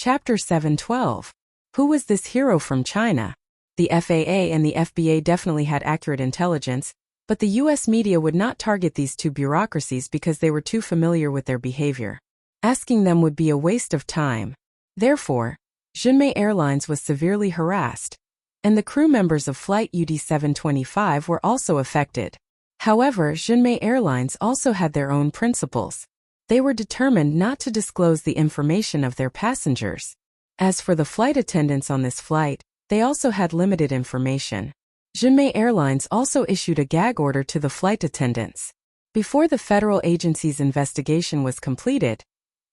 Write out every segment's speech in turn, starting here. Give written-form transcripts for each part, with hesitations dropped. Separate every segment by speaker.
Speaker 1: Chapter 712. Who was this hero from China? The FAA and the FBA definitely had accurate intelligence, but the US media would not target these two bureaucracies because they were too familiar with their behavior. Asking them would be a waste of time. Therefore, Junmei Airlines was severely harassed, and the crew members of Flight UD-725 were also affected. However, Junmei Airlines also had their own principles. They were determined not to disclose the information of their passengers. As for the flight attendants on this flight, they also had limited information. Junmei Airlines also issued a gag order to the flight attendants. Before the federal agency's investigation was completed,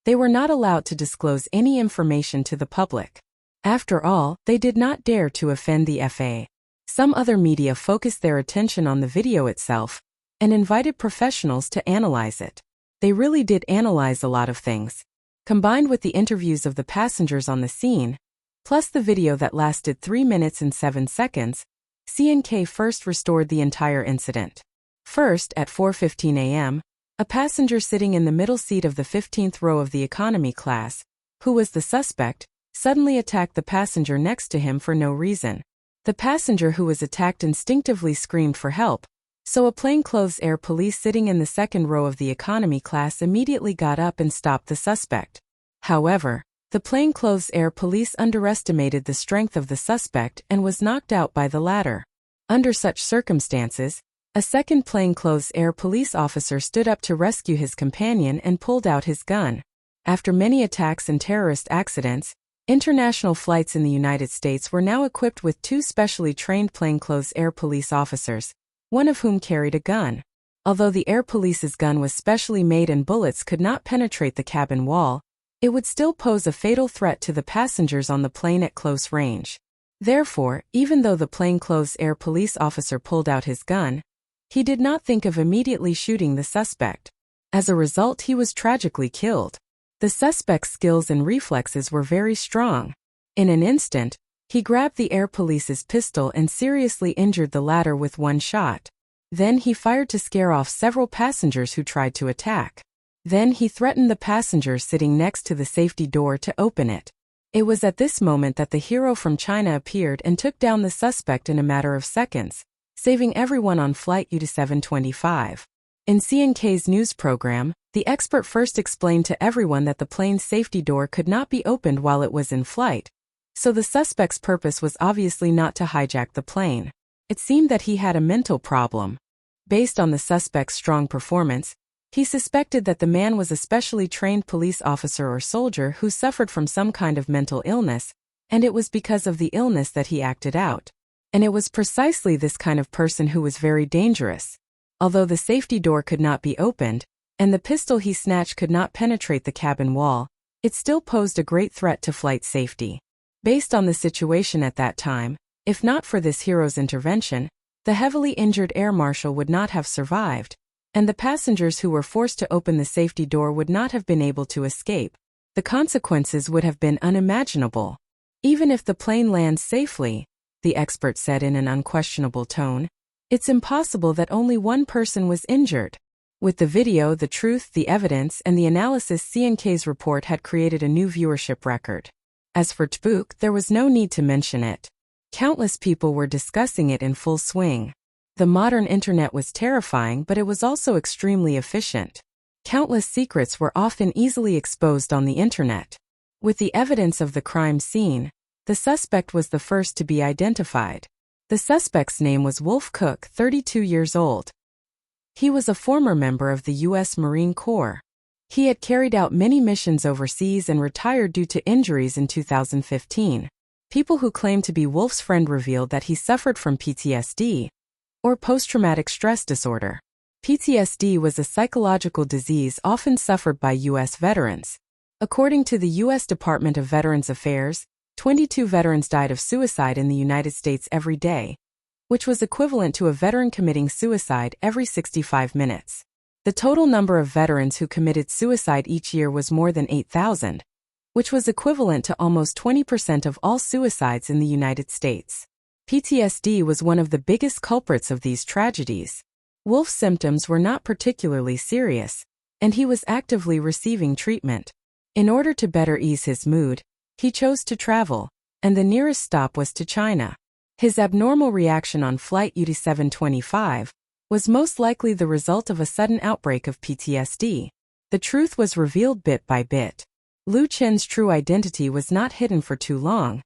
Speaker 1: they were not allowed to disclose any information to the public. After all, they did not dare to offend the FAA. Some other media focused their attention on the video itself and invited professionals to analyze it. They really did analyze a lot of things. Combined with the interviews of the passengers on the scene, plus the video that lasted 3 minutes and 7 seconds, CNK first restored the entire incident. First, at 4:15 a.m., a passenger sitting in the middle seat of the 15th row of the economy class, who was the suspect, suddenly attacked the passenger next to him for no reason. The passenger who was attacked instinctively screamed for help, so a plainclothes air police sitting in the second row of the economy class immediately got up and stopped the suspect. However, the plainclothes air police underestimated the strength of the suspect and was knocked out by the latter. Under such circumstances, a second plainclothes air police officer stood up to rescue his companion and pulled out his gun. After many attacks and terrorist accidents, international flights in the United States were now equipped with 2 specially trained plainclothes air police officers, one of whom carried a gun. Although the air police's gun was specially made and bullets could not penetrate the cabin wall, it would still pose a fatal threat to the passengers on the plane at close range. Therefore, even though the plainclothes air police officer pulled out his gun, he did not think of immediately shooting the suspect. As a result, he was tragically killed. The suspect's skills and reflexes were very strong. In an instant, he grabbed the air police's pistol and seriously injured the latter with 1 shot. Then he fired to scare off several passengers who tried to attack. Then he threatened the passenger sitting next to the safety door to open it. It was at this moment that the hero from China appeared and took down the suspect in a matter of seconds, saving everyone on Flight UD-725. In CNK's news program, the expert first explained to everyone that the plane's safety door could not be opened while it was in flight, so the suspect's purpose was obviously not to hijack the plane. It seemed that he had a mental problem. Based on the suspect's strong performance, he suspected that the man was a specially trained police officer or soldier who suffered from some kind of mental illness, and it was because of the illness that he acted out. And it was precisely this kind of person who was very dangerous. Although the safety door could not be opened, and the pistol he snatched could not penetrate the cabin wall, it still posed a great threat to flight safety. Based on the situation at that time, if not for this hero's intervention, the heavily injured air marshal would not have survived, and the passengers who were forced to open the safety door would not have been able to escape. The consequences would have been unimaginable. Even if the plane lands safely, the expert said in an unquestionable tone, it's impossible that only one person was injured. With the video, the truth, the evidence, and the analysis, CNK's report had created a new viewership record. As for Audiobook, there was no need to mention it. Countless people were discussing it in full swing. The modern internet was terrifying, but it was also extremely efficient. Countless secrets were often easily exposed on the internet. With the evidence of the crime scene, the suspect was the first to be identified. The suspect's name was Wolf Cook, 32 years old. He was a former member of the U.S. Marine Corps. He had carried out many missions overseas and retired due to injuries in 2015. People who claimed to be Wolf's friend revealed that he suffered from PTSD, or post-traumatic stress disorder. PTSD was a psychological disease often suffered by U.S. veterans. According to the U.S. Department of Veterans Affairs, 22 veterans died of suicide in the United States every day, which was equivalent to a veteran committing suicide every 65 minutes. The total number of veterans who committed suicide each year was more than 8,000, which was equivalent to almost 20% of all suicides in the United States. PTSD was one of the biggest culprits of these tragedies. Wolf's symptoms were not particularly serious, and he was actively receiving treatment. In order to better ease his mood, He chose to travel, and the nearest stop was to China. His abnormal reaction on flight UD-725 was most likely the result of a sudden outbreak of PTSD. The truth was revealed bit by bit. Lu Chen's true identity was not hidden for too long,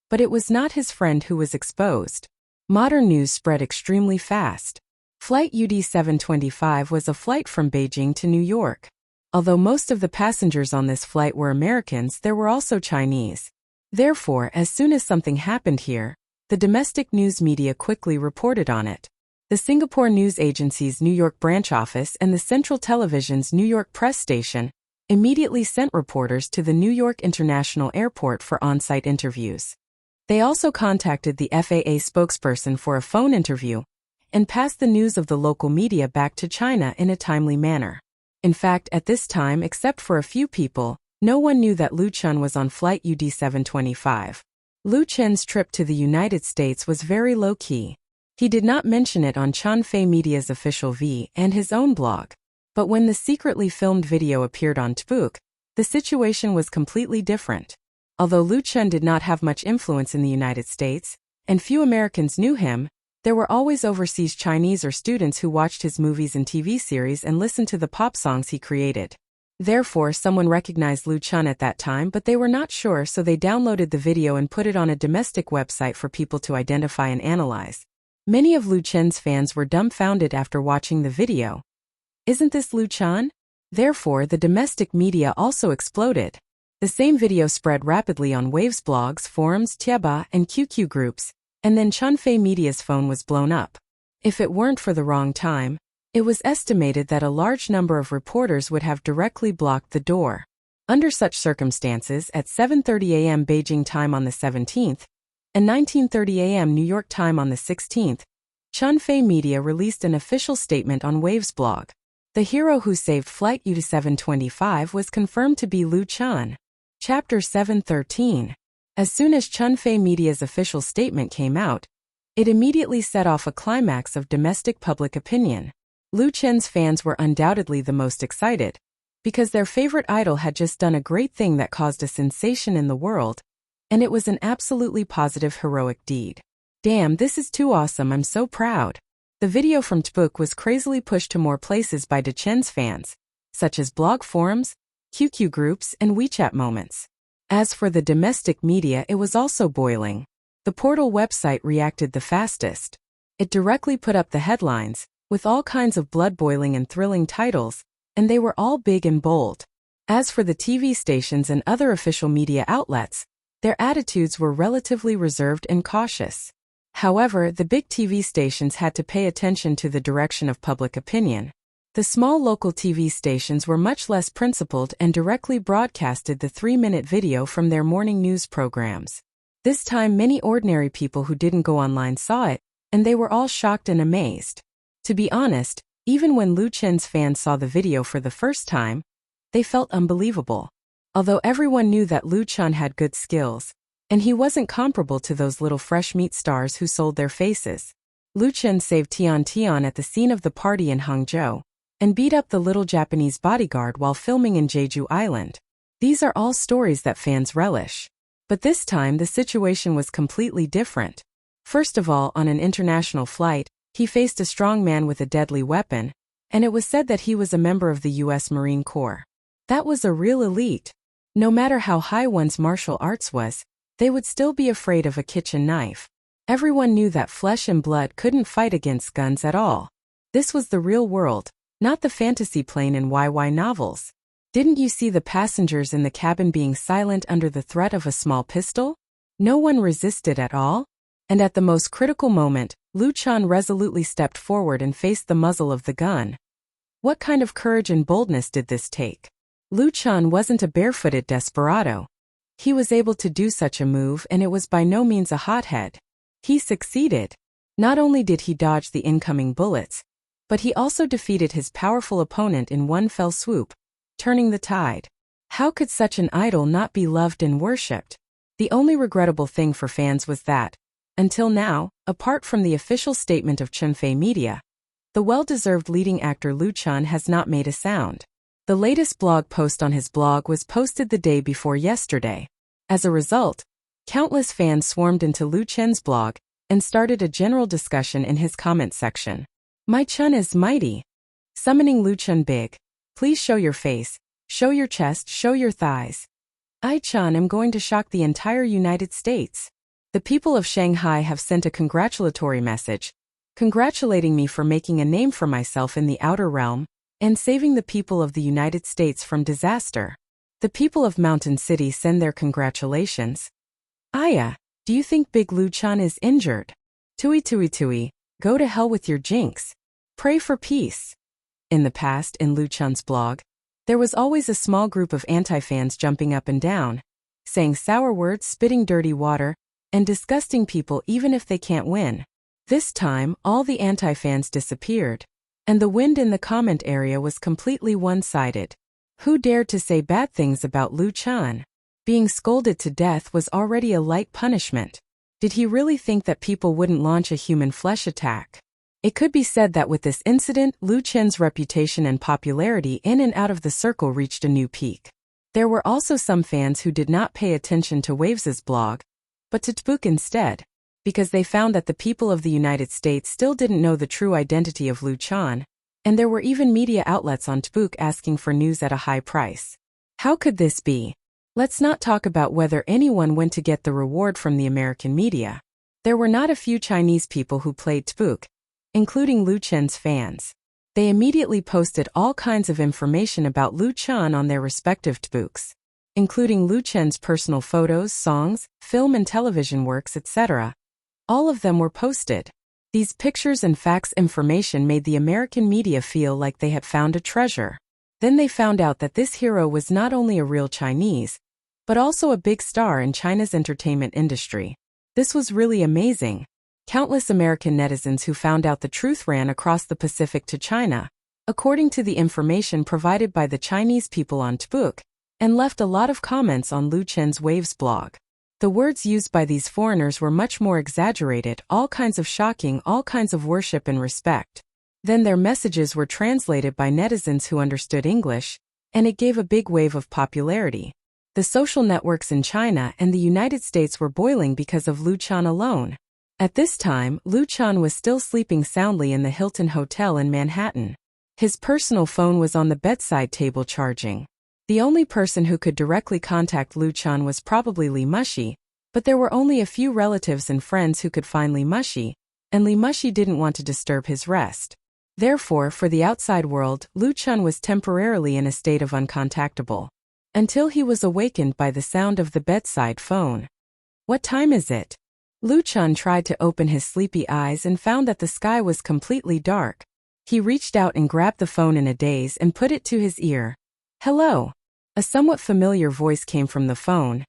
Speaker 1: but it was not his friend who was exposed. Modern news spread extremely fast. Flight UD-725 was a flight from Beijing to New York. Although most of the passengers on this flight were Americans, there were also Chinese. Therefore, as soon as something happened here, the domestic news media quickly reported on it. The Singapore news agency's New York branch office and the Central Television's New York press station immediately sent reporters to the New York International Airport for on-site interviews. They also contacted the FAA spokesperson for a phone interview and passed the news of the local media back to China in a timely manner. In fact, at this time, except for a few people, no one knew that Lu Chen was on flight UD-725. Lu Chen's trip to the United States was very low-key. He did not mention it on Chunfei Media's official V and his own blog. But when the secretly filmed video appeared on Audiobook, the situation was completely different. Although Lu Chen did not have much influence in the United States, and few Americans knew him, there were always overseas Chinese or students who watched his movies and TV series and listened to the pop songs he created. Therefore, someone recognized Lu Chen at that time, but they were not sure, so they downloaded the video and put it on a domestic website for people to identify and analyze. Many of Lu Chen's fans were dumbfounded after watching the video. Isn't this Lu Chen? Therefore, the domestic media also exploded. The same video spread rapidly on Waves blogs, forums, Tieba, and QQ groups, and then Chunfei Media's phone was blown up. If it weren't for the wrong time, it was estimated that a large number of reporters would have directly blocked the door. Under such circumstances, at 7:30 a.m. Beijing time on the 17th, and 19:30 a.m. New York time on the 16th, Chunfei Media released an official statement on Waves blog. The hero who saved Flight UD-725 was confirmed to be Lu Chen. Chapter 713. As soon as Chunfei Media's official statement came out, it immediately set off a climax of domestic public opinion. Lu Chen's fans were undoubtedly the most excited, because their favorite idol had just done a great thing that caused a sensation in the world, and it was an absolutely positive heroic deed. Damn, this is too awesome, I'm so proud. The video from Audiobook was crazily pushed to more places by Chen's fans, such as blog forums, QQ groups, and WeChat moments. As for the domestic media, it was also boiling. The portal website reacted the fastest. It directly put up the headlines, with all kinds of blood-boiling and thrilling titles, and they were all big and bold. As for the TV stations and other official media outlets, their attitudes were relatively reserved and cautious. However, the big TV stations had to pay attention to the direction of public opinion. The small local TV stations were much less principled and directly broadcasted the 3-minute video from their morning news programs. This time, many ordinary people who didn't go online saw it, and they were all shocked and amazed. To be honest, even when Lu Chen's fans saw the video for the first time, they felt unbelievable. Although everyone knew that Lu Chen had good skills, and he wasn't comparable to those little fresh meat stars who sold their faces. Lu Chen saved Tian Tian at the scene of the party in Hangzhou, and beat up the little Japanese bodyguard while filming in Jeju Island. These are all stories that fans relish. But this time the situation was completely different. First of all, on an international flight, he faced a strong man with a deadly weapon, and it was said that he was a member of the U.S. Marine Corps. That was a real elite. No matter how high one's martial arts was, they would still be afraid of a kitchen knife. Everyone knew that flesh and blood couldn't fight against guns at all. This was the real world, not the fantasy plane in YY novels. Didn't you see the passengers in the cabin being silent under the threat of a small pistol? No one resisted at all. And at the most critical moment, Lu Chen resolutely stepped forward and faced the muzzle of the gun. What kind of courage and boldness did this take? Lu Chen wasn't a barefooted desperado. He was able to do such a move, and it was by no means a hothead. He succeeded. Not only did he dodge the incoming bullets, but he also defeated his powerful opponent in one fell swoop, turning the tide. How could such an idol not be loved and worshipped? The only regrettable thing for fans was that, until now, apart from the official statement of Chunfei Media, the well-deserved leading actor Lu Chen has not made a sound. The latest blog post on his blog was posted the day before yesterday. As a result, countless fans swarmed into Lu Chen's blog and started a general discussion in his comment section. "My Chun is mighty. Summoning Lu Chun big. Please show your face, show your chest, show your thighs. I Chun am going to shock the entire United States. The people of Shanghai have sent a congratulatory message, congratulating me for making a name for myself in the outer realm and saving the people of the United States from disaster. The people of Mountain City send their congratulations. Aya, do you think Big Lu Chun is injured? Tui tui tui, go to hell with your jinx. Pray for peace." In the past, in Lu Chun's blog, there was always a small group of anti-fans jumping up and down, saying sour words, spitting dirty water, and disgusting people even if they can't win. This time, all the anti-fans disappeared, and the wind in the comment area was completely one-sided. Who dared to say bad things about Lu Chun? Being scolded to death was already a light punishment. Did he really think that people wouldn't launch a human flesh attack? It could be said that with this incident, Lu Chen's reputation and popularity in and out of the circle reached a new peak. There were also some fans who did not pay attention to Waves's blog, but to Audiobook instead, because they found that the people of the United States still didn't know the true identity of Lu Chun, and there were even media outlets on Audiobook asking for news at a high price. How could this be? Let's not talk about whether anyone went to get the reward from the American media. There were not a few Chinese people who played Audiobook, including Lu Chen's fans. They immediately posted all kinds of information about Lu Chun on their respective Audiobook's, including Lu Chen's personal photos, songs, film and television works, etc. All of them were posted. These pictures and facts information made the American media feel like they had found a treasure. Then they found out that this hero was not only a real Chinese, but also a big star in China's entertainment industry. This was really amazing. Countless American netizens who found out the truth ran across the Pacific to China, according to the information provided by the Chinese people on Audiobook, and left a lot of comments on Lu Chen's Waves blog. The words used by these foreigners were much more exaggerated, all kinds of shocking, all kinds of worship and respect. Then their messages were translated by netizens who understood English, and it gave a big wave of popularity. The social networks in China and the United States were boiling because of Lu Chun alone. At this time, Lu Chun was still sleeping soundly in the Hilton Hotel in Manhattan. His personal phone was on the bedside table charging. The only person who could directly contact Lu Chun was probably Li Mushi, but there were only a few relatives and friends who could find Li Mushi, and Li Mushi didn't want to disturb his rest. Therefore, for the outside world, Lu Chun was temporarily in a state of uncontactable, until he was awakened by the sound of the bedside phone. "What time is it?" Lu Chun tried to open his sleepy eyes and found that the sky was completely dark. He reached out and grabbed the phone in a daze and put it to his ear. "Hello." A somewhat familiar voice came from the phone.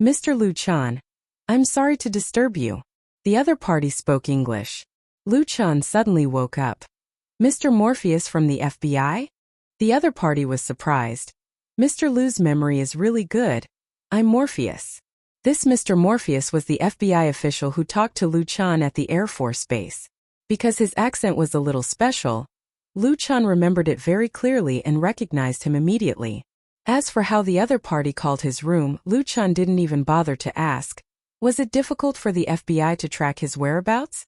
Speaker 1: "Mr. Lu Chun, I'm sorry to disturb you." The other party spoke English. Lu Chun suddenly woke up. "Mr. Morpheus from the FBI?" The other party was surprised. "Mr. Lu's memory is really good. I'm Morpheus." This Mr. Morpheus was the FBI official who talked to Lu Chun at the Air Force Base. Because his accent was a little special, Lu Chun remembered it very clearly and recognized him immediately. As for how the other party called his room, Lu Chun didn't even bother to ask. Was it difficult for the FBI to track his whereabouts?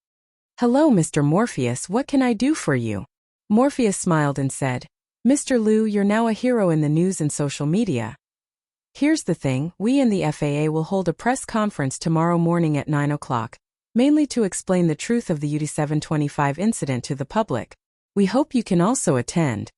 Speaker 1: "Hello, Mr. Morpheus, what can I do for you?" Morpheus smiled and said, "Mr. Lu, you're now a hero in the news and social media. Here's the thing, we in the FAA will hold a press conference tomorrow morning at 9 o'clock, mainly to explain the truth of the UD-725 incident to the public. We hope you can also attend."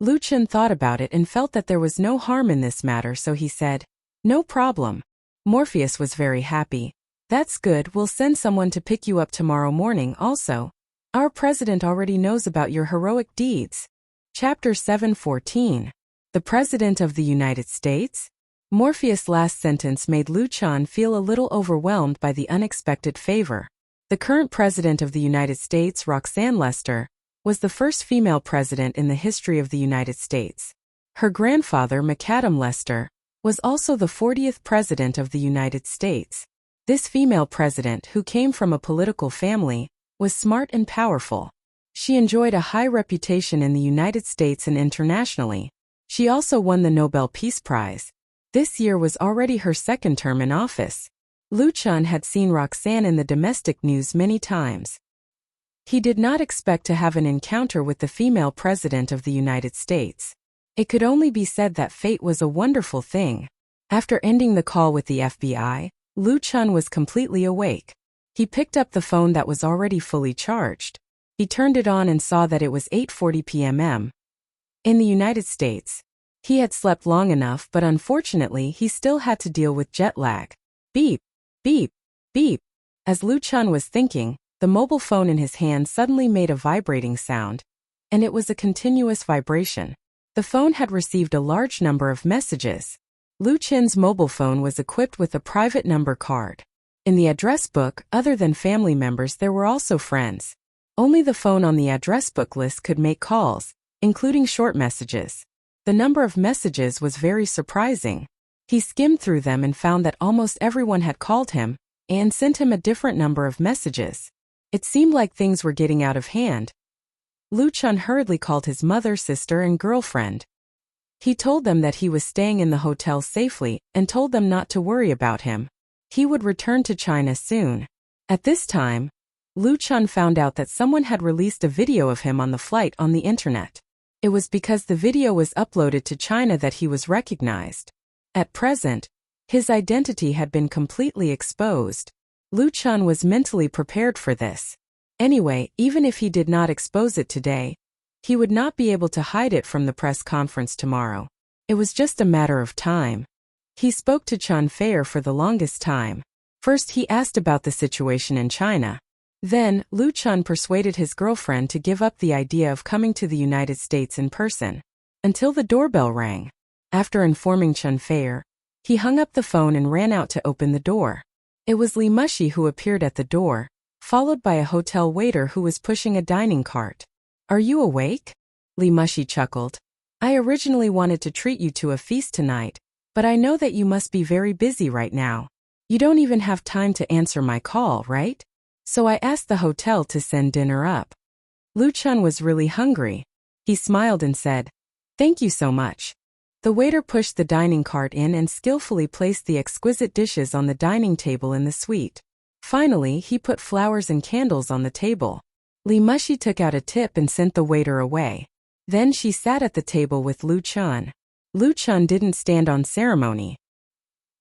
Speaker 1: Lu Chun thought about it and felt that there was no harm in this matter, so he said, "No problem." Morpheus was very happy. "That's good, we'll send someone to pick you up tomorrow morning also. Our president already knows about your heroic deeds." Chapter 714. The President of the United States? Morpheus' last sentence made Lu Chun feel a little overwhelmed by the unexpected favor. The current President of the United States, Roxanne Lester, was the first female president in the history of the United States. Her grandfather, McAdam Lester, was also the 40th President of the United States. This female president, who came from a political family, was smart and powerful. She enjoyed a high reputation in the United States and internationally. She also won the Nobel Peace Prize. This year was already her second term in office. Lu Chun had seen Roxanne in the domestic news many times. He did not expect to have an encounter with the female president of the United States. It could only be said that fate was a wonderful thing. After ending the call with the FBI, Lu Chun was completely awake. He picked up the phone that was already fully charged. He turned it on and saw that it was 8:40 p.m. In the United States. He had slept long enough, but unfortunately he still had to deal with jet lag. Beep, beep, beep. As Lu Chun was thinking, the mobile phone in his hand suddenly made a vibrating sound, and it was a continuous vibration. The phone had received a large number of messages. Lu Chun's mobile phone was equipped with a private number card. In the address book, other than family members, there were also friends. Only the phone on the address book list could make calls, including short messages. The number of messages was very surprising. He skimmed through them and found that almost everyone had called him and sent him a different number of messages. It seemed like things were getting out of hand. Lu Chun hurriedly called his mother, sister, and girlfriend. He told them that he was staying in the hotel safely and told them not to worry about him. He would return to China soon. At this time, Lu Chun found out that someone had released a video of him on the flight on the internet. It was because the video was uploaded to China that he was recognized. At present, his identity had been completely exposed. Lu Chun was mentally prepared for this. Anyway, even if he did not expose it today, he would not be able to hide it from the press conference tomorrow. It was just a matter of time. He spoke to Chun Fei for the longest time. First he asked about the situation in China. Then, Lu Chun persuaded his girlfriend to give up the idea of coming to the United States in person. Until the doorbell rang. After informing Chun Fei, he hung up the phone and ran out to open the door. It was Li Mushi who appeared at the door, followed by a hotel waiter who was pushing a dining cart. "Are you awake?" Li Mushi chuckled. "I originally wanted to treat you to a feast tonight, but I know that you must be very busy right now. You don't even have time to answer my call, right? So I asked the hotel to send dinner up." Lu Chun was really hungry. He smiled and said, "Thank you so much." The waiter pushed the dining cart in and skillfully placed the exquisite dishes on the dining table in the suite. Finally, he put flowers and candles on the table. Li Mushi took out a tip and sent the waiter away. Then she sat at the table with Lu Chun. Lu Chun didn't stand on ceremony.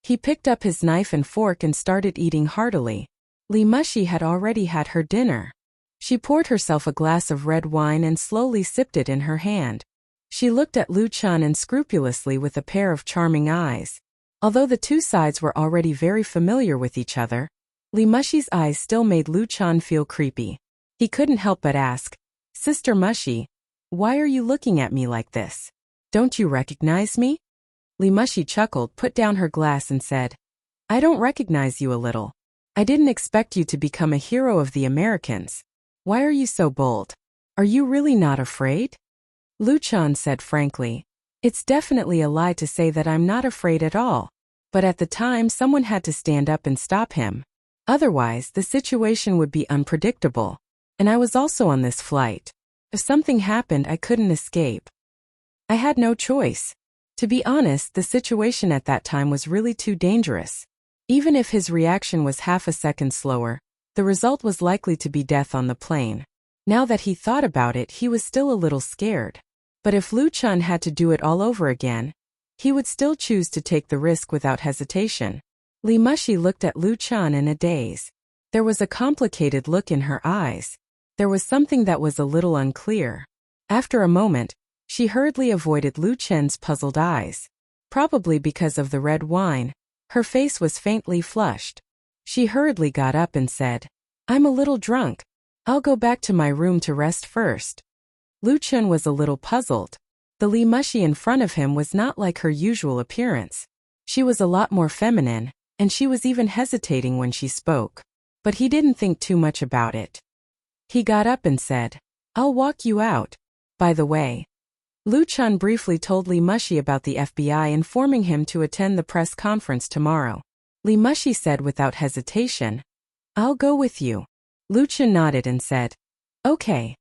Speaker 1: He picked up his knife and fork and started eating heartily. Li Mushi had already had her dinner. She poured herself a glass of red wine and slowly sipped it in her hand. She looked at Lu Chun unscrupulously with a pair of charming eyes. Although the two sides were already very familiar with each other, Li Mushi's eyes still made Lu Chun feel creepy. He couldn't help but ask, "Sister Mushi, why are you looking at me like this? Don't you recognize me?" Li Mushi chuckled, put down her glass and said, "I don't recognize you a little. I didn't expect you to become a hero of the Americans. Why are you so bold? Are you really not afraid?" Lu Chun said frankly, "It's definitely a lie to say that I'm not afraid at all. But at the time someone had to stand up and stop him. Otherwise, the situation would be unpredictable. And I was also on this flight. If something happened, I couldn't escape. I had no choice. To be honest, the situation at that time was really too dangerous. Even if his reaction was half a second slower, the result was likely to be death on the plane. Now that he thought about it, he was still a little scared. But if Lu Chun had to do it all over again, he would still choose to take the risk without hesitation. Li Mushi looked at Lu Chun in a daze. There was a complicated look in her eyes. There was something that was a little unclear. After a moment, she hurriedly avoided Lu Chun's puzzled eyes. Probably because of the red wine, her face was faintly flushed. She hurriedly got up and said, "I'm a little drunk. I'll go back to my room to rest first." Lu Chun was a little puzzled. The Li Mushi in front of him was not like her usual appearance. She was a lot more feminine, and she was even hesitating when she spoke. But he didn't think too much about it. He got up and said, "I'll walk you out. By the way." Lu Chun briefly told Li Mushi about the FBI informing him to attend the press conference tomorrow. Li Mushi said without hesitation, "I'll go with you." Lu Chun nodded and said, "Okay."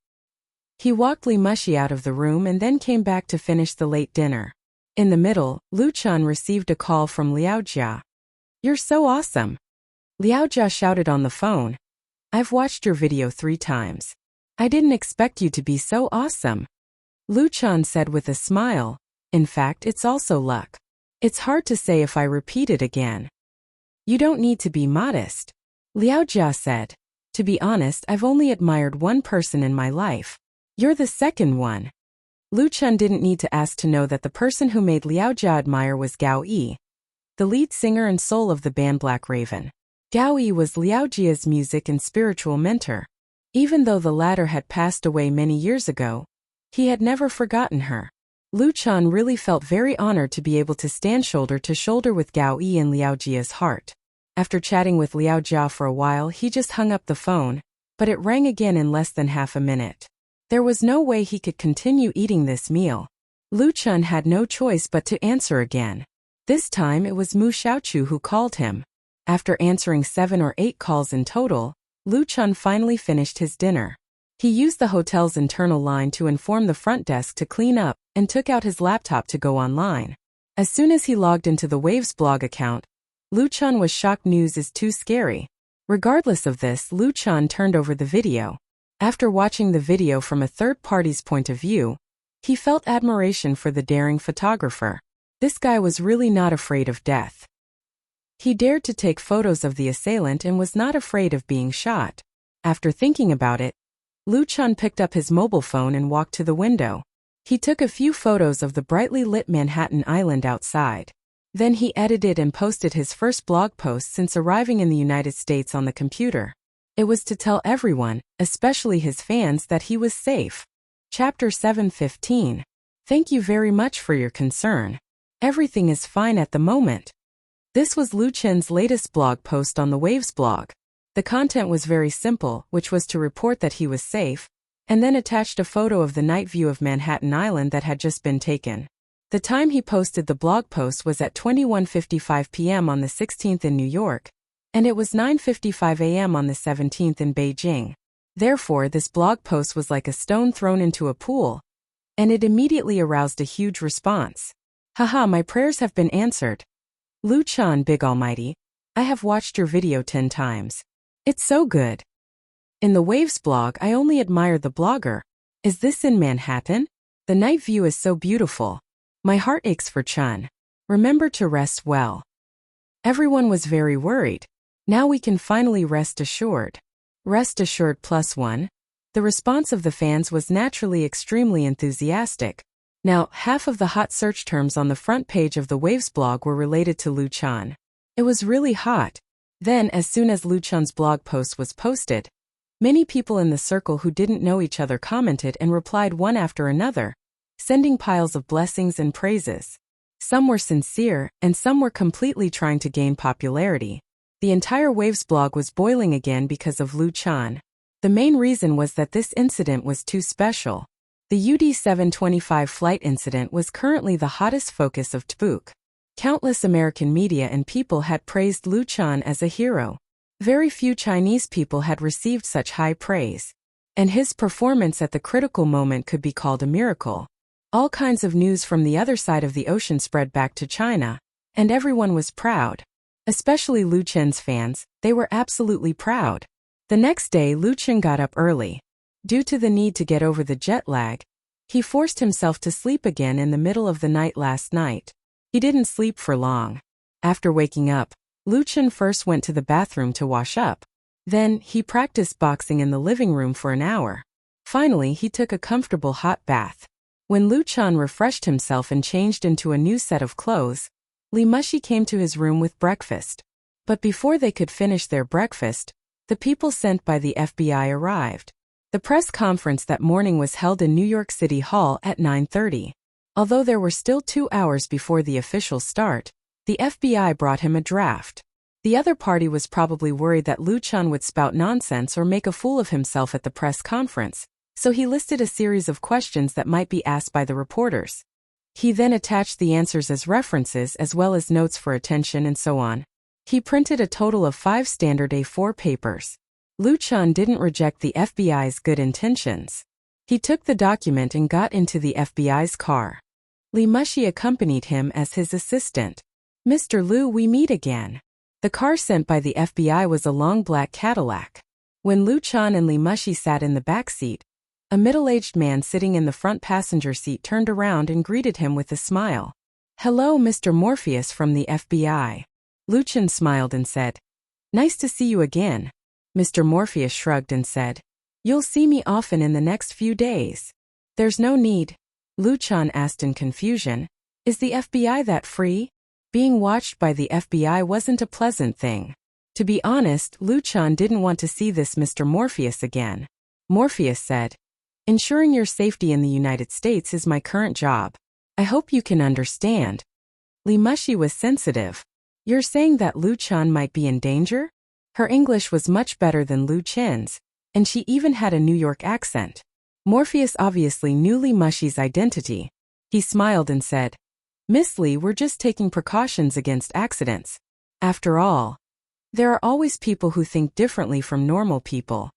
Speaker 1: He walked Li Mushi out of the room and then came back to finish the late dinner. In the middle, Lu Chun received a call from Liao Jia. "You're so awesome." Liao Jia shouted on the phone. "I've watched your video 3 times. I didn't expect you to be so awesome." Lu Chun said with a smile, "In fact, it's also luck. It's hard to say if I repeat it again." "You don't need to be modest," Liao Jia said. "To be honest, I've only admired one person in my life. You're the second one." Lu Chun didn't need to ask to know that the person who made Liao Jia admire was Gao Yi, the lead singer and soul of the band Black Raven. Gao Yi was Liao Jia's music and spiritual mentor. Even though the latter had passed away many years ago, he had never forgotten her. Lu Chun really felt very honored to be able to stand shoulder to shoulder with Gao Yi in Liao Jia's heart. After chatting with Liao Jia for a while, he just hung up the phone, but it rang again in less than half a minute. There was no way he could continue eating this meal. Lu Chun had no choice but to answer again. This time it was Mu Xiaochu who called him. After answering 7 or 8 calls in total, Lu Chun finally finished his dinner. He used the hotel's internal line to inform the front desk to clean up and took out his laptop to go online. As soon as he logged into the Waves blog account, Lu Chun was shocked. News is too scary. Regardless of this, Lu Chun turned over the video. After watching the video from a third party's point of view, he felt admiration for the daring photographer. This guy was really not afraid of death. He dared to take photos of the assailant and was not afraid of being shot. After thinking about it, Lu Chun picked up his mobile phone and walked to the window. He took a few photos of the brightly lit Manhattan Island outside. Then he edited and posted his first blog post since arriving in the United States on the computer. It was to tell everyone, especially his fans, that he was safe. Chapter 7:15. Thank you very much for your concern. Everything is fine at the moment. This was Lu Chun's latest blog post on the Waves blog. The content was very simple, which was to report that he was safe, and then attached a photo of the night view of Manhattan Island that had just been taken. The time he posted the blog post was at 21:55 p.m. on the 16th in New York, and it was 9:55 a.m. on the 17th in Beijing. Therefore, this blog post was like a stone thrown into a pool, and it immediately aroused a huge response. "Haha, my prayers have been answered. Lu Chun, big almighty, I have watched your video 10 times. It's so good. In the Waves blog, I only admire the blogger. Is this in Manhattan? The night view is so beautiful. My heart aches for Chun. Remember to rest well." Everyone was very worried. Now we can finally rest assured. Rest assured +1. The response of the fans was naturally extremely enthusiastic. Now, half of the hot search terms on the front page of the Waves blog were related to Lu Chun. It was really hot. Then, as soon as Lu Chun's blog post was posted, many people in the circle who didn't know each other commented and replied one after another, sending piles of blessings and praises. Some were sincere, and some were completely trying to gain popularity. The entire Waves blog was boiling again because of Lu Chun. The main reason was that this incident was too special. The UD-725 flight incident was currently the hottest focus of Tbuk. Countless American media and people had praised Lu Chun as a hero. Very few Chinese people had received such high praise. And his performance at the critical moment could be called a miracle. All kinds of news from the other side of the ocean spread back to China, and everyone was proud. Especially Lu Chun's fans, they were absolutely proud. The next day, Lu Chun got up early. Due to the need to get over the jet lag, he forced himself to sleep again in the middle of the night last night. He didn't sleep for long. After waking up, Lu Chun first went to the bathroom to wash up. Then, he practiced boxing in the living room for an hour. Finally, he took a comfortable hot bath. When Lu Chun refreshed himself and changed into a new set of clothes, Li Mushi came to his room with breakfast. But before they could finish their breakfast, the people sent by the FBI arrived. The press conference that morning was held in New York City Hall at 9:30. Although there were still 2 hours before the official start, the FBI brought him a draft. The other party was probably worried that Lu Chun would spout nonsense or make a fool of himself at the press conference, so he listed a series of questions that might be asked by the reporters. He then attached the answers as references as well as notes for attention and so on. He printed a total of 5 standard A4 papers. Lu Chun didn't reject the FBI's good intentions. He took the document and got into the FBI's car. Li Muxi accompanied him as his assistant. "Mr. Liu, we meet again." The car sent by the FBI was a long black Cadillac. When Liu Chan and Li Muxi sat in the back seat, a middle-aged man sitting in the front passenger seat turned around and greeted him with a smile. "Hello, Mr. Morpheus from the FBI." Liu Chan smiled and said, "Nice to see you again." Mr. Morpheus shrugged and said, "You'll see me often in the next few days." "There's no need." Liu Chan asked in confusion, "Is the FBI that free?" Being watched by the FBI wasn't a pleasant thing. To be honest, Liu Chan didn't want to see this Mr. Morpheus again. Morpheus said, "Ensuring your safety in the United States is my current job. I hope you can understand." Li Muxi was sensitive. "You're saying that Liu Chan might be in danger?" Her English was much better than Liu Chen's, and she even had a New York accent. Morpheus obviously knew Li Muxi's identity. He smiled and said, "Miss Li, we're just taking precautions against accidents. After all, there are always people who think differently from normal people."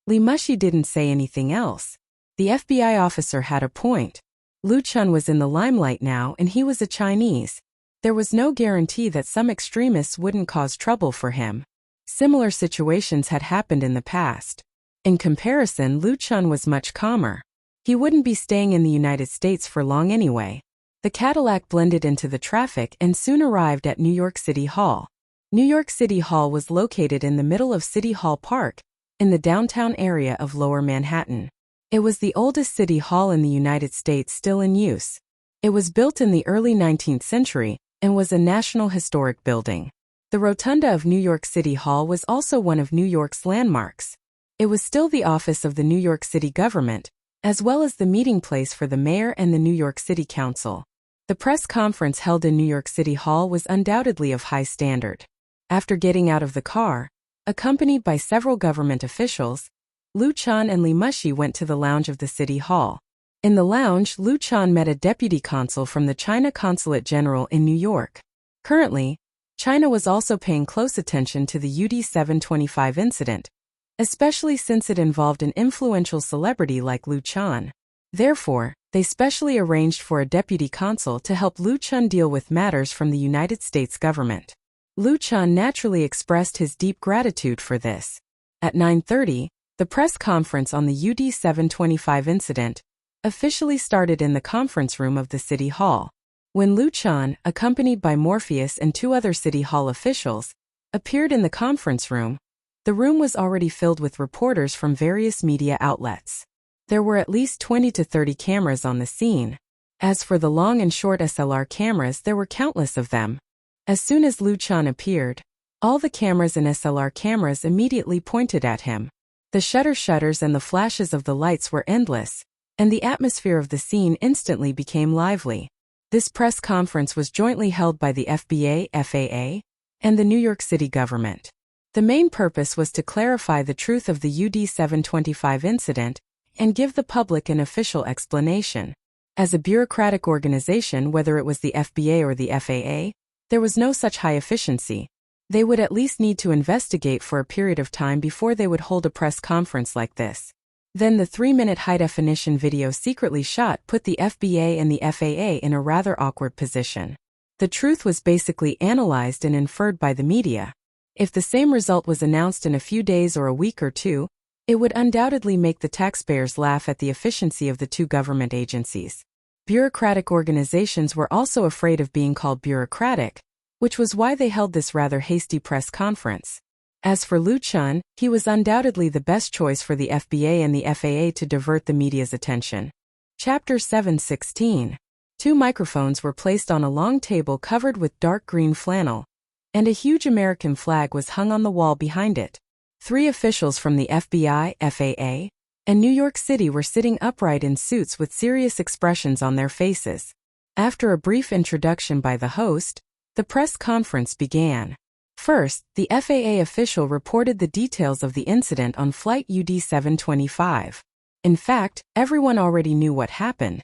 Speaker 1: Li Muxi didn't say anything else. The FBI officer had a point. Liu Chan was in the limelight now and he was a Chinese. There was no guarantee that some extremists wouldn't cause trouble for him. Similar situations had happened in the past. In comparison, Liu Chan was much calmer. He wouldn't be staying in the United States for long anyway. The Cadillac blended into the traffic and soon arrived at New York City Hall. New York City Hall was located in the middle of City Hall Park, in the downtown area of Lower Manhattan. It was the oldest city hall in the United States still in use. It was built in the early 19th century and was a National Historic Building. The rotunda of New York City Hall was also one of New York's landmarks. It was still the office of the New York City government, as well as the meeting place for the mayor and the New York City Council. The press conference held in New York City Hall was undoubtedly of high standard. After getting out of the car, accompanied by several government officials, Liu Chan and Li Muxi went to the lounge of the City Hall. In the lounge, Liu Chan met a deputy consul from the China Consulate General in New York. Currently, China was also paying close attention to the UD 725 incident, especially since it involved an influential celebrity like Liu Chan. Therefore, they specially arranged for a deputy consul to help Liu Chan deal with matters from the United States government. Liu Chan naturally expressed his deep gratitude for this. At 9:30, the press conference on the UD 725 incident officially started in the conference room of the City Hall. When Liu Chan, accompanied by Morpheus and two other City Hall officials, appeared in the conference room, the room was already filled with reporters from various media outlets. There were at least 20 to 30 cameras on the scene. As for the long and short SLR cameras, there were countless of them. As soon as Liu Chan appeared, all the cameras and SLR cameras immediately pointed at him. The shutters and the flashes of the lights were endless, and the atmosphere of the scene instantly became lively. This press conference was jointly held by the FBA, FAA, and the New York City government. The main purpose was to clarify the truth of the UD 725 incident and give the public an official explanation. As a bureaucratic organization, whether it was the FBA or the FAA, there was no such high efficiency. They would at least need to investigate for a period of time before they would hold a press conference like this. Then the 3-minute high-definition video secretly shot put the FBA and the FAA in a rather awkward position. The truth was basically analyzed and inferred by the media. If the same result was announced in a few days or a week or two, it would undoubtedly make the taxpayers laugh at the efficiency of the two government agencies. Bureaucratic organizations were also afraid of being called bureaucratic, which was why they held this rather hasty press conference. As for Liu Chan, he was undoubtedly the best choice for the FBA and the FAA to divert the media's attention. Chapter 7:16. Two microphones were placed on a long table covered with dark green flannel, and a huge American flag was hung on the wall behind it. 3 officials from the FBI, FAA, and New York City were sitting upright in suits with serious expressions on their faces. After a brief introduction by the host, the press conference began. First, the FAA official reported the details of the incident on Flight UD 725. In fact, everyone already knew what happened,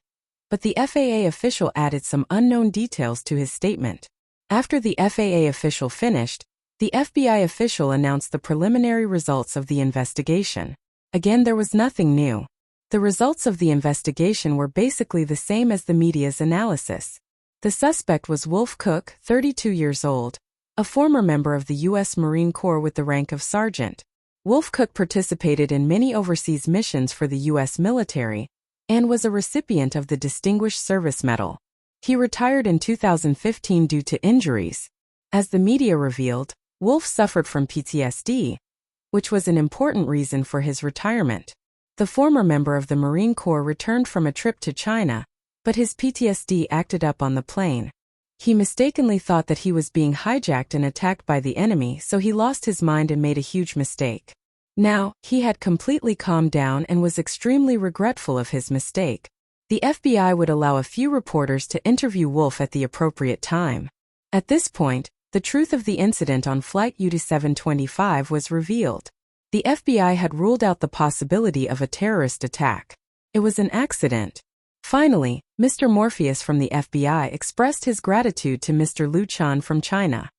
Speaker 1: but the FAA official added some unknown details to his statement. After the FAA official finished, the FBI official announced the preliminary results of the investigation. Again, there was nothing new. The results of the investigation were basically the same as the media's analysis. The suspect was Wolf Cook, 32 years old, a former member of the U.S. Marine Corps with the rank of sergeant. Wolf Cook participated in many overseas missions for the U.S. military and was a recipient of the Distinguished Service Medal. He retired in 2015 due to injuries. As the media revealed, Wolf suffered from PTSD, which was an important reason for his retirement. The former member of the Marine Corps returned from a trip to China, but his PTSD acted up on the plane. He mistakenly thought that he was being hijacked and attacked by the enemy, so he lost his mind and made a huge mistake. Now, he had completely calmed down and was extremely regretful of his mistake. The FBI would allow a few reporters to interview Wolf at the appropriate time. At this point, the truth of the incident on Flight UD-725 was revealed. The FBI had ruled out the possibility of a terrorist attack. It was an accident. Finally, Mr. Morpheus from the FBI expressed his gratitude to Mr. Lu Chan from China.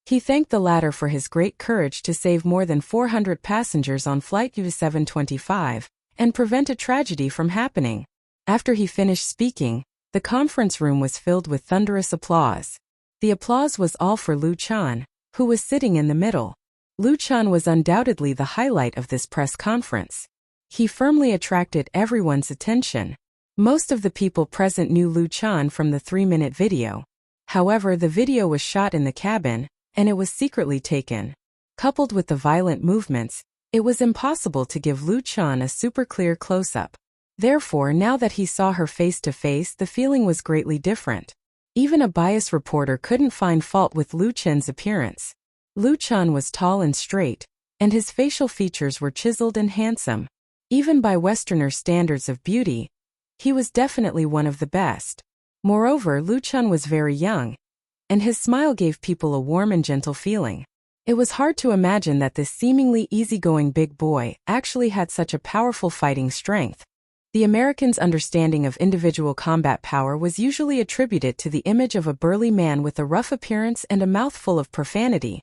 Speaker 1: He thanked the latter for his great courage to save more than 400 passengers on Flight UD-725 and prevent a tragedy from happening. After he finished speaking, the conference room was filled with thunderous applause. The applause was all for Lu Chan, who was sitting in the middle. Lu Chan was undoubtedly the highlight of this press conference. He firmly attracted everyone's attention. Most of the people present knew Lu Chan from the 3-minute video. However, the video was shot in the cabin, and it was secretly taken. Coupled with the violent movements, it was impossible to give Lu Chan a super clear close-up. Therefore, now that he saw her face to face, the feeling was greatly different. Even a biased reporter couldn't find fault with Lu Chan's appearance. Lu Chan was tall and straight, and his facial features were chiseled and handsome. Even by Westerner standards of beauty, he was definitely one of the best. Moreover, Lu Chan was very young, and his smile gave people a warm and gentle feeling. It was hard to imagine that this seemingly easygoing big boy actually had such a powerful fighting strength. The Americans' understanding of individual combat power was usually attributed to the image of a burly man with a rough appearance and a mouthful of profanity.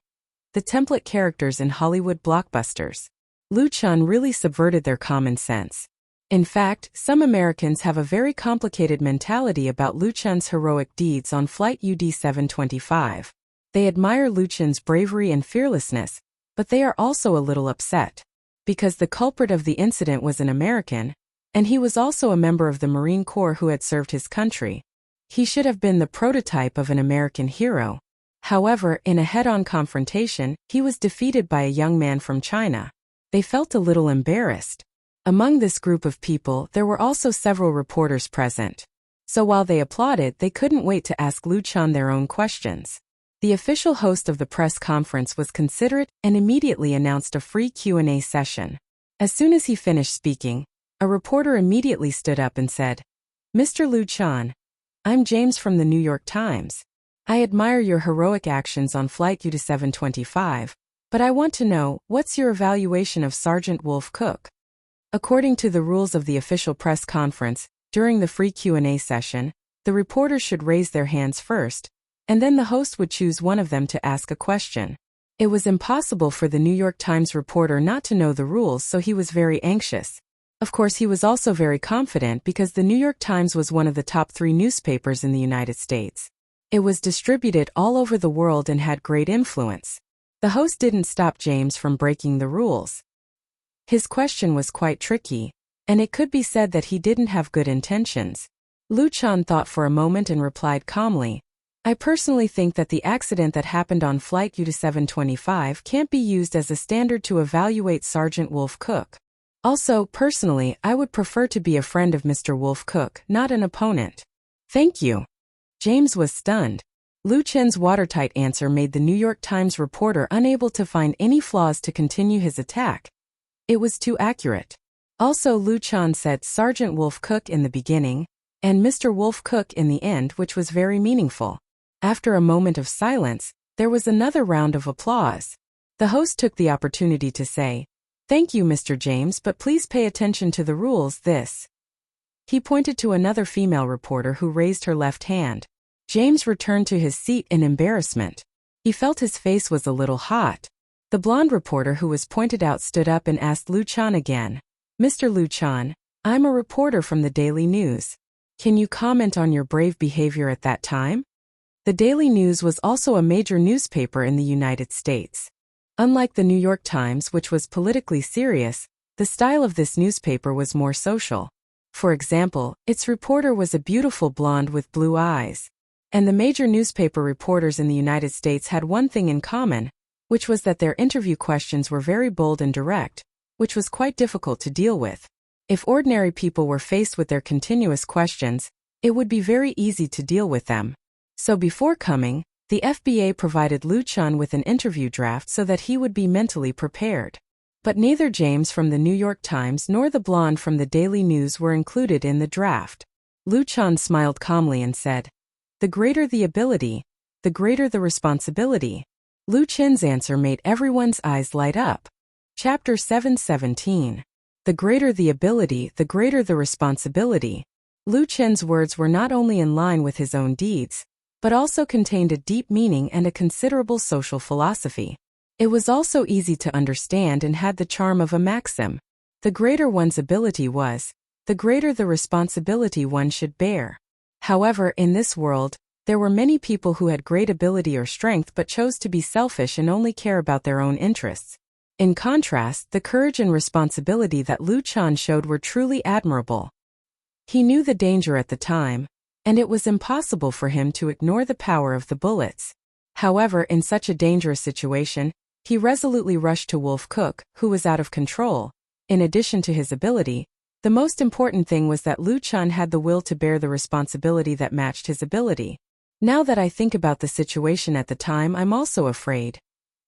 Speaker 1: The template characters in Hollywood blockbusters. Lu Chan really subverted their common sense. In fact, some Americans have a very complicated mentality about Lu Chan's heroic deeds on Flight UD-725. They admire Lu Chan's bravery and fearlessness, but they are also a little upset. Because the culprit of the incident was an American, and he was also a member of the Marine Corps who had served his country. He should have been the prototype of an American hero. However, in a head-on confrontation, he was defeated by a young man from China. They felt a little embarrassed. Among this group of people, there were also several reporters present. So while they applauded, they couldn't wait to ask Lu Chan their own questions. The official host of the press conference was considerate and immediately announced a free Q&A session. As soon as he finished speaking, a reporter immediately stood up and said, "Mr. Lu Chan, I'm James from the New York Times. I admire your heroic actions on Flight UD-725, but I want to know, what's your evaluation of Sergeant Wolf Cook?" According to the rules of the official press conference, during the free Q&A session, the reporters should raise their hands first, and then the host would choose one of them to ask a question. It was impossible for the New York Times reporter not to know the rules, so he was very anxious. Of course, he was also very confident because the New York Times was one of the top 3 newspapers in the United States. It was distributed all over the world and had great influence. The host didn't stop James from breaking the rules. His question was quite tricky, and it could be said that he didn't have good intentions. Lu Chan thought for a moment and replied calmly, "I personally think that the accident that happened on Flight UD-725 can't be used as a standard to evaluate Sergeant Wolf Cook. Also, personally, I would prefer to be a friend of Mr. Wolf Cook, not an opponent." "Thank you." James was stunned. Lu Chan's watertight answer made the New York Times reporter unable to find any flaws to continue his attack. It was too accurate. Also, Lu Chan said Sergeant Wolf Cook in the beginning, and Mr. Wolf Cook in the end, which was very meaningful. After a moment of silence, there was another round of applause. The host took the opportunity to say, "Thank you, Mr. James, but please pay attention to the rules, this." He pointed to another female reporter who raised her left hand. James returned to his seat in embarrassment. He felt his face was a little hot. The blonde reporter who was pointed out stood up and asked Lu Chan again, "Mr. Lu Chan, I'm a reporter from the Daily News. Can you comment on your brave behavior at that time? The Daily News was also a major newspaper in the United States. Unlike the New York Times, which was politically serious, the style of this newspaper was more social. For example, its reporter was a beautiful blonde with blue eyes. And the major newspaper reporters in the United States had one thing in common, which was that their interview questions were very bold and direct, which was quite difficult to deal with. If ordinary people were faced with their continuous questions, it would be very easy to deal with them. So before coming, the FBA provided Lu Chun with an interview draft so that he would be mentally prepared. But neither James from the New York Times nor the blonde from the Daily News were included in the draft. Lu Chun smiled calmly and said, "The greater the ability, the greater the responsibility." Lu Chun's answer made everyone's eyes light up. Chapter 7:17. The greater the ability, the greater the responsibility. Lu Chun's words were not only in line with his own deeds, but also contained a deep meaning and a considerable social philosophy. It was also easy to understand and had the charm of a maxim. The greater one's ability was, the greater the responsibility one should bear. However, in this world, there were many people who had great ability or strength but chose to be selfish and only care about their own interests. In contrast, the courage and responsibility that Lu Chun showed were truly admirable. He knew the danger at the time, and it was impossible for him to ignore the power of the bullets. However, in such a dangerous situation, he resolutely rushed to Wolf Cook, who was out of control. In addition to his ability, the most important thing was that Lu Chun had the will to bear the responsibility that matched his ability. Now that I think about the situation at the time, I'm also afraid.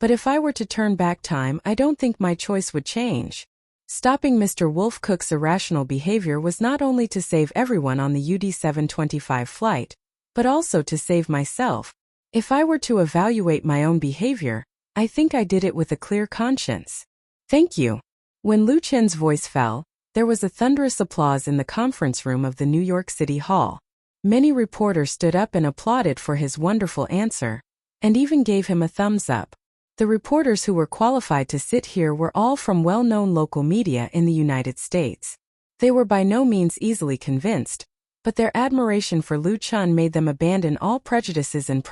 Speaker 1: But if I were to turn back time, I don't think my choice would change. Stopping Mr. Wolf Cook's irrational behavior was not only to save everyone on the UD 725 flight, but also to save myself. If I were to evaluate my own behavior, I think I did it with a clear conscience. Thank you. When Lu Chun's voice fell, there was a thunderous applause in the conference room of the New York City Hall. Many reporters stood up and applauded for his wonderful answer, and even gave him a thumbs up. The reporters who were qualified to sit here were all from well-known local media in the United States. They were by no means easily convinced, but their admiration for Lu Chun made them abandon all prejudices and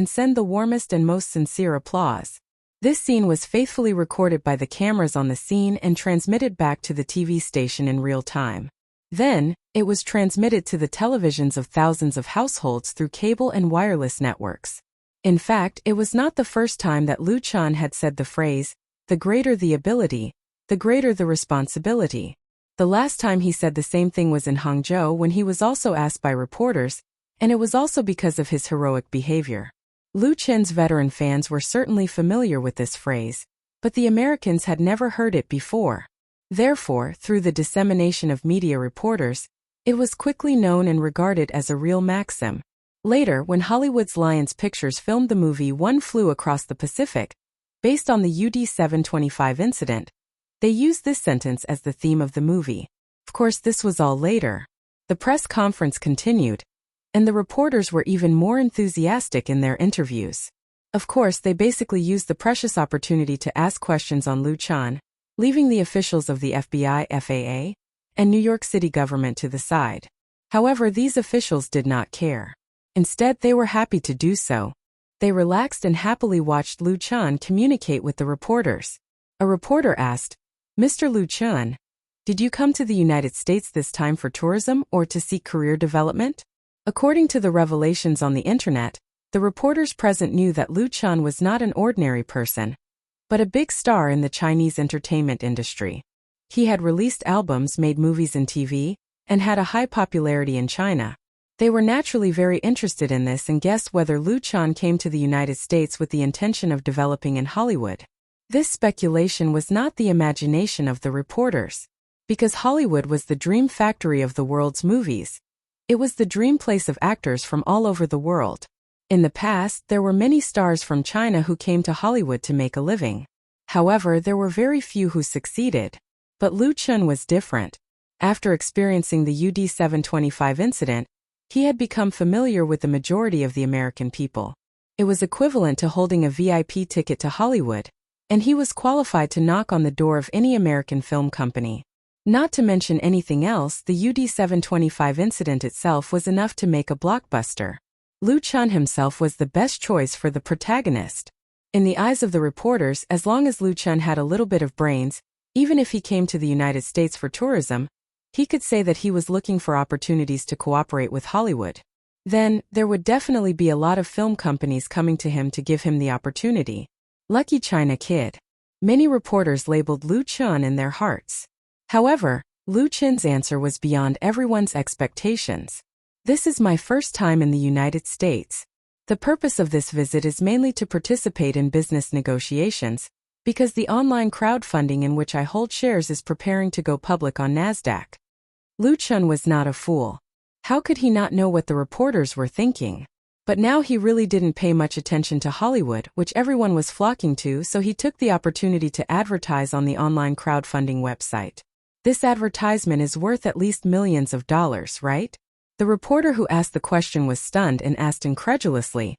Speaker 1: send the warmest and most sincere applause. This scene was faithfully recorded by the cameras on the scene and transmitted back to the TV station in real time. Then, it was transmitted to the televisions of thousands of households through cable and wireless networks. In fact, it was not the first time that Lu Chun had said the phrase, "The greater the ability, the greater the responsibility." The last time he said the same thing was in Hangzhou when he was also asked by reporters, and it was also because of his heroic behavior. Lu Chun's veteran fans were certainly familiar with this phrase, but the Americans had never heard it before. Therefore, through the dissemination of media reporters, it was quickly known and regarded as a real maxim. Later, when Hollywood's Lions Pictures filmed the movie One Flew Across the Pacific, based on the UD 725 incident, they used this sentence as the theme of the movie. Of course, this was all later. The press conference continued, and the reporters were even more enthusiastic in their interviews. Of course, they basically used the precious opportunity to ask questions on Lu Chun, leaving the officials of the FBI, FAA, and New York City government to the side. However, these officials did not care. Instead, they were happy to do so. They relaxed and happily watched Lu Chun communicate with the reporters. A reporter asked, "Mr. Lu Chun, did you come to the United States this time for tourism or to seek career development?" According to the revelations on the internet, the reporters present knew that Lu Chun was not an ordinary person, but a big star in the Chinese entertainment industry. He had released albums, made movies and TV, and had a high popularity in China. They were naturally very interested in this and guessed whether Lu Chun came to the United States with the intention of developing in Hollywood. This speculation was not the imagination of the reporters, because Hollywood was the dream factory of the world's movies. It was the dream place of actors from all over the world. In the past, there were many stars from China who came to Hollywood to make a living. However, there were very few who succeeded. But Lu Chun was different. After experiencing the UD 725 incident, he had become familiar with the majority of the American people. It was equivalent to holding a VIP ticket to Hollywood, and he was qualified to knock on the door of any American film company. Not to mention anything else, the UD725 incident itself was enough to make a blockbuster. Liu Chun himself was the best choice for the protagonist. In the eyes of the reporters, as long as Liu Chun had a little bit of brains, even if he came to the United States for tourism, he could say that he was looking for opportunities to cooperate with Hollywood. Then, there would definitely be a lot of film companies coming to him to give him the opportunity. Lucky China kid. Many reporters labeled Liu Chun in their hearts. However, Liu Chun's answer was beyond everyone's expectations. This is my first time in the United States. The purpose of this visit is mainly to participate in business negotiations, because the online crowdfunding in which I hold shares is preparing to go public on NASDAQ. Liu Chun was not a fool. How could he not know what the reporters were thinking? But now he really didn't pay much attention to Hollywood, which everyone was flocking to, so he took the opportunity to advertise on the online crowdfunding website. This advertisement is worth at least millions of dollars, right? The reporter who asked the question was stunned and asked incredulously,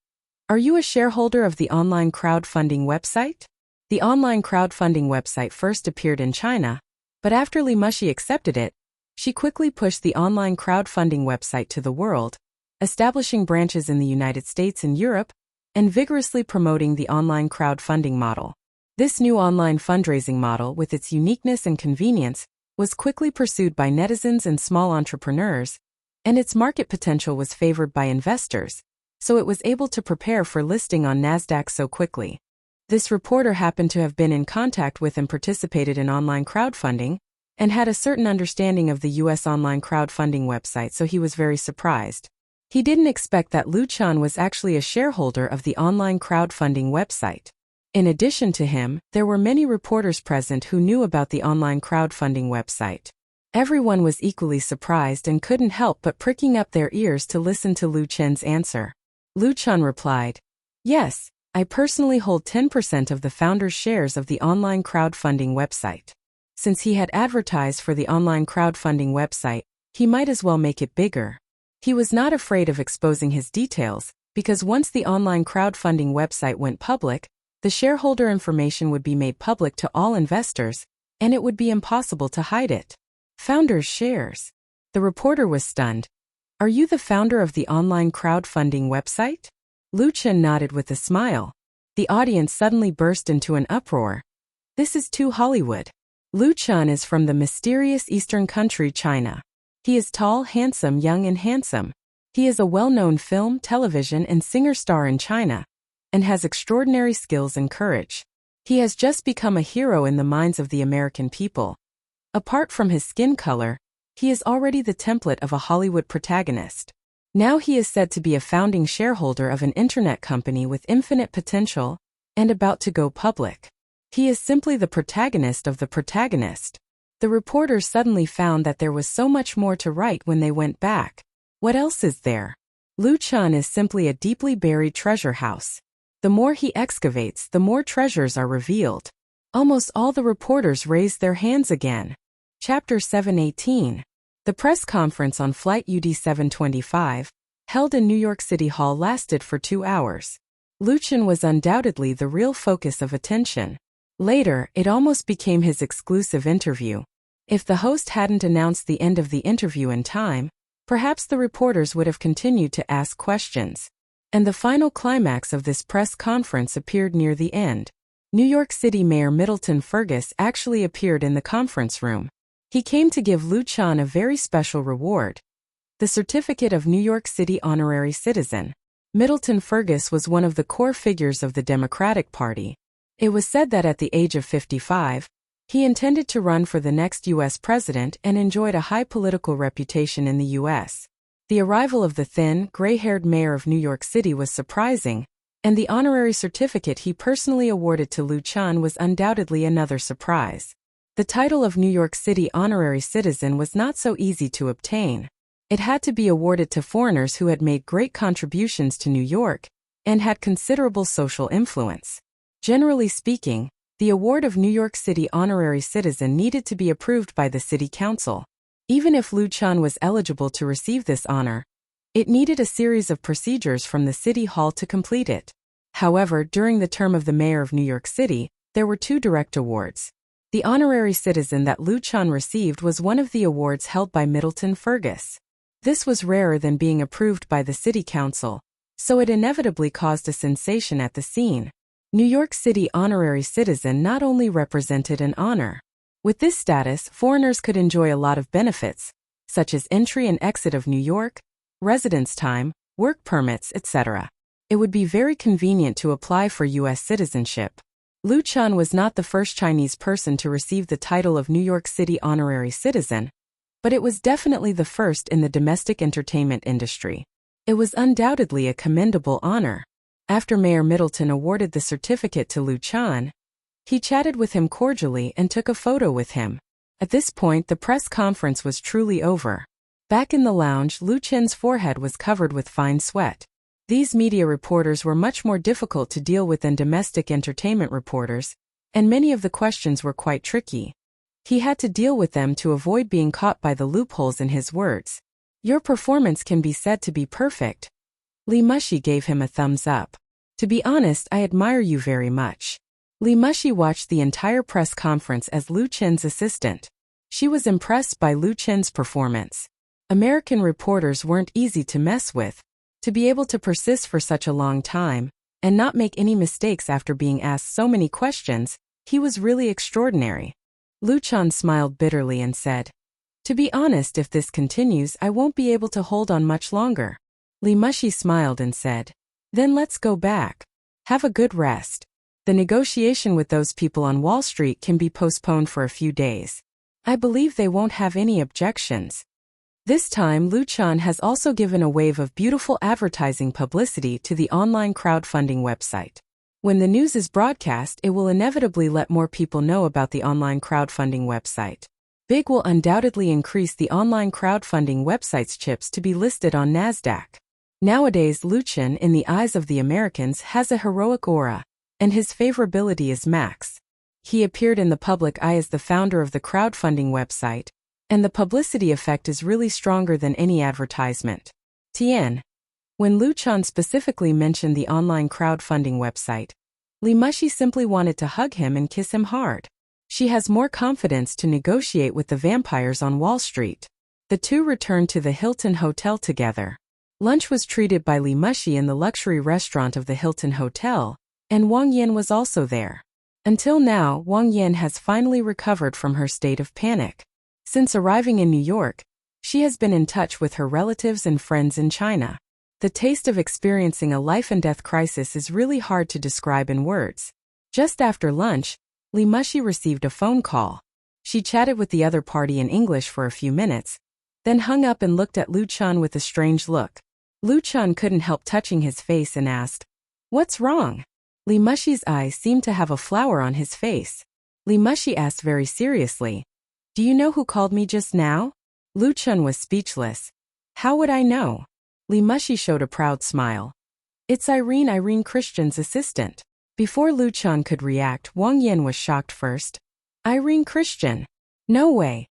Speaker 1: "Are you a shareholder of the online crowdfunding website?" The online crowdfunding website first appeared in China, but after Li Mushi accepted it, she quickly pushed the online crowdfunding website to the world, establishing branches in the United States and Europe, and vigorously promoting the online crowdfunding model. This new online fundraising model, with its uniqueness and convenience, was quickly pursued by netizens and small entrepreneurs, and its market potential was favored by investors, so it was able to prepare for listing on NASDAQ so quickly. This reporter happened to have been in contact with and participated in online crowdfunding, and had a certain understanding of the US online crowdfunding website, so he was very surprised. He didn't expect that Liu Chun was actually a shareholder of the online crowdfunding website. In addition to him, there were many reporters present who knew about the online crowdfunding website. Everyone was equally surprised and couldn't help but pricking up their ears to listen to Liu Chun's answer. Liu Chun replied, "Yes, I personally hold 10% of the founder's shares of the online crowdfunding website." Since he had advertised for the online crowdfunding website, he might as well make it bigger. He was not afraid of exposing his details, because once the online crowdfunding website went public, the shareholder information would be made public to all investors, and it would be impossible to hide it. Founder's shares. The reporter was stunned. "Are you the founder of the online crowdfunding website?" Liu Chun nodded with a smile. The audience suddenly burst into an uproar. This is too Hollywood. Liu Chun is from the mysterious eastern country China. He is tall, handsome, young and handsome. He is a well-known film, television and singer star in China, and has extraordinary skills and courage. He has just become a hero in the minds of the American people. Apart from his skin color, he is already the template of a Hollywood protagonist. Now he is said to be a founding shareholder of an internet company with infinite potential, and about to go public. He is simply the protagonist of the protagonist. The reporters suddenly found that there was so much more to write when they went back. What else is there? Liu Chun is simply a deeply buried treasure house. The more he excavates, the more treasures are revealed. Almost all the reporters raised their hands again. Chapter 718. The press conference on Flight UD725, held in New York City Hall, lasted for 2 hours. Liu Chun was undoubtedly the real focus of attention. Later, it almost became his exclusive interview. If the host hadn't announced the end of the interview in time, perhaps the reporters would have continued to ask questions. And the final climax of this press conference appeared near the end. New York City Mayor Middleton Fergus actually appeared in the conference room. He came to give Liu Chun a very special reward: the Certificate of New York City Honorary Citizen. Middleton Fergus was one of the core figures of the Democratic Party. It was said that at the age of 55, he intended to run for the next U.S. president and enjoyed a high political reputation in the U.S. The arrival of the thin, gray-haired mayor of New York City was surprising, and the honorary certificate he personally awarded to Liu Chun was undoubtedly another surprise. The title of New York City Honorary Citizen was not so easy to obtain. It had to be awarded to foreigners who had made great contributions to New York and had considerable social influence. Generally speaking, the award of New York City Honorary Citizen needed to be approved by the City Council. Even if Liu Chun was eligible to receive this honor, it needed a series of procedures from the City Hall to complete it. However, during the term of the Mayor of New York City, there were 2 direct awards. The honorary citizen that Lu Chan received was one of the awards held by Middleton Fergus. This was rarer than being approved by the city council, so it inevitably caused a sensation at the scene. New York City honorary citizen not only represented an honor. With this status, foreigners could enjoy a lot of benefits, such as entry and exit of New York, residence time, work permits, etc. It would be very convenient to apply for U.S. citizenship. Lu Chan was not the first Chinese person to receive the title of New York City honorary citizen, but it was definitely the first in the domestic entertainment industry. It was undoubtedly a commendable honor. After Mayor Middleton awarded the certificate to Lu Chan, he chatted with him cordially and took a photo with him. At this point, the press conference was truly over. Back in the lounge, Lu Chan's forehead was covered with fine sweat. These media reporters were much more difficult to deal with than domestic entertainment reporters, and many of the questions were quite tricky. He had to deal with them to avoid being caught by the loopholes in his words. Your performance can be said to be perfect. Li Mushi gave him a thumbs up. To be honest, I admire you very much. Li Mushi watched the entire press conference as Lu Chen's assistant. She was impressed by Lu Chen's performance. American reporters weren't easy to mess with. To be able to persist for such a long time, and not make any mistakes after being asked so many questions, he was really extraordinary. Lu Chan smiled bitterly and said, "To be honest, if this continues, I won't be able to hold on much longer." Li Mushi smiled and said, "Then let's go back. Have a good rest. The negotiation with those people on Wall Street can be postponed for a few days. I believe they won't have any objections." This time, Lu Chan has also given a wave of beautiful advertising publicity to the online crowdfunding website. When the news is broadcast, it will inevitably let more people know about the online crowdfunding website. Big will undoubtedly increase the online crowdfunding website's chips to be listed on NASDAQ. Nowadays, Lu Chan, in the eyes of the Americans, has a heroic aura, and his favorability is max. He appeared in the public eye as the founder of the crowdfunding website, and the publicity effect is really stronger than any advertisement. Tien. When Lu Chan specifically mentioned the online crowdfunding website, Li Mushi simply wanted to hug him and kiss him hard. She has more confidence to negotiate with the vampires on Wall Street. The two returned to the Hilton Hotel together. Lunch was treated by Li Mushi in the luxury restaurant of the Hilton Hotel, and Wang Yan was also there. Until now, Wang Yan has finally recovered from her state of panic. Since arriving in New York, she has been in touch with her relatives and friends in China. The taste of experiencing a life-and-death crisis is really hard to describe in words. Just after lunch, Li Mushi received a phone call. She chatted with the other party in English for a few minutes, then hung up and looked at Lu Chan with a strange look. Lu Chan couldn't help touching his face and asked, "What's wrong?" Li Mushi's eyes seemed to have a flower on his face. Li Mushi asked very seriously, "Do you know who called me just now?" Lu Chan was speechless. "How would I know?" Li Mushi showed a proud smile. "It's Irene Christian's assistant." Before Lu Chan could react, Wang Yan was shocked first. "Irene Christian? No way."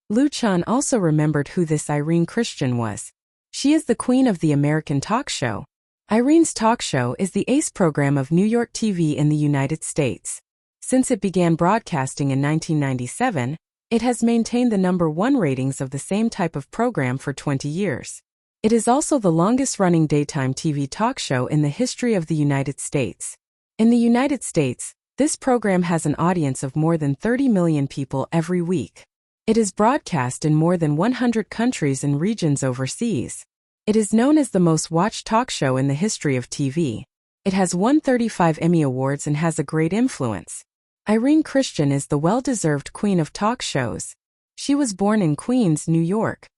Speaker 1: Lu Chan also remembered who this Irene Christian was. She is the queen of the American talk show. Irene's talk show is the ace program of New York TV in the United States. Since it began broadcasting in 1997, it has maintained the #1 ratings of the same type of program for 20 years. It is also the longest-running daytime TV talk show in the history of the United States. In the United States, this program has an audience of more than 30 million people every week. It is broadcast in more than 100 countries and regions overseas. It is known as the most watched talk show in the history of TV. It has won 35 Emmy Awards and has a great influence. Irene Christian is the well-deserved queen of talk shows. She was born in Queens, New York.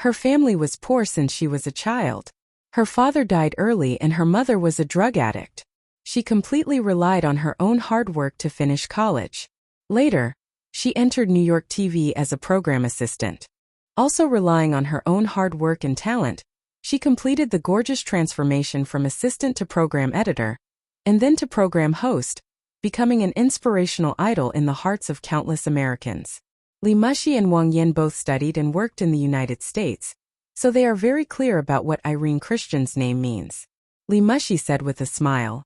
Speaker 1: Her family was poor since she was a child. Her father died early and her mother was a drug addict. She completely relied on her own hard work to finish college. Later, she entered New York TV as a program assistant. Also relying on her own hard work and talent, she completed the gorgeous transformation from assistant to program editor, and then to program host, becoming an inspirational idol in the hearts of countless Americans. Li Mushi and Wang Yan both studied and worked in the United States, so they are very clear about what Irene Christian's name means. Li Mushi said with a smile,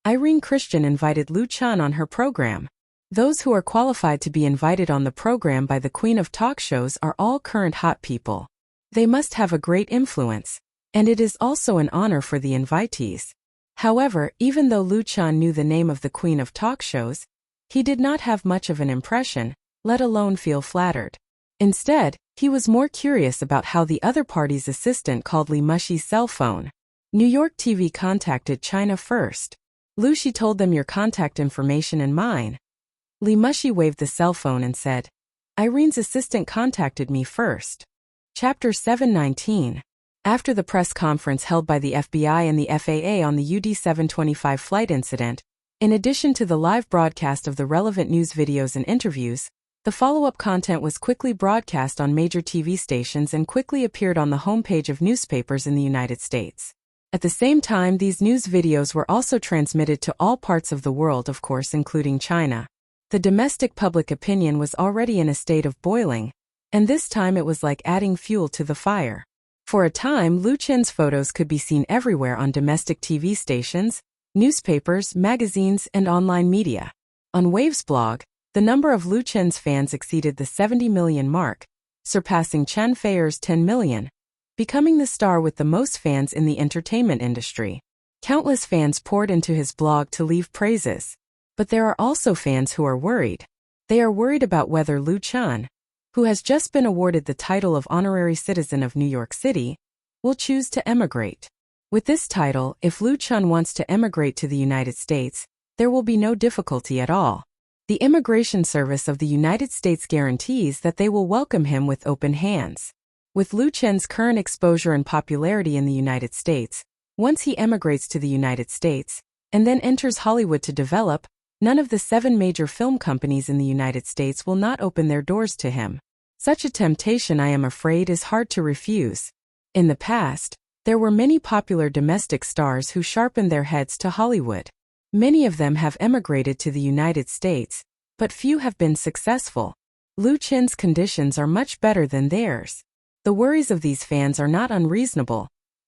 Speaker 1: "Irene Christian invited Lu Chan on her program. Those who are qualified to be invited on the program by the Queen of Talk Shows are all current hot people. They must have a great influence, and it is also an honor for the invitees. However, even though Lu Chan knew the name of the Queen of Talk Shows, he did not have much of an impression, let alone feel flattered. Instead, he was more curious about how the other party's assistant called Li Mushi's cell phone. New York TV contacted China first. Lu Shi told them your contact information and mine. Li Mushi waved the cell phone and said, Irene's assistant contacted me first. Chapter 719. After the press conference held by the FBI and the FAA on the UD-725 flight incident, in addition to the live broadcast of the relevant news videos and interviews, the follow-up content was quickly broadcast on major TV stations and quickly appeared on the homepage of newspapers in the United States. At the same time, these news videos were also transmitted to all parts of the world, of course, including China. The domestic public opinion was already in a state of boiling, and this time it was like adding fuel to the fire. For a time, Lu Chen's photos could be seen everywhere on domestic TV stations, newspapers, magazines, and online media. On Wave's blog, the number of Lu Chen's fans exceeded the 70 million mark, surpassing Chen Feier's 10 million, becoming the star with the most fans in the entertainment industry. Countless fans poured into his blog to leave praises. But there are also fans who are worried. They are worried about whether Lu Chan, who has just been awarded the title of Honorary Citizen of New York City, will choose to emigrate. With this title, if Lu Chan wants to emigrate to the United States, there will be no difficulty at all. The Immigration Service of the United States guarantees that they will welcome him with open hands. With Lu Chen's current exposure and popularity in the United States, once he emigrates to the United States, and then enters Hollywood to develop, none of the 7 major film companies in the United States will not open their doors to him. Such a temptation, I am afraid, is hard to refuse. In the past, there were many popular domestic stars who sharpened their heads to Hollywood. Many of them have emigrated to the United States, but few have been successful. Lu Chen's conditions are much better than theirs. The worries of these fans are not unreasonable,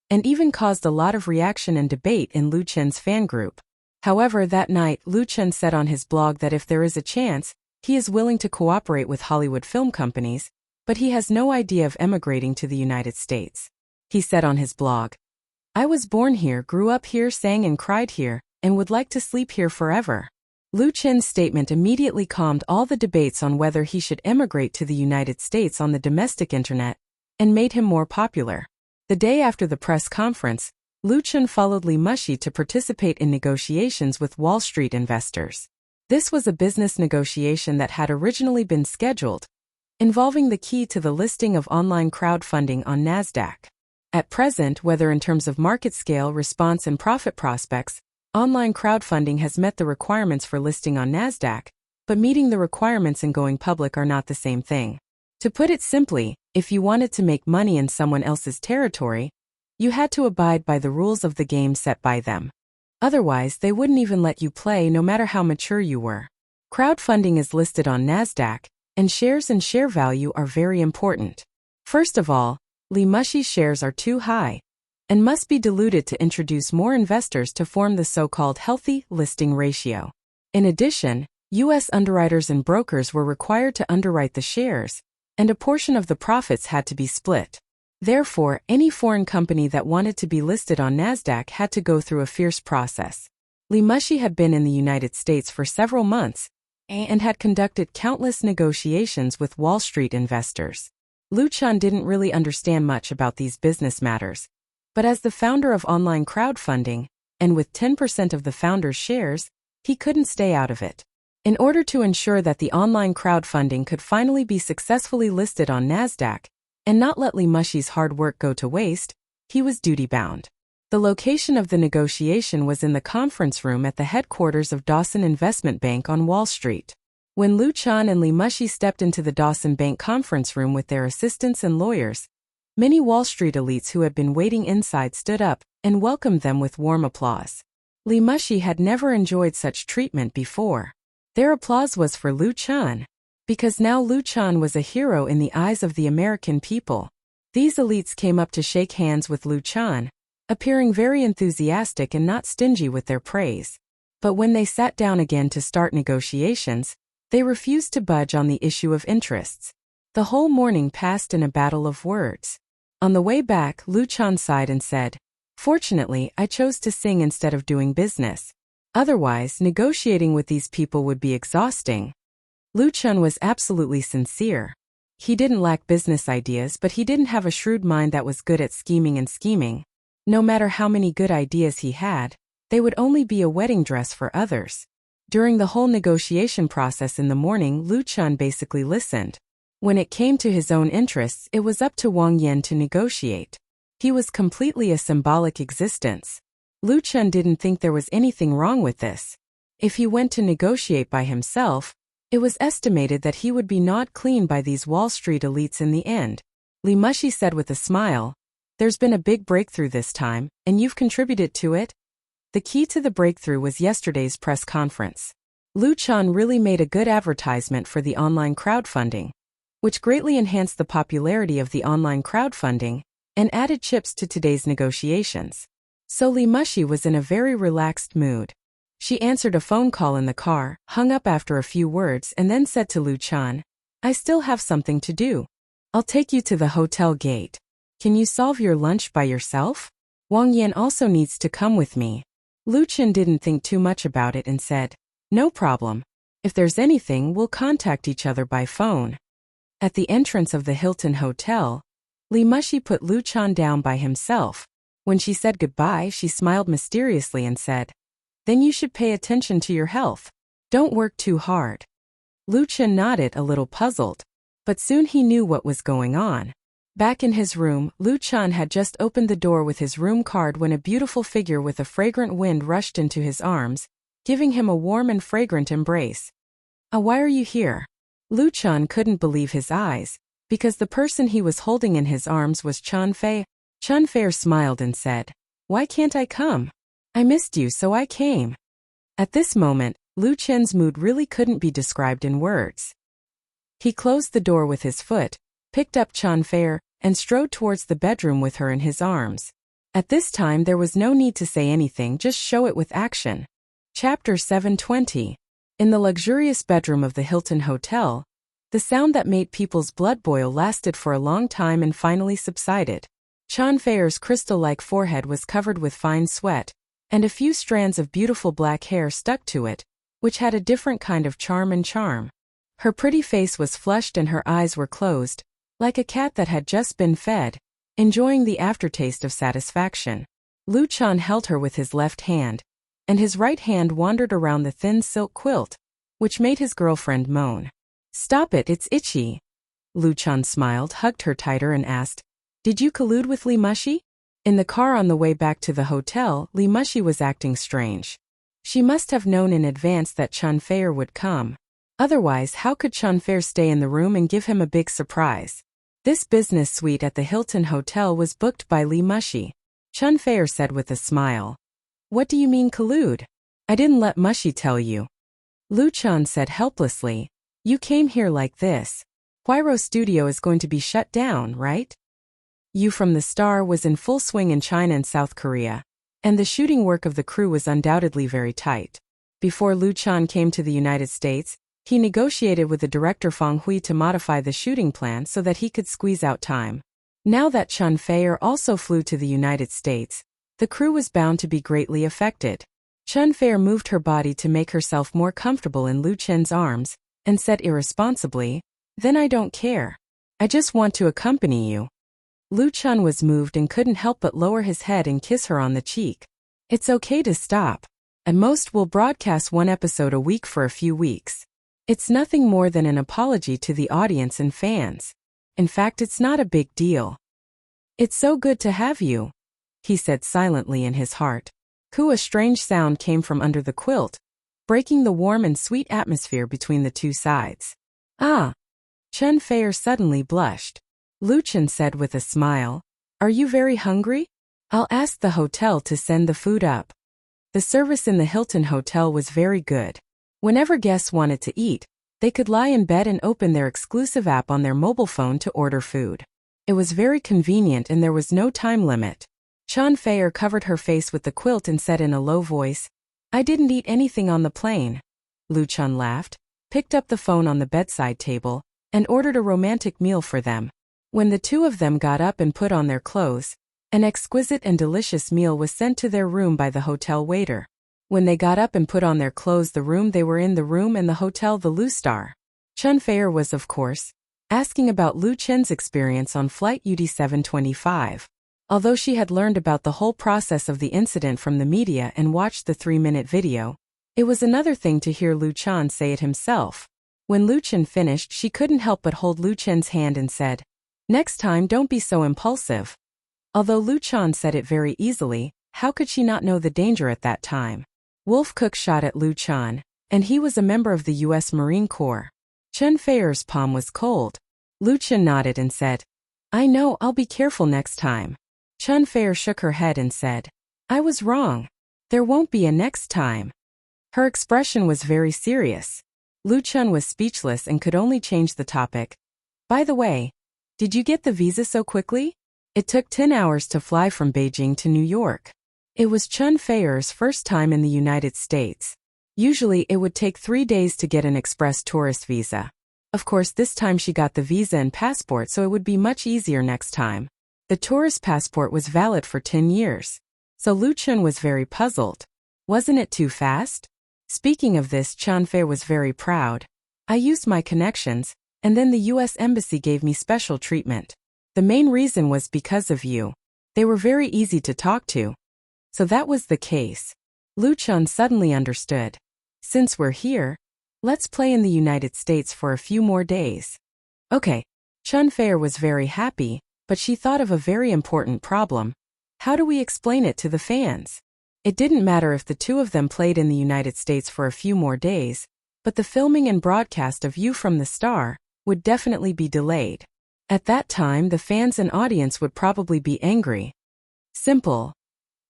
Speaker 1: and even caused a lot of reaction and debate in Lu Chen's fan group. However, that night, Lu Chen said on his blog that if there is a chance, he is willing to cooperate with Hollywood film companies, but he has no idea of emigrating to the United States. He said on his blog, I was born here, grew up here, sang and cried here, and would like to sleep here forever. Lu Chen's statement immediately calmed all the debates on whether he should emigrate to the United States on the domestic internet, and made him more popular. The day after the press conference, Lu Chen followed Li Mushi to participate in negotiations with Wall Street investors. This was a business negotiation that had originally been scheduled, involving the key to the listing of online crowdfunding on NASDAQ. At present, whether in terms of market scale, response, and profit prospects, online crowdfunding has met the requirements for listing on NASDAQ, but meeting the requirements and going public are not the same thing. To put it simply, if you wanted to make money in someone else's territory, you had to abide by the rules of the game set by them. Otherwise, they wouldn't even let you play no matter how mature you were. Crowdfunding is listed on NASDAQ, and shares and share value are very important. First of all, Li Mushi's shares are too high, and must be diluted to introduce more investors to form the so-called healthy listing ratio. In addition, U.S. underwriters and brokers were required to underwrite the shares, and a portion of the profits had to be split. Therefore, any foreign company that wanted to be listed on NASDAQ had to go through a fierce process. Li Mushi had been in the United States for several months, and had conducted countless negotiations with Wall Street investors. Lu Chan didn't really understand much about these business matters, but as the founder of online crowdfunding, and with 10% of the founder's shares, he couldn't stay out of it. In order to ensure that the online crowdfunding could finally be successfully listed on NASDAQ, and not let Li Mushi's hard work go to waste, he was duty-bound. The location of the negotiation was in the conference room at the headquarters of Dawson Investment Bank on Wall Street. When Lu Chan and Li Mushi stepped into the Dawson Bank conference room with their assistants and lawyers, many Wall Street elites who had been waiting inside stood up and welcomed them with warm applause. Li Mushi had never enjoyed such treatment before. Their applause was for Lu Chan, because now Lu Chan was a hero in the eyes of the American people. These elites came up to shake hands with Lu Chan, appearing very enthusiastic and not stingy with their praise. But when they sat down again to start negotiations, They refused to budge on the issue of interests. The whole morning passed in a battle of words. On the way back, Lu Chan sighed and said, "Fortunately, I chose to sing instead of doing business. Otherwise, negotiating with these people would be exhausting." Lu Chan was absolutely sincere. He didn't lack business ideas, but he didn't have a shrewd mind that was good at scheming. No matter how many good ideas he had, they would only be a wedding dress for others. During the whole negotiation process in the morning, Lu Chan basically listened. When it came to his own interests, it was up to Wang Yan to negotiate. He was completely a symbolic existence. Lu Chan didn't think there was anything wrong with this. If he went to negotiate by himself, it was estimated that he would be gnawed clean by these Wall Street elites in the end. Li Mushi said with a smile, "There's been a big breakthrough this time, and you've contributed to it?" The key to the breakthrough was yesterday's press conference. Lu Chan really made a good advertisement for the online crowdfunding, which greatly enhanced the popularity of the online crowdfunding and added chips to today's negotiations. So Li Mushi was in a very relaxed mood. She answered a phone call in the car, hung up after a few words, and then said to Lu Chan, "I still have something to do. I'll take you to the hotel gate. Can you solve your lunch by yourself? Wang Yan also needs to come with me." Lu Chan didn't think too much about it and said, "No problem. If there's anything, we'll contact each other by phone." At the entrance of the Hilton Hotel, Li Mushi put Lu Chan down by himself. When she said goodbye, she smiled mysteriously and said, "Then you should pay attention to your health. Don't work too hard." Lu Chan nodded, a little puzzled, but soon he knew what was going on. Back in his room, Lu Chan had just opened the door with his room card when a beautiful figure with a fragrant wind rushed into his arms, giving him a warm and fragrant embrace. Why are you here?" Lu Chan couldn't believe his eyes, because the person he was holding in his arms was Chan Fei. Chan Fei smiled and said, "Why can't I come? I missed you, so I came." At this moment, Lu Chan's mood really couldn't be described in words. He closed the door with his foot, picked up Chan Fei, and strode towards the bedroom with her in his arms. At this time there was no need to say anything, just show it with action. Chapter 720. In the luxurious bedroom of the Hilton Hotel, the sound that made people's blood boil lasted for a long time and finally subsided. Chan Fei's crystal-like forehead was covered with fine sweat, and a few strands of beautiful black hair stuck to it, which had a different kind of charm. Her pretty face was flushed and her eyes were closed, like a cat that had just been fed, enjoying the aftertaste of satisfaction. Lu Chan held her with his left hand, and his right hand wandered around the thin silk quilt, which made his girlfriend moan. "Stop it, it's itchy." Lu Chan smiled, hugged her tighter and asked, "Did you collude with Li Mushi?" In the car on the way back to the hotel, Li Mushi was acting strange. She must have known in advance that Chan Fei would come. Otherwise, how could Chan Fei stay in the room and give him a big surprise? This business suite at the Hilton Hotel was booked by Li Mushi. Chan Fei said with a smile. "What do you mean collude? I didn't let Mushi tell you." Lu Chan said helplessly, "You came here like this. Huiro Studio is going to be shut down, right? You from the Star was in full swing in China and South Korea, and the shooting work of the crew was undoubtedly very tight. Before Lu Chan came to the United States, he negotiated with the director Fang Hui to modify the shooting plan so that he could squeeze out time. Now that Chan Fei also flew to the United States, the crew was bound to be greatly affected. Chan Fei moved her body to make herself more comfortable in Lu Chen's arms, and said irresponsibly, "Then I don't care. I just want to accompany you." Lu Chan was moved and couldn't help but lower his head and kiss her on the cheek. "It's okay to stop. At most we'll broadcast one episode a week for a few weeks. It's nothing more than an apology to the audience and fans. In fact, it's not a big deal. It's so good to have you," he said silently in his heart. A strange sound came from under the quilt, breaking the warm and sweet atmosphere between the two sides. "Ah!" Chan Fei suddenly blushed. Lu Chan said with a smile, "Are you very hungry? I'll ask the hotel to send the food up." The service in the Hilton Hotel was very good. Whenever guests wanted to eat, they could lie in bed and open their exclusive app on their mobile phone to order food. It was very convenient and there was no time limit. Chan Fei covered her face with the quilt and said in a low voice, "I didn't eat anything on the plane." Lu Chan laughed, picked up the phone on the bedside table, and ordered a romantic meal for them. When the two of them got up and put on their clothes, an exquisite and delicious meal was sent to their room by the hotel waiter. When they got up and put on their clothes, the room they were in, the room and the hotel, the Lu Star. Chun Fei was, of course, asking about Lu Chen's experience on flight UD-725. Although she had learned about the whole process of the incident from the media and watched the 3-minute video, it was another thing to hear Lu Chen say it himself. When Lu Chen finished, she couldn't help but hold Lu Chen's hand and said, "Next time don't be so impulsive." Although Lu Chen said it very easily, how could she not know the danger at that time? Wolf Cook shot at Lu Chen, and he was a member of the U.S. Marine Corps. Chun Fei's palm was cold. Lu Chen nodded and said, "I know, I'll be careful next time." Chun Fei shook her head and said, "I was wrong. There won't be a next time." Her expression was very serious. Lu Chen was speechless and could only change the topic. "By the way, did you get the visa so quickly? It took 10 hours to fly from Beijing to New York." It was Chun Fei's first time in the United States. Usually it would take 3 days to get an express tourist visa. Of course, this time she got the visa and passport, so it would be much easier next time. The tourist passport was valid for 10 years. So Lu Chen was very puzzled. Wasn't it too fast? Speaking of this, Chun Fei was very proud. "I used my connections, and then the U.S. Embassy gave me special treatment. The main reason was because of you. They were very easy to talk to." So that was the case. Lu Chen suddenly understood. "Since we're here, let's play in the United States for a few more days." Okay. Chun Fei was very happy, but she thought of a very important problem. How do we explain it to the fans? It didn't matter if the two of them played in the United States for a few more days, but the filming and broadcast of You from the Star would definitely be delayed. At that time, the fans and audience would probably be angry. Simple.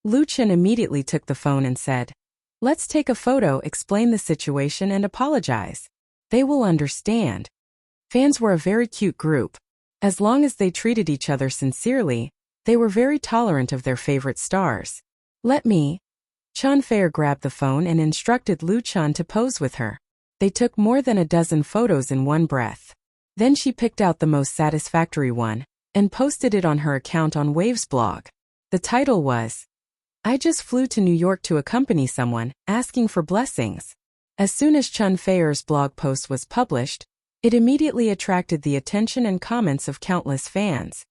Speaker 1: Lu Chen immediately took the phone and said, "Let's take a photo, explain the situation and apologize. They will understand." Fans were a very cute group. As long as they treated each other sincerely, they were very tolerant of their favorite stars. "Let me." Chun Fei grabbed the phone and instructed Lu Chen to pose with her. They took more than a dozen photos in one breath. Then she picked out the most satisfactory one and posted it on her account on Wave's blog. The title was, "I just flew to New York to accompany someone, asking for blessings." As soon as Chun Fei's blog post was published, it immediately attracted the attention and comments of countless fans.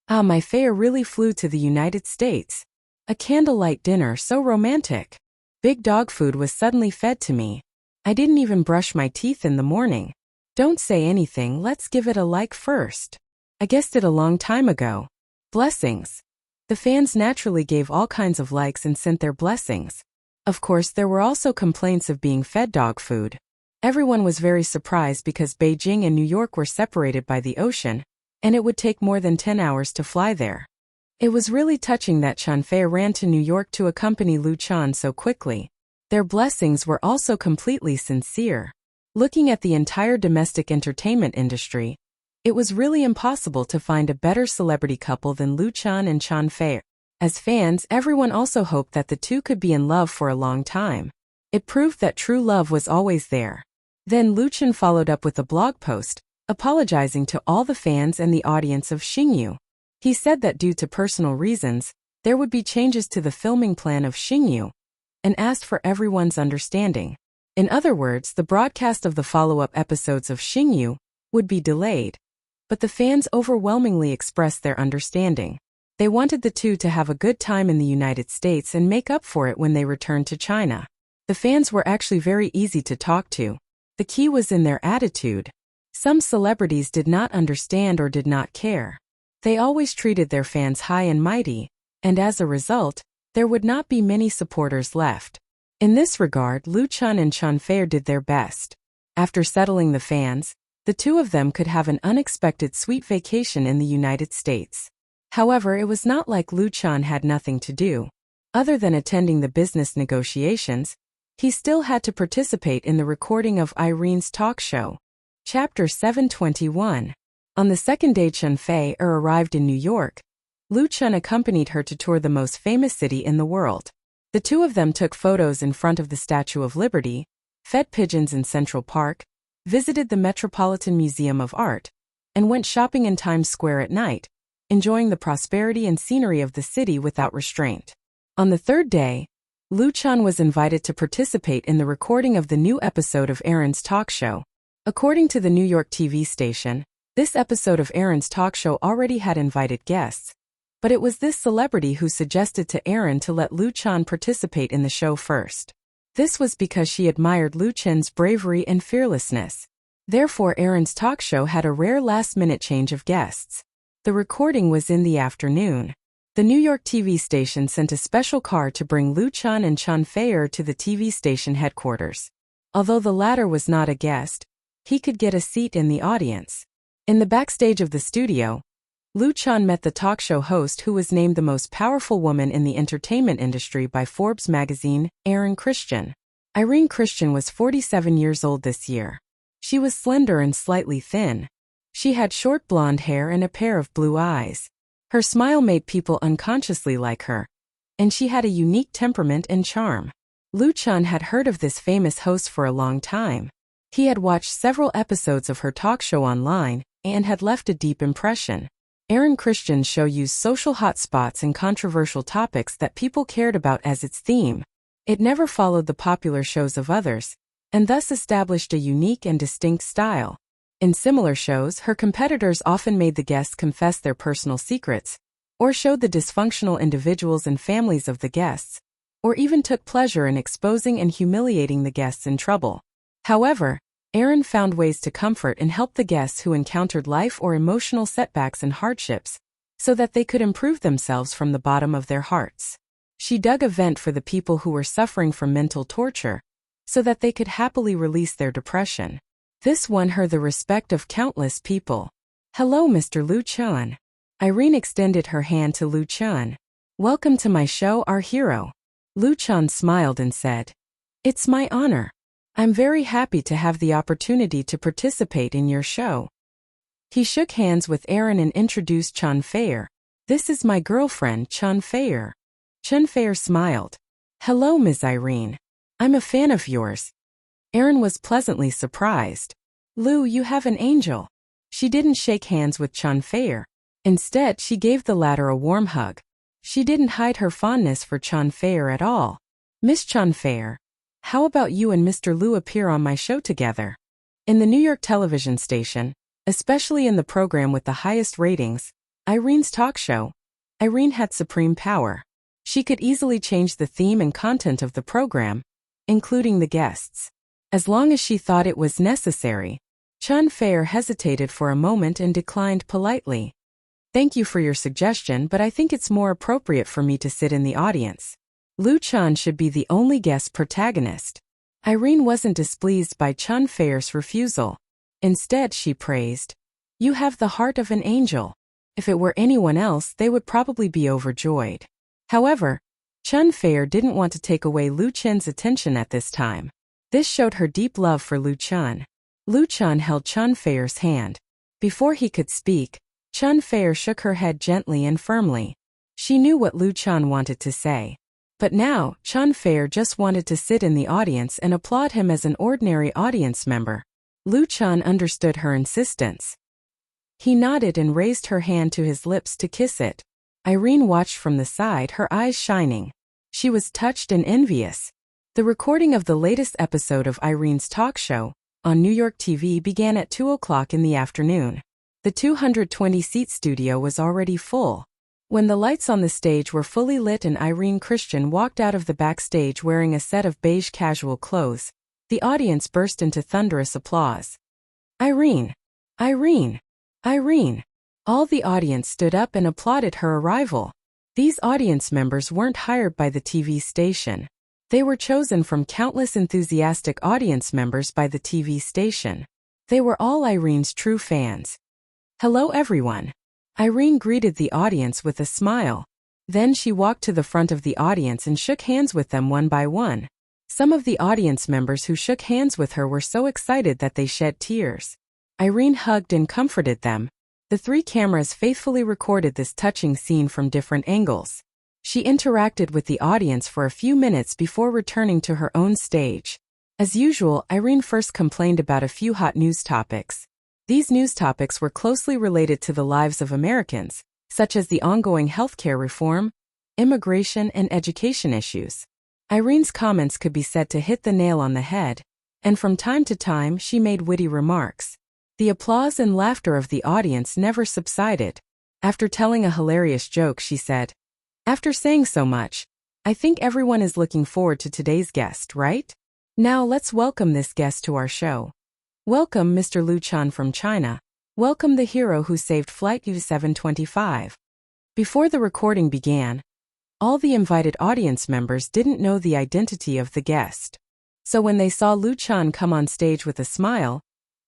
Speaker 1: "Ah, my Fei really flew to the United States. A candlelight dinner, so romantic. Big dog food was suddenly fed to me. I didn't even brush my teeth in the morning. Don't say anything, let's give it a like first. I guessed it a long time ago. Blessings." The fans naturally gave all kinds of likes and sent their blessings. Of course, there were also complaints of being fed dog food. Everyone was very surprised because Beijing and New York were separated by the ocean, and it would take more than 10 hours to fly there. It was really touching that Chun Fei ran to New York to accompany Lu Chen so quickly. Their blessings were also completely sincere. Looking at the entire domestic entertainment industry, it was really impossible to find a better celebrity couple than Lu Chen and Chun Fei. As fans, everyone also hoped that the two could be in love for a long time. It proved that true love was always there. Then Lu Chen followed up with a blog post, apologizing to all the fans and the audience of Xingyu. He said that due to personal reasons, there would be changes to the filming plan of Xingyu, and asked for everyone's understanding. In other words, the broadcast of the follow-up episodes of Xingyu would be delayed. But the fans overwhelmingly expressed their understanding. They wanted the two to have a good time in the United States and make up for it when they returned to China. The fans were actually very easy to talk to. The key was in their attitude. Some celebrities did not understand or did not care. They always treated their fans high and mighty, and as a result, there would not be many supporters left. In this regard, Lu Chen and Chun Fei did their best. After settling the fans, the two of them could have an unexpected sweet vacation in the United States. However, it was not like Lu Chen had nothing to do. Other than attending the business negotiations, he still had to participate in the recording of Irene's talk show. Chapter 721. On the second day Chun Fei arrived in New York. Lu Chen accompanied her to tour the most famous city in the world. The two of them took photos in front of the Statue of Liberty, fed pigeons in Central Park, visited the Metropolitan Museum of Art, and went shopping in Times Square at night, enjoying the prosperity and scenery of the city without restraint. On the third day, Lu Chan was invited to participate in the recording of the new episode of Aaron's talk show. According to the New York TV station, this episode of Aaron's talk show already had invited guests, but it was this celebrity who suggested to Aaron to let Lu Chan participate in the show first. This was because she admired Lu Chan's bravery and fearlessness. Therefore, Aaron's talk show had a rare last-minute change of guests. The recording was in the afternoon. The New York TV station sent a special car to bring Lu Chan and Chan Fei-er to the TV station headquarters. Although the latter was not a guest, he could get a seat in the audience. In the backstage of the studio, Lu Chan met the talk show host who was named the most powerful woman in the entertainment industry by Forbes magazine, Irene Christian. Irene Christian was 47 years old this year. She was slender and slightly thin. She had short blonde hair and a pair of blue eyes. Her smile made people unconsciously like her, and she had a unique temperament and charm. Lu Chan had heard of this famous host for a long time. He had watched several episodes of her talk show online and had left a deep impression. Irene Christian's show used social hotspots and controversial topics that people cared about as its theme. It never followed the popular shows of others, and thus established a unique and distinct style. In similar shows, her competitors often made the guests confess their personal secrets, or showed the dysfunctional individuals and families of the guests, or even took pleasure in exposing and humiliating the guests in trouble. However, Aaron found ways to comfort and help the guests who encountered life or emotional setbacks and hardships, so that they could improve themselves from the bottom of their hearts. She dug a vent for the people who were suffering from mental torture, so that they could happily release their depression. This won her the respect of countless people. "Hello, Mr. Lu Chan." Irene extended her hand to Lu Chan. "Welcome to my show, our hero." Lu Chan smiled and said, "It's my honor. I'm very happy to have the opportunity to participate in your show." He shook hands with Aaron and introduced Chan Fei-er. "This is my girlfriend, Chan Fei-er." Chan Fei-er smiled. "Hello, Ms. Irene. I'm a fan of yours." Aaron was pleasantly surprised. "Lu, you have an angel." She didn't shake hands with Chan Fei-er. Instead, she gave the latter a warm hug. She didn't hide her fondness for Chan Fei-er at all. "Miss Chan Fei-er, how about you and Mr. Lu appear on my show together?" In the New York television station, especially in the program with the highest ratings, Irene's talk show, Irene had supreme power. She could easily change the theme and content of the program, including the guests, as long as she thought it was necessary. Chan Fei-er hesitated for a moment and declined politely. "Thank you for your suggestion, but I think it's more appropriate for me to sit in the audience. Lu Chan should be the only guest protagonist." Irene wasn't displeased by Chan Fei-er's refusal. Instead, she praised, "You have the heart of an angel." If it were anyone else, they would probably be overjoyed. However, Chan Fei-er didn't want to take away Lu Chan's attention at this time. This showed her deep love for Lu Chan. Lu Chan held Chan Fei-er's hand. Before he could speak, Chan Fei-er shook her head gently and firmly. She knew what Lu Chan wanted to say. But now, Chan Fei-er just wanted to sit in the audience and applaud him as an ordinary audience member. Lu Chan understood her insistence. He nodded and raised her hand to his lips to kiss it. Irene watched from the side, her eyes shining. She was touched and envious. The recording of the latest episode of Irene's talk show, on New York TV, began at 2 o'clock in the afternoon. The 220-seat studio was already full. When the lights on the stage were fully lit and Irene Christian walked out of the backstage wearing a set of beige casual clothes, the audience burst into thunderous applause. "Irene! Irene! Irene!" All the audience stood up and applauded her arrival. These audience members weren't hired by the TV station. They were chosen from countless enthusiastic audience members by the TV station. They were all Irene's true fans. "Hello, everyone." Irene greeted the audience with a smile. Then she walked to the front of the audience and shook hands with them one by one. Some of the audience members who shook hands with her were so excited that they shed tears. Irene hugged and comforted them. The 3 cameras faithfully recorded this touching scene from different angles. She interacted with the audience for a few minutes before returning to her own stage. As usual, Irene first complained about a few hot news topics. These news topics were closely related to the lives of Americans, such as the ongoing healthcare reform, immigration, and education issues. Irene's comments could be said to hit the nail on the head, and from time to time she made witty remarks. The applause and laughter of the audience never subsided. After telling a hilarious joke, she said, "After saying so much, I think everyone is looking forward to today's guest, right? Now let's welcome this guest to our show. Welcome Mr. Lu Chan from China. Welcome the hero who saved Flight U-725. Before the recording began, all the invited audience members didn't know the identity of the guest. So when they saw Lu Chan come on stage with a smile,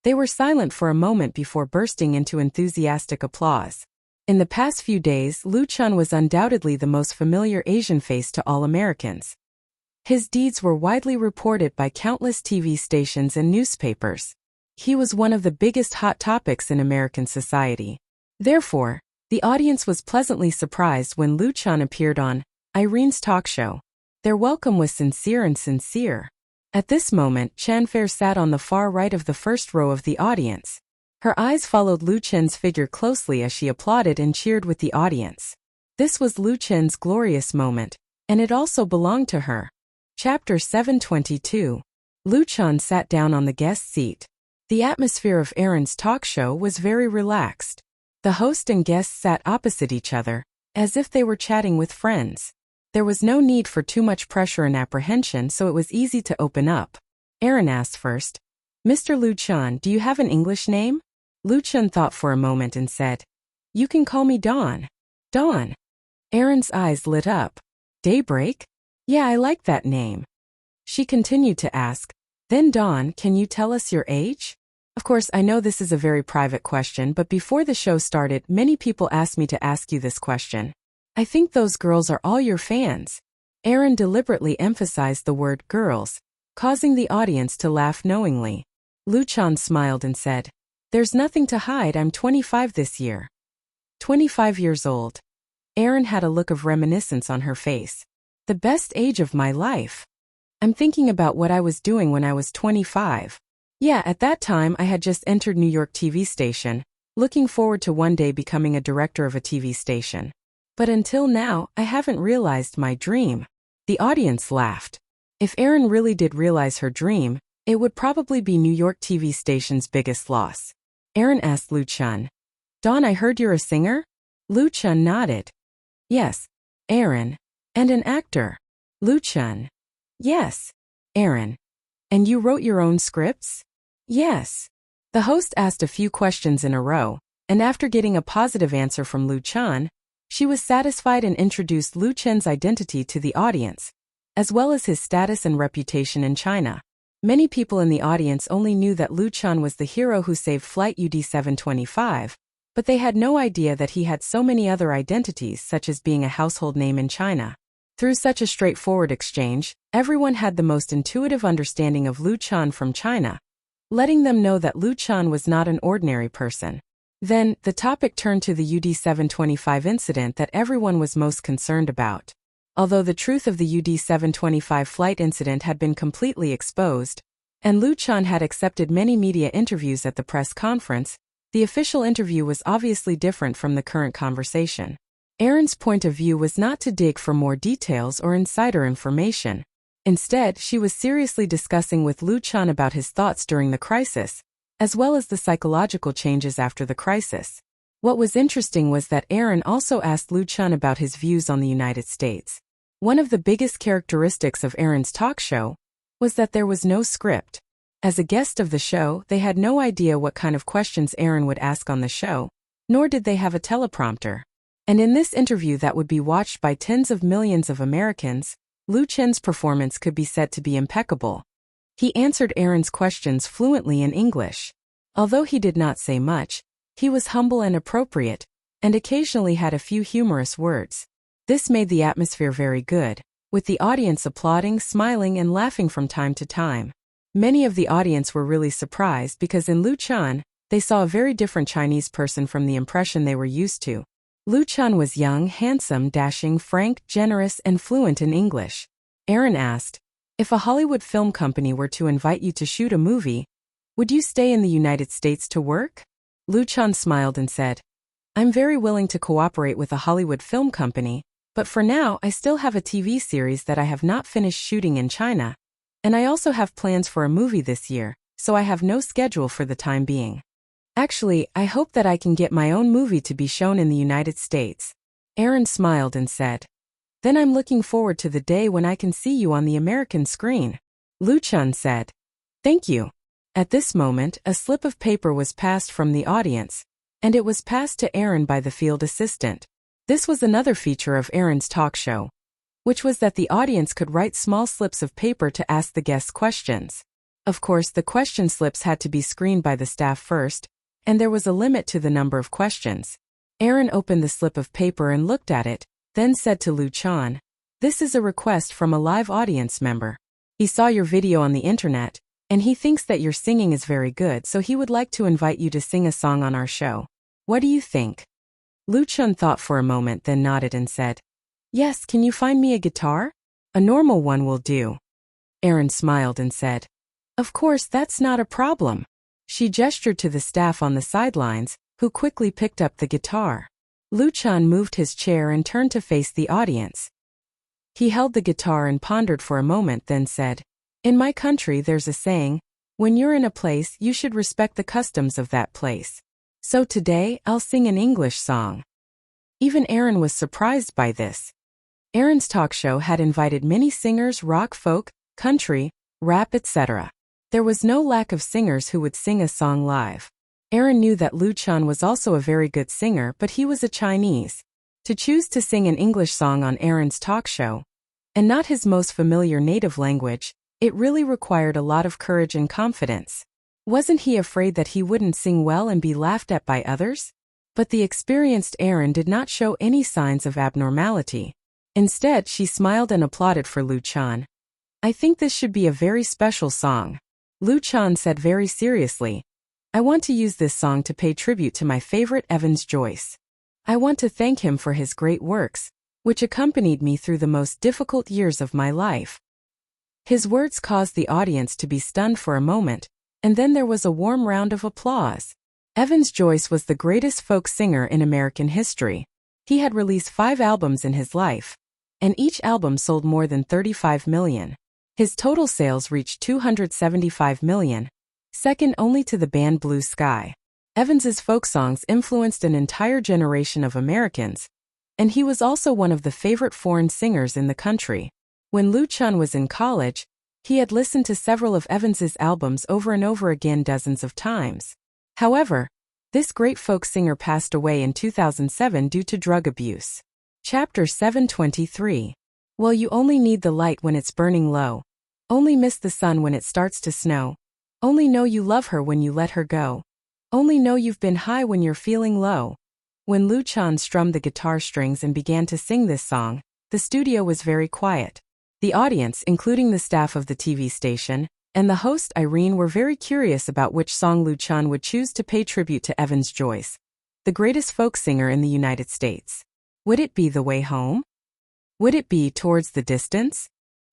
Speaker 1: they were silent for a moment before bursting into enthusiastic applause. In the past few days, Lu Chan was undoubtedly the most familiar Asian face to all Americans. His deeds were widely reported by countless TV stations and newspapers. He was one of the biggest hot topics in American society. Therefore, the audience was pleasantly surprised when Lu Chan appeared on Irene's talk show. Their welcome was sincere and sincere. At this moment, Chan Fair sat on the far right of the first row of the audience. Her eyes followed Lu Chen's figure closely as she applauded and cheered with the audience. This was Lu Chen's glorious moment, and it also belonged to her. Chapter 722. Lu Chan sat down on the guest seat. The atmosphere of Aaron's talk show was very relaxed. The host and guests sat opposite each other, as if they were chatting with friends. There was no need for too much pressure and apprehension, so it was easy to open up. Aaron asked first, "Mr. Lu Chan, do you have an English name?" Lu Chan thought for a moment and said, "You can call me Dawn." Dawn. Aaron's eyes lit up. Daybreak? Yeah, I like that name. She continued to ask, "Then Dawn, can you tell us your age?" Of course, I know this is a very private question, but before the show started, many people asked me to ask you this question. I think those girls are all your fans. Aaron deliberately emphasized the word girls, causing the audience to laugh knowingly. Lu Chan smiled and said, "There's nothing to hide, I'm 25 this year." 25 years old. Aaron had a look of reminiscence on her face. The best age of my life. I'm thinking about what I was doing when I was 25. Yeah, at that time I had just entered New York TV station, looking forward to one day becoming a director of a TV station. But until now, I haven't realized my dream. The audience laughed. If Aaron really did realize her dream, it would probably be New York TV station's biggest loss. Aaron asked Lu Chan, "Dawn, I heard you're a singer?" Lu Chan nodded. "Yes, Aaron. And an actor." Lu Chan. "Yes, Aaron. And you wrote your own scripts?" "Yes." The host asked a few questions in a row, and after getting a positive answer from Lu Chan, she was satisfied and introduced Lu Chen's identity to the audience, as well as his status and reputation in China. Many people in the audience only knew that Lu Chan was the hero who saved Flight UD-725, but they had no idea that he had so many other identities, such as being a household name in China. Through such a straightforward exchange, everyone had the most intuitive understanding of Lu Chan from China, letting them know that Lu Chan was not an ordinary person. Then, the topic turned to the UD-725 incident that everyone was most concerned about. Although the truth of the UD-725 flight incident had been completely exposed, and Lu Chan had accepted many media interviews at the press conference, the official interview was obviously different from the current conversation. Aaron's point of view was not to dig for more details or insider information. Instead, she was seriously discussing with Lu Chan about his thoughts during the crisis, as well as the psychological changes after the crisis. What was interesting was that Aaron also asked Lu Chan about his views on the United States. One of the biggest characteristics of Aaron's talk show was that there was no script. As a guest of the show, they had no idea what kind of questions Aaron would ask on the show, nor did they have a teleprompter. And in this interview that would be watched by tens of millions of Americans, Lu Chen's performance could be said to be impeccable. He answered Aaron's questions fluently in English. Although he did not say much, he was humble and appropriate, and occasionally had a few humorous words. This made the atmosphere very good, with the audience applauding, smiling, and laughing from time to time. Many of the audience were really surprised because in Lu Chan, they saw a very different Chinese person from the impression they were used to. Lu Chan was young, handsome, dashing, frank, generous, and fluent in English. Aaron asked, If a Hollywood film company were to invite you to shoot a movie, would you stay in the United States to work? Luchan smiled and said, I'm very willing to cooperate with a Hollywood film company, but for now I still have a TV series that I have not finished shooting in China, and I also have plans for a movie this year, so I have no schedule for the time being. Actually, I hope that I can get my own movie to be shown in the United States. Aaron smiled and said, Then I'm looking forward to the day when I can see you on the American screen. Luchan said, Thank you. At this moment, a slip of paper was passed from the audience, and it was passed to Aaron by the field assistant. This was another feature of Aaron's talk show, which was that the audience could write small slips of paper to ask the guests questions. Of course, the question slips had to be screened by the staff first, and there was a limit to the number of questions. Aaron opened the slip of paper and looked at it, then said to Luchan, This is a request from a live audience member. He saw your video on the internet, and he thinks that your singing is very good, so he would like to invite you to sing a song on our show. What do you think? Luchan thought for a moment, then nodded and said, Yes, can you find me a guitar? A normal one will do. Aaron smiled and said, Of course, that's not a problem. She gestured to the staff on the sidelines, who quickly picked up the guitar. Luchan moved his chair and turned to face the audience. He held the guitar and pondered for a moment, then said, In my country there's a saying, when you're in a place you should respect the customs of that place. So today I'll sing an English song. Even Aaron was surprised by this. Aaron's talk show had invited many singers, rock, folk, country, rap, etc. There was no lack of singers who would sing a song live. Aaron knew that Luchan was also a very good singer, but he was a Chinese. To choose to sing an English song on Aaron's talk show, and not his most familiar native language, it really required a lot of courage and confidence. Wasn't he afraid that he wouldn't sing well and be laughed at by others? But the experienced Aaron did not show any signs of abnormality. Instead, she smiled and applauded for Luchan. I think this should be a very special song. Luchan said very seriously, I want to use this song to pay tribute to my favorite Evans Joyce. I want to thank him for his great works, which accompanied me through the most difficult years of my life. His words caused the audience to be stunned for a moment, and then there was a warm round of applause. Evans Joyce was the greatest folk singer in American history. He had released 5 albums in his life, and each album sold more than 35 million. His total sales reached 275 million, second only to the band Blue Sky. Evans's folk songs influenced an entire generation of Americans, and he was also one of the favorite foreign singers in the country. When Luchan was in college, he had listened to several of Evans's albums over and over again dozens of times. However, this great folk singer passed away in 2007 due to drug abuse. Chapter 723. Well, you only need the light when it's burning low. Only miss the sun when it starts to snow. Only know you love her when you let her go. Only know you've been high when you're feeling low. When Luchan strummed the guitar strings and began to sing this song, the studio was very quiet. The audience, including the staff of the TV station, and the host Irene were very curious about which song Luchan would choose to pay tribute to Evans Joyce, the greatest folk singer in the United States. Would it be The Way Home? Would it be Towards the Distance?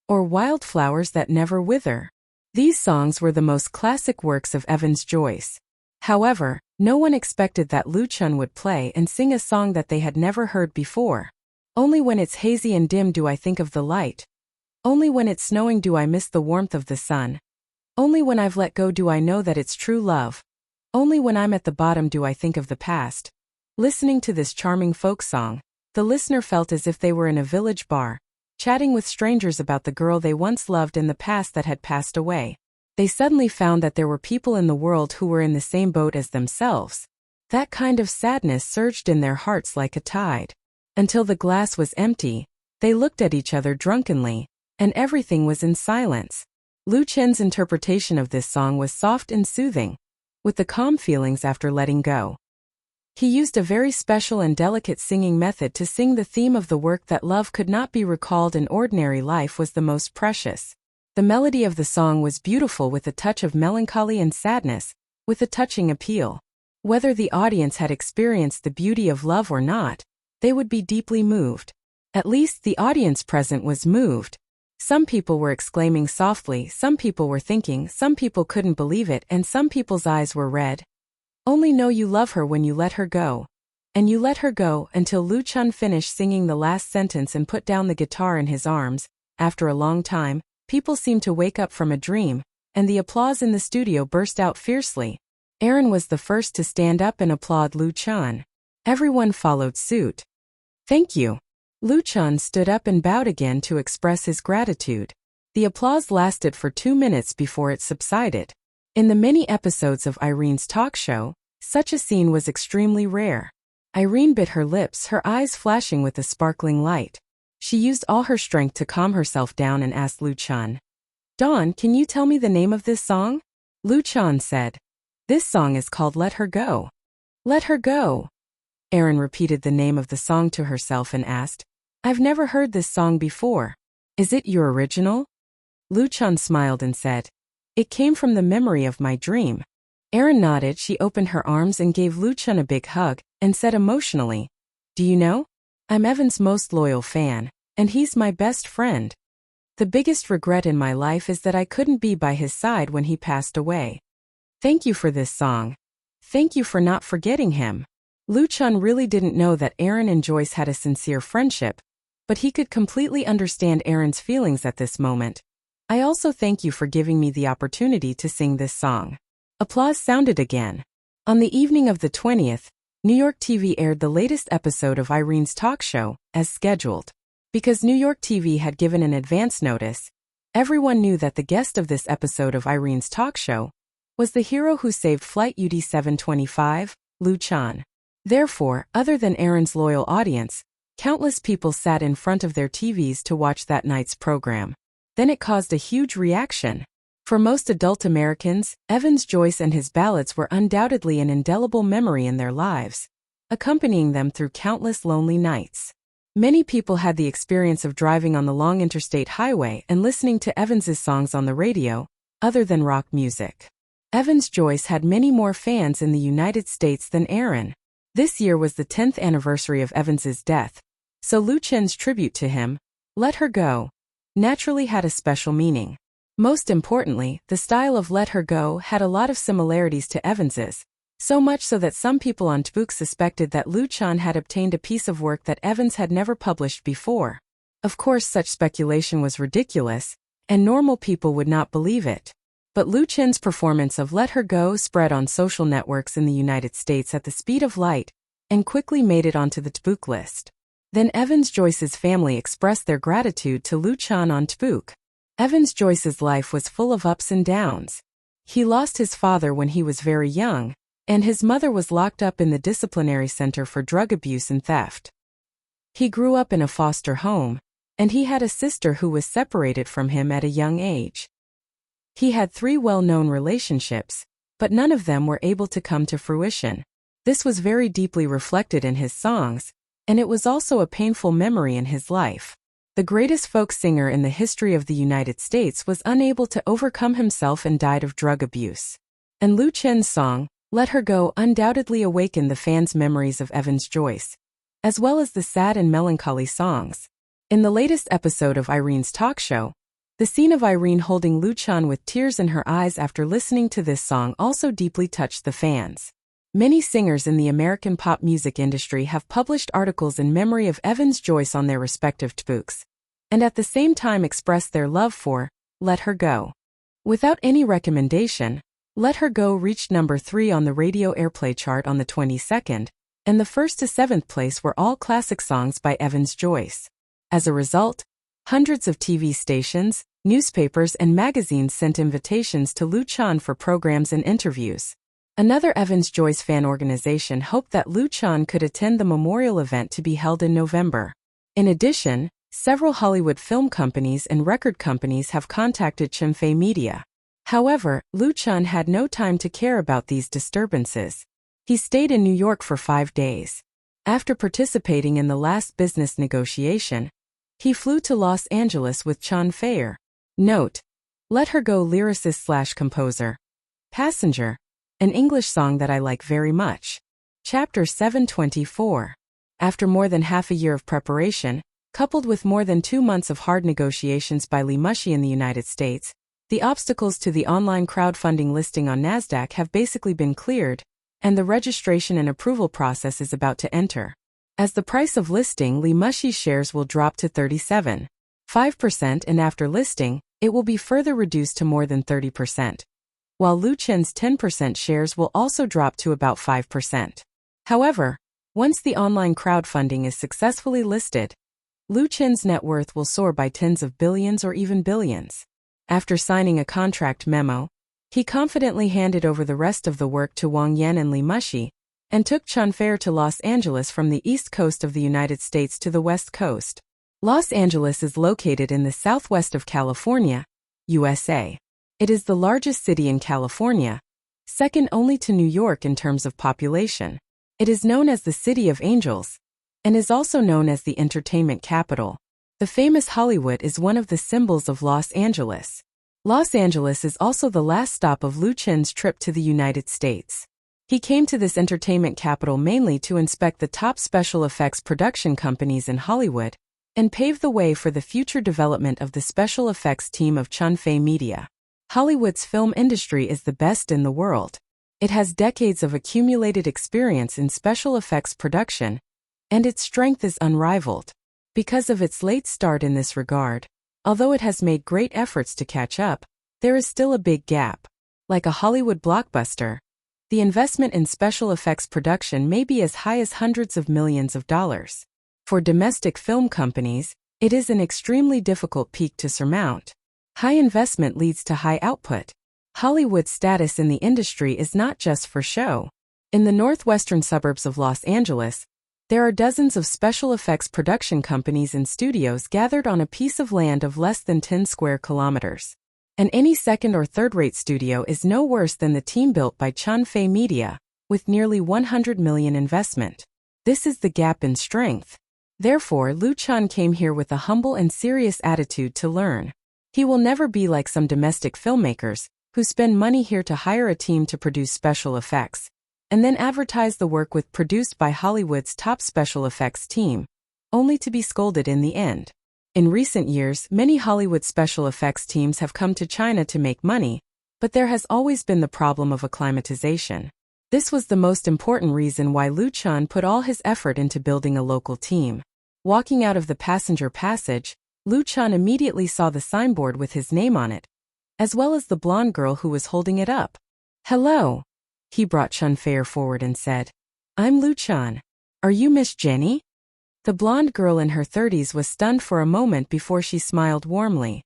Speaker 1: Or Wildflowers That Never Wither? These songs were the most classic works of Evans Joyce. However, no one expected that Luchan would play and sing a song that they had never heard before. Only when it's hazy and dim do I think of the light. Only when it's snowing do I miss the warmth of the sun. Only when I've let go do I know that it's true love. Only when I'm at the bottom do I think of the past. Listening to this charming folk song, the listener felt as if they were in a village bar, chatting with strangers about the girl they once loved in the past that had passed away. They suddenly found that there were people in the world who were in the same boat as themselves. That kind of sadness surged in their hearts like a tide. Until the glass was empty, they looked at each other drunkenly, and everything was in silence. Luchan's interpretation of this song was soft and soothing, with the calm feelings after letting go. He used a very special and delicate singing method to sing the theme of the work that love could not be recalled in ordinary life was the most precious. The melody of the song was beautiful with a touch of melancholy and sadness, with a touching appeal. Whether the audience had experienced the beauty of love or not, they would be deeply moved. At least the audience present was moved. Some people were exclaiming softly, some people were thinking, some people couldn't believe it, and some people's eyes were red. Only know you love her when you let her go. And you let her go until Lu Chun finished singing the last sentence and put down the guitar in his arms. After a long time, people seemed to wake up from a dream, and the applause in the studio burst out fiercely. Aaron was the first to stand up and applaud Lu Chun. Everyone followed suit. Thank you. Lu Chun stood up and bowed again to express his gratitude. The applause lasted for 2 minutes before it subsided. In the many episodes of Irene's talk show, such a scene was extremely rare. Irene bit her lips, her eyes flashing with a sparkling light. She used all her strength to calm herself down and asked Lu Chun, "Dawn, can you tell me the name of this song?" Lu Chun said, "This song is called Let Her Go." Let Her Go. Aaron repeated the name of the song to herself and asked, "I've never heard this song before. Is it your original?" Lu Chun smiled and said, "It came from the memory of my dream." Aaron nodded. She opened her arms and gave Lu Chun a big hug, and said emotionally, "Do you know? I'm Evan's most loyal fan, and he's my best friend. The biggest regret in my life is that I couldn't be by his side when he passed away. Thank you for this song. Thank you for not forgetting him." Lu Chun really didn't know that Aaron and Joyce had a sincere friendship, but he could completely understand Aaron's feelings at this moment. "I also thank you for giving me the opportunity to sing this song." Applause sounded again. On the evening of the 20th, New York TV aired the latest episode of Irene's talk show, as scheduled. Because New York TV had given an advance notice, everyone knew that the guest of this episode of Irene's talk show was the hero who saved Flight UD-725, Lu Chun. Therefore, other than Aaron's loyal audience, countless people sat in front of their TVs to watch that night's program. Then it caused a huge reaction. For most adult Americans, Evan's Joyce and his ballads were undoubtedly an indelible memory in their lives, accompanying them through countless lonely nights. Many people had the experience of driving on the long interstate highway and listening to Evans's songs on the radio, other than rock music. Evan's Joyce had many more fans in the United States than Aaron. This year was the 10th anniversary of Evans's death, so Lu Chun's tribute to him, Let Her Go, naturally had a special meaning. Most importantly, the style of Let Her Go had a lot of similarities to Evans's, so much so that some people on Audiobook suspected that Lu Chun had obtained a piece of work that Evans had never published before. Of course, such speculation was ridiculous, and normal people would not believe it. But Lu Chun's performance of Let Her Go spread on social networks in the United States at the speed of light, and quickly made it onto the Audiobook list. Then Evans Joyce's family expressed their gratitude to Lu Chun on Audiobook. Evans Joyce's life was full of ups and downs. He lost his father when he was very young, and his mother was locked up in the disciplinary center for drug abuse and theft. He grew up in a foster home, and he had a sister who was separated from him at a young age. He had 3 well-known relationships, but none of them were able to come to fruition. This was very deeply reflected in his songs, and it was also a painful memory in his life. The greatest folk singer in the history of the United States was unable to overcome himself and died of drug abuse. And Lu Chun's song, Let Her Go, undoubtedly awakened the fans' memories of Evans Joyce, as well as the sad and melancholy songs. In the latest episode of Irene's talk show, the scene of Irene holding Lu Chun with tears in her eyes after listening to this song also deeply touched the fans. Many singers in the American pop music industry have published articles in memory of Evans Joyce on their respective Audiobooks, and at the same time expressed their love for Let Her Go. Without any recommendation, Let Her Go reached number 3 on the radio airplay chart on the 22nd, and the 1st to 7th place were all classic songs by Evans Joyce. As a result, hundreds of TV stations, newspapers, and magazines sent invitations to Lu Chun for programs and interviews. Another Evans Joyce fan organization hoped that Lu Chun could attend the memorial event to be held in November. In addition, several Hollywood film companies and record companies have contacted Chimfei Media. However, Lu Chun had no time to care about these disturbances. He stayed in New York for 5 days. After participating in the last business negotiation, he flew to Los Angeles with Chimfei. Note: Let Her Go lyricist/composer. Passenger. An English song that I like very much. Chapter 724. After more than half a year of preparation, Coupled with more than 2 months of hard negotiations by Li Muxi in the United States, the obstacles to the online crowdfunding listing on Nasdaq have basically been cleared, and the registration and approval process is about to enter. As the price of listing, Li Muxi's shares will drop to 37.5%, and after listing, it will be further reduced to more than 30%. While Lu Chen's 10% shares will also drop to about 5%. However, once the online crowdfunding is successfully listed, Lu Chen's net worth will soar by tens of billions or even billions. After signing a contract memo, he confidently handed over the rest of the work to Wang Yan and Li Muxi, and took Chen Fei to Los Angeles from the east coast of the United States to the west coast. Los Angeles is located in the southwest of California, USA. It is the largest city in California, second only to New York in terms of population. It is known as the City of Angels, and is also known as the entertainment capital. The famous Hollywood is one of the symbols of Los Angeles. Los Angeles is also the last stop of Lu Chen's trip to the United States. He came to this entertainment capital mainly to inspect the top special effects production companies in Hollywood, and pave the way for the future development of the special effects team of Chen Fei Media. Hollywood's film industry is the best in the world. It has decades of accumulated experience in special effects production, and its strength is unrivaled. Because of its late start in this regard, although it has made great efforts to catch up, there is still a big gap. Like a Hollywood blockbuster, the investment in special effects production may be as high as hundreds of millions of dollars. For domestic film companies, it is an extremely difficult peak to surmount. High investment leads to high output. Hollywood's status in the industry is not just for show. In the northwestern suburbs of Los Angeles, there are dozens of special effects production companies and studios gathered on a piece of land of less than 10 square kilometers. And any second or third-rate studio is no worse than the team built by Chen Fei Media, with nearly 100 million investment. This is the gap in strength. Therefore, Lu Chen came here with a humble and serious attitude to learn. He will never be like some domestic filmmakers, who spend money here to hire a team to produce special effects, and then advertise the work with produced by Hollywood's top special effects team, only to be scolded in the end. In recent years, many Hollywood special effects teams have come to China to make money, but there has always been the problem of acclimatization. This was the most important reason why Lu Chen put all his effort into building a local team. Walking out of the passenger passage, Lu Chen immediately saw the signboard with his name on it, as well as the blonde girl who was holding it up. "Hello." He brought Chen Fei forward and said, "I'm Lu Chen. Are you Miss Jenny?" The blonde girl in her 30s was stunned for a moment before she smiled warmly.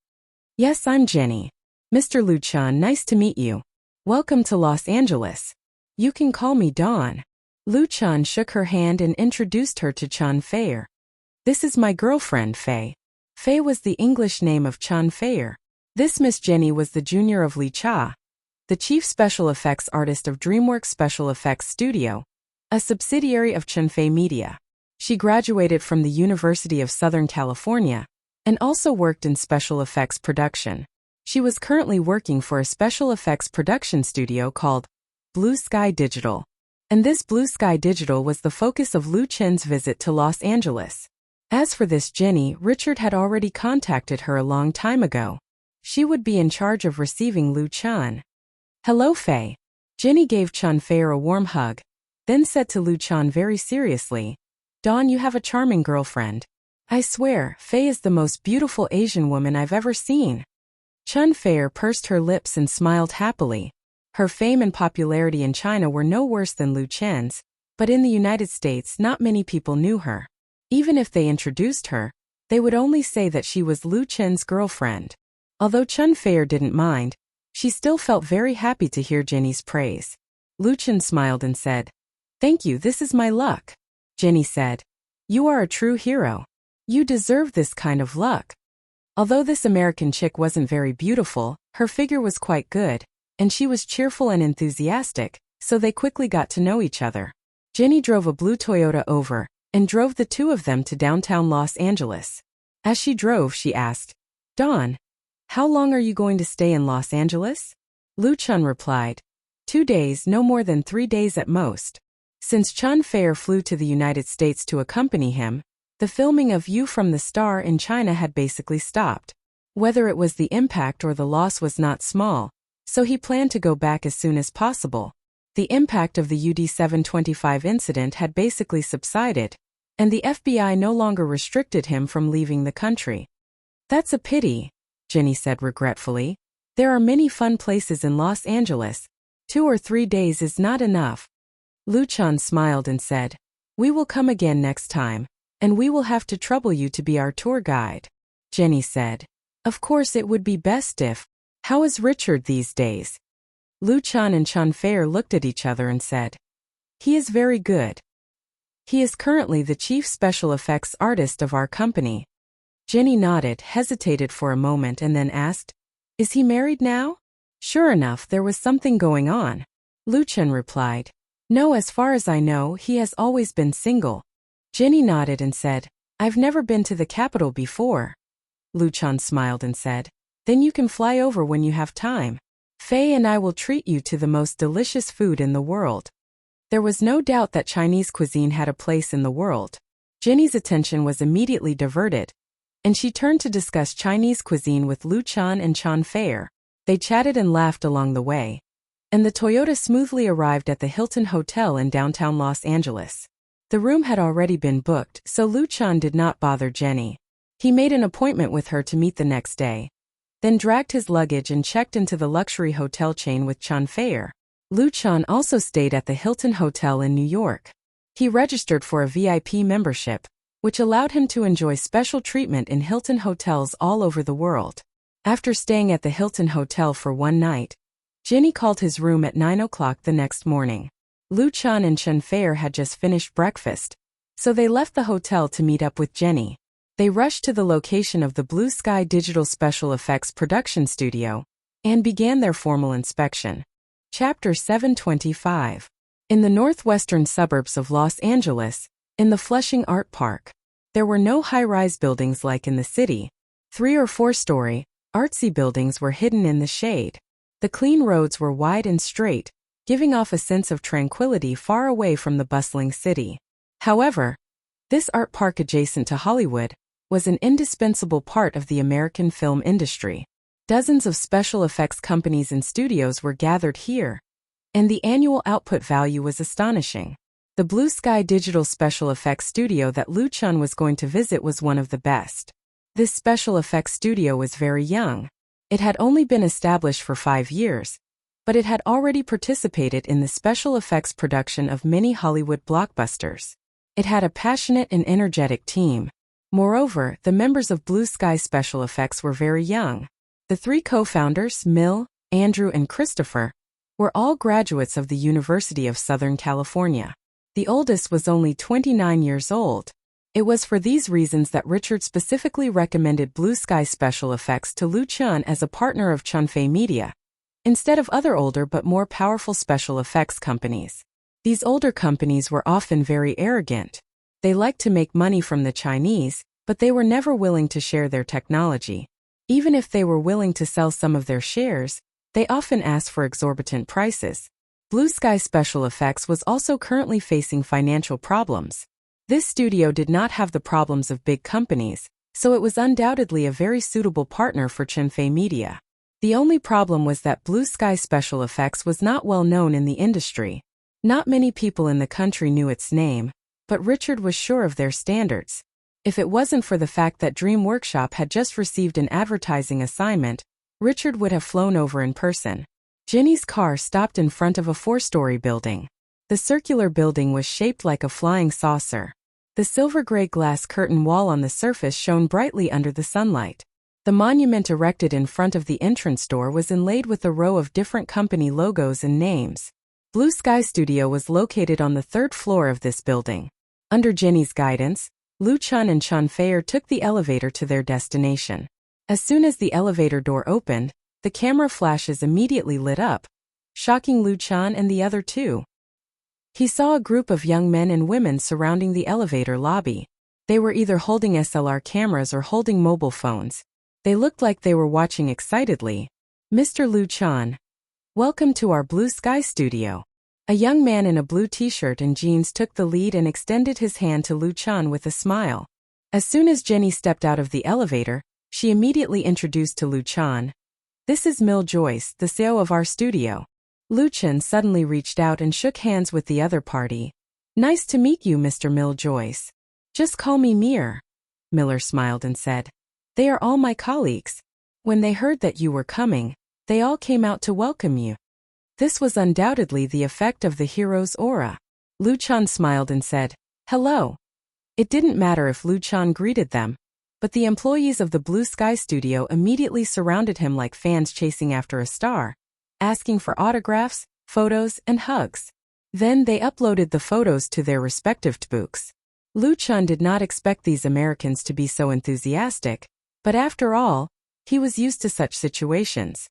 Speaker 1: "Yes, I'm Jenny. Mr. Lu Chen, nice to meet you. Welcome to Los Angeles. You can call me Dawn." Lu Chen shook her hand and introduced her to Chen Fei. "This is my girlfriend, Fei." Fei was the English name of Chen Fei. This Miss Jenny was the junior of Li Cha, the chief special effects artist of DreamWorks Special Effects Studio, a subsidiary of Chen Fei Media. She graduated from the University of Southern California, and also worked in special effects production. She was currently working for a special effects production studio called Blue Sky Digital. And this Blue Sky Digital was the focus of Lu Chen's visit to Los Angeles. As for this Jenny, Richard had already contacted her a long time ago. She would be in charge of receiving Lu Chen. "Hello, Fei." Jenny gave Chen Fei a warm hug, then said to Lu Chen very seriously, "Dawn, you have a charming girlfriend. I swear, Fei is the most beautiful Asian woman I've ever seen." Chen Fei pursed her lips and smiled happily. Her fame and popularity in China were no worse than Lu Chen's, but in the United States not many people knew her. Even if they introduced her, they would only say that she was Lu Chen's girlfriend. Although Chen Fei didn't mind, she still felt very happy to hear Jenny's praise. Lu Chen smiled and said, "Thank you, this is my luck." Jenny said, "You are a true hero. You deserve this kind of luck." Although this American chick wasn't very beautiful, her figure was quite good, and she was cheerful and enthusiastic, so they quickly got to know each other. Jenny drove a blue Toyota over, and drove the two of them to downtown Los Angeles. As she drove, she asked, "Dawn, how long are you going to stay in Los Angeles?" Lu Chen replied, 2 days, no more than 3 days at most. Since Chen Fei flew to the United States to accompany him, The filming of You from the Star in China had basically stopped. Whether it was the impact or the loss was not small, so he planned to go back as soon as possible. The impact of the UD-725 incident had basically subsided, and the FBI no longer restricted him from leaving the country. That's a pity, Jenny said regretfully. There are many fun places in Los Angeles. 2 or 3 days is not enough. Luchan smiled and said, "We will come again next time, and we will have to trouble you to be our tour guide." Jenny said, "Of course it would be best if. How is Richard these days?" Luchan and Chanfei looked at each other and said, "He is very good. He is currently the chief special effects artist of our company." Jenny nodded, hesitated for a moment and then asked, "Is he married now?" Sure enough, there was something going on. Luchan replied, "No, as far as I know, he has always been single." Jenny nodded and said, "I've never been to the capital before." Luchan smiled and said, "Then you can fly over when you have time. Faye and I will treat you to the most delicious food in the world." There was no doubt that Chinese cuisine had a place in the world. Jenny's attention was immediately diverted, and she turned to discuss Chinese cuisine with Luchan and Chanfei. They chatted and laughed along the way, and the Toyota smoothly arrived at the Hilton Hotel in downtown Los Angeles. The room had already been booked, so Luchan did not bother Jenny. He made an appointment with her to meet the next day, then dragged his luggage and checked into the luxury hotel chain with Chanfei. Luchan also stayed at the Hilton Hotel in New York. He registered for a VIP membership, which allowed him to enjoy special treatment in Hilton hotels all over the world. After staying at the Hilton Hotel for one night, Jenny called his room at 9 o'clock the next morning. Luchan and Chanfei had just finished breakfast, so they left the hotel to meet up with Jenny. They rushed to the location of the Blue Sky Digital Special Effects production studio and began their formal inspection. Chapter 725. In the northwestern suburbs of Los Angeles, in the Flushing Art Park, there were no high-rise buildings like in the city. 3- or 4-story, artsy buildings were hidden in the shade. The clean roads were wide and straight, giving off a sense of tranquility far away from the bustling city. However, this art park adjacent to Hollywood was an indispensable part of the American film industry. Dozens of special effects companies and studios were gathered here, and the annual output value was astonishing. The Blue Sky Digital Special Effects studio that Luchan was going to visit was one of the best. This special effects studio was very young. It had only been established for 5 years, but it had already participated in the special effects production of many Hollywood blockbusters. It had a passionate and energetic team. Moreover, the members of Blue Sky Special Effects were very young. The 3 co-founders, Mill, Andrew, and Christopher, were all graduates of the University of Southern California. The oldest was only 29 years old. It was for these reasons that Richard specifically recommended Blue Sky Special Effects to Luchan as a partner of Chanfei Media, instead of other older but more powerful special effects companies. These older companies were often very arrogant. They liked to make money from the Chinese, but they were never willing to share their technology. Even if they were willing to sell some of their shares, they often asked for exorbitant prices. Blue Sky Special Effects was also currently facing financial problems. This studio did not have the problems of big companies, so it was undoubtedly a very suitable partner for Chanfei Media. The only problem was that Blue Sky Special Effects was not well known in the industry. Not many people in the country knew its name, but Richard was sure of their standards. If it wasn't for the fact that Dream Workshop had just received an advertising assignment, Richard would have flown over in person. Jenny's car stopped in front of a 4-story building. The circular building was shaped like a flying saucer. The silver-gray glass curtain wall on the surface shone brightly under the sunlight. The monument erected in front of the entrance door was inlaid with a row of different company logos and names. Blue Sky Studio was located on the 3rd floor of this building. Under Jenny's guidance, Luchan and Chanfei took the elevator to their destination. As soon as the elevator door opened, the camera flashes immediately lit up, shocking Luchan and the other 2. He saw a group of young men and women surrounding the elevator lobby. They were either holding SLR cameras or holding mobile phones. They looked like they were watching excitedly. "Mr. Luchan, welcome to our Blue Sky Studio." A young man in a blue t-shirt and jeans took the lead and extended his hand to Luchan with a smile. As soon as Jenny stepped out of the elevator, she immediately introduced to Lu Chan. "This is Mil Joyce, the CEO of our studio." Lu Chan suddenly reached out and shook hands with the other party. "Nice to meet you, Mr. Mil Joyce. Just call me Mir." Miller smiled and said, "They are all my colleagues. When they heard that you were coming, they all came out to welcome you." This was undoubtedly the effect of the hero's aura. Lu Chan smiled and said, "Hello." It didn't matter if Lu Chan greeted them, but the employees of the Blue Sky Studio immediately surrounded him like fans chasing after a star, asking for autographs, photos, and hugs. Then they uploaded the photos to their respective books. Lu Chan did not expect these Americans to be so enthusiastic, but after all, he was used to such situations.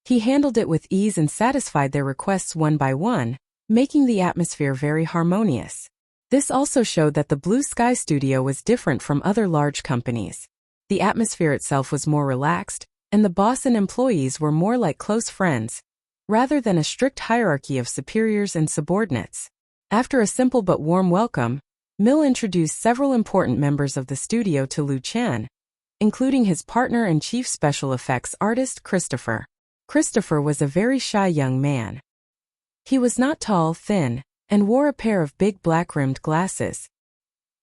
Speaker 1: He handled it with ease and satisfied their requests one by one, making the atmosphere very harmonious. This also showed that the Blue Sky Studio was different from other large companies. The atmosphere itself was more relaxed, and the boss and employees were more like close friends, rather than a strict hierarchy of superiors and subordinates. After a simple but warm welcome, Mil introduced several important members of the studio to Lu Chan, including his partner and chief special effects artist Christopher. Christopher was a very shy young man. He was not tall, thin, and wore a pair of big black-rimmed glasses.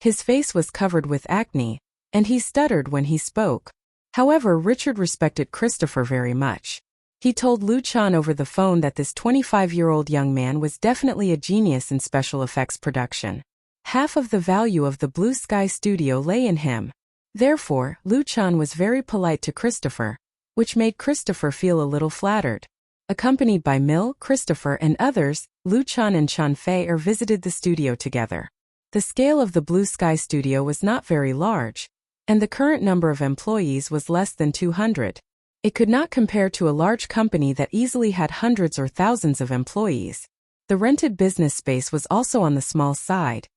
Speaker 1: His face was covered with acne, and he stuttered when he spoke. However, Richard respected Christopher very much. He told Lu Chan over the phone that this 25-year-old young man was definitely a genius in special effects production. Half of the value of the Blue Sky Studio lay in him. Therefore, Lu Chan was very polite to Christopher, which made Christopher feel a little flattered. Accompanied by Mil, Christopher, and others, Lu Chan and Chan Fei visited the studio together. The scale of the Blue Sky Studio was not very large, and the current number of employees was less than 200. It could not compare to a large company that easily had hundreds or thousands of employees. The rented business space was also on the small side,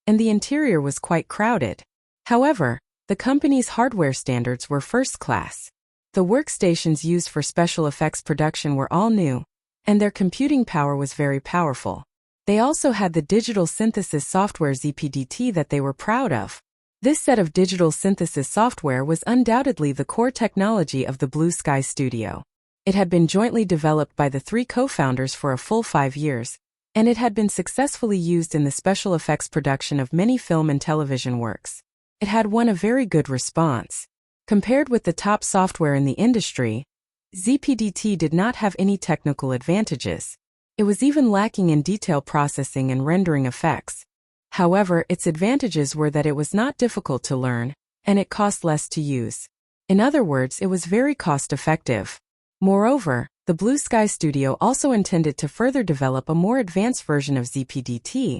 Speaker 1: and the interior was quite crowded. However, the company's hardware standards were first class. The workstations used for special effects production were all new, and their computing power was very powerful. They also had the digital synthesis software ZPDT that they were proud of. This set of digital synthesis software was undoubtedly the core technology of the Blue Sky Studio. It had been jointly developed by the three co-founders for a full 5 years, and it had been successfully used in the special effects production of many film and television works. It had won a very good response. Compared with the top software in the industry, ZPDT did not have any technical advantages. It was even lacking in detail processing and rendering effects. However, its advantages were that it was not difficult to learn, and it cost less to use. In other words, it was very cost-effective. Moreover, the Blue Sky Studio also intended to further develop a more advanced version of ZPDT,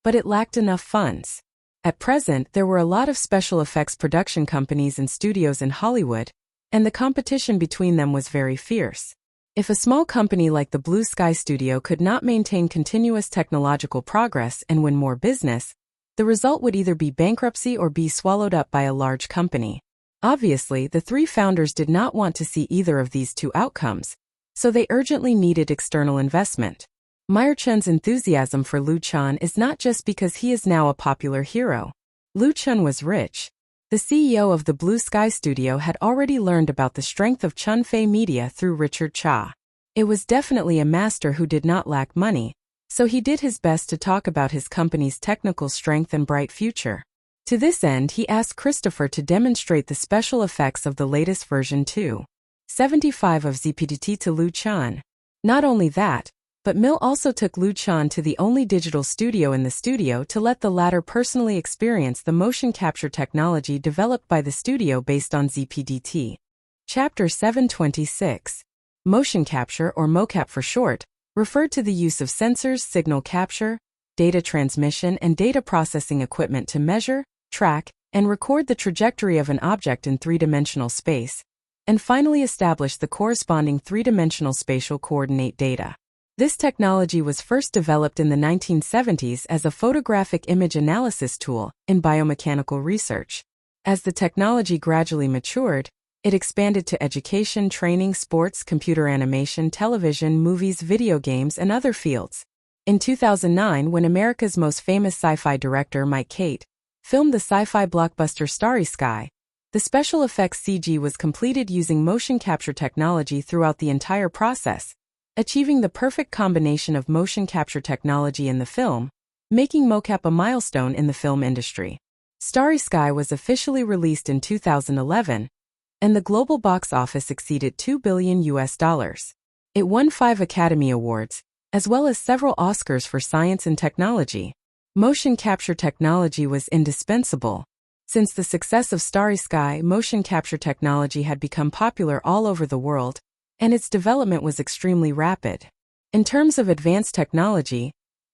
Speaker 1: but it lacked enough funds. At present, there were a lot of special effects production companies and studios in Hollywood, and the competition between them was very fierce. If a small company like the Blue Sky Studio could not maintain continuous technological progress and win more business, the result would either be bankruptcy or be swallowed up by a large company. Obviously, the three founders did not want to see either of these two outcomes, so they urgently needed external investment. Mir Chen's enthusiasm for Lu Chan is not just because he is now a popular hero. Lu Chan was rich. The CEO of the Blue Sky Studio had already learned about the strength of Chun Fei Media through Richard Cha. It was definitely a master who did not lack money, so he did his best to talk about his company's technical strength and bright future. To this end, he asked Christopher to demonstrate the special effects of the latest version 2.75 of ZPDT to Lu Chan. Not only that, but Mil also took Lu Chan to the only digital studio in the studio to let the latter personally experience the motion capture technology developed by the studio based on ZPDT. Chapter 726. Motion capture, or mocap for short, referred to the use of sensors, signal capture, data transmission, and data processing equipment to measure, track, and record the trajectory of an object in three-dimensional space, and finally establish the corresponding three-dimensional spatial coordinate data. This technology was first developed in the 1970s as a photographic image analysis tool in biomechanical research. As the technology gradually matured, it expanded to education, training, sports, computer animation, television, movies, video games, and other fields. In 2009, when America's most famous sci-fi director Mike Cate filmed the sci-fi blockbuster Starry Sky. The special effects CG was completed using motion capture technology throughout the entire process, achieving the perfect combination of motion capture technology in the film, making mocap a milestone in the film industry. Starry Sky was officially released in 2011, and the global box office exceeded $2 billion. It won 5 Academy Awards, as well as several Oscars for science and technology. Motion capture technology was indispensable. Since the success of Starry Sky, motion capture technology had become popular all over the world, and its development was extremely rapid. In terms of advanced technology,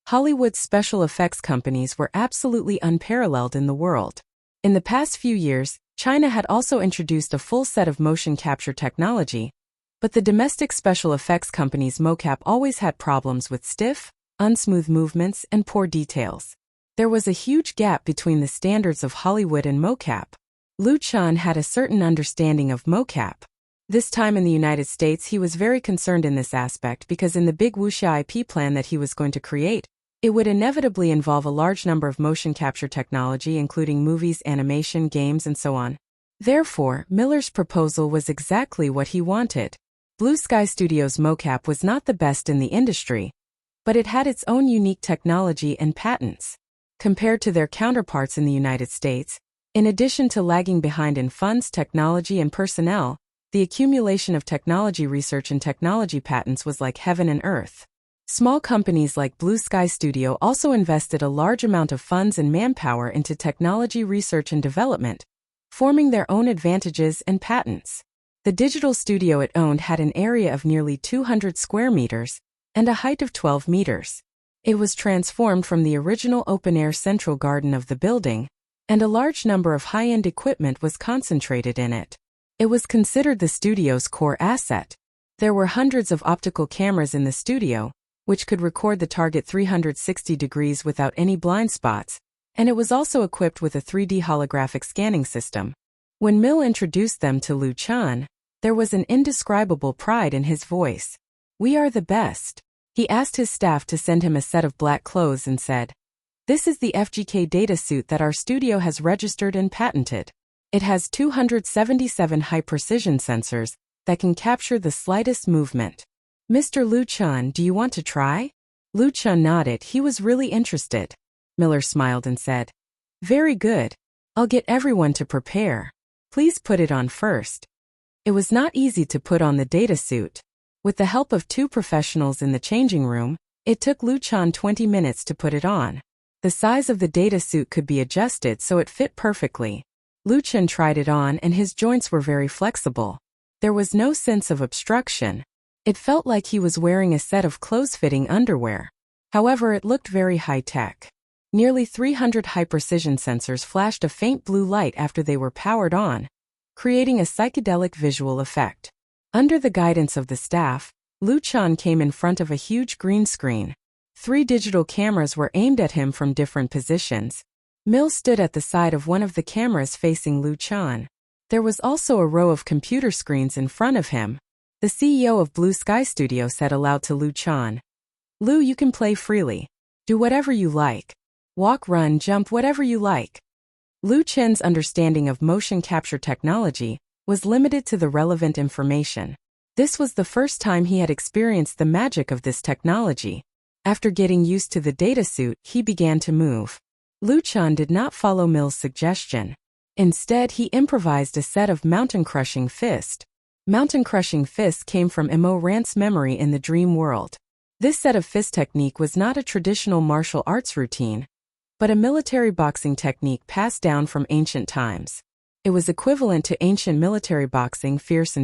Speaker 1: Hollywood's special effects companies were absolutely unparalleled in the world. In the past few years, China had also introduced a full set of motion capture technology, but the domestic special effects companies' mocap always had problems with stiff, unsmooth movements and poor details. There was a huge gap between the standards of Hollywood and mocap. Liu Chan had a certain understanding of mocap. This time in the United States, he was very concerned in this aspect because in the big Wuxia IP plan that he was going to create, it would inevitably involve a large number of motion capture technology, including movies, animation, games, and so on. Therefore, Miller's proposal was exactly what he wanted. Blue Sky Studios' mocap was not the best in the industry, but it had its own unique technology and patents. Compared to their counterparts in the United States, in addition to lagging behind in funds, technology, and personnel, the accumulation of technology research and technology patents was like heaven and earth. Small companies like Blue Sky Studio also invested a large amount of funds and manpower into technology research and development, forming their own advantages and patents. The digital studio it owned had an area of nearly 200 square meters and a height of 12 meters. It was transformed from the original open-air central garden of the building, and a large number of high-end equipment was concentrated in it. It was considered the studio's core asset. There were hundreds of optical cameras in the studio, which could record the target 360 degrees without any blind spots, and it was also equipped with a 3D holographic scanning system. When Mill introduced them to Liu Chan, there was an indescribable pride in his voice. "We are the best." He asked his staff to send him a set of black clothes and said, "This is the FGK data suit that our studio has registered and patented. It has 277 high-precision sensors that can capture the slightest movement. Mr. Liu Chan, do you want to try?" Liu Chan nodded. He was really interested. Miller smiled and said, "Very good. I'll get everyone to prepare. Please put it on first." It was not easy to put on the data suit. With the help of 2 professionals in the changing room, it took Liu Chan 20 minutes to put it on. The size of the data suit could be adjusted so it fit perfectly. Liu Chan tried it on and his joints were very flexible. There was no sense of obstruction. It felt like he was wearing a set of close-fitting underwear. However, it looked very high-tech. Nearly 300 high-precision sensors flashed a faint blue light after they were powered on, creating a psychedelic visual effect. Under the guidance of the staff, Liu Chan came in front of a huge green screen. 3 digital cameras were aimed at him from different positions. Mill stood at the side of one of the cameras facing Liu Chan. There was also a row of computer screens in front of him. The CEO of Blue Sky Studio said aloud to Liu Chan, "Liu, you can play freely. Do whatever you like. Walk, run, jump, whatever you like." Liu Chan's understanding of motion capture technology was limited to the relevant information. This was the first time he had experienced the magic of this technology. After getting used to the data suit, he began to move. Liu Chan did not follow Mill's suggestion. Instead, he improvised a set of mountain-crushing fist. Mountain-crushing fist came from Emo Rant's memory in the dream world. This set of fist technique was not a traditional martial arts routine, but a military boxing technique passed down from ancient times. It was equivalent to ancient military boxing, fierce,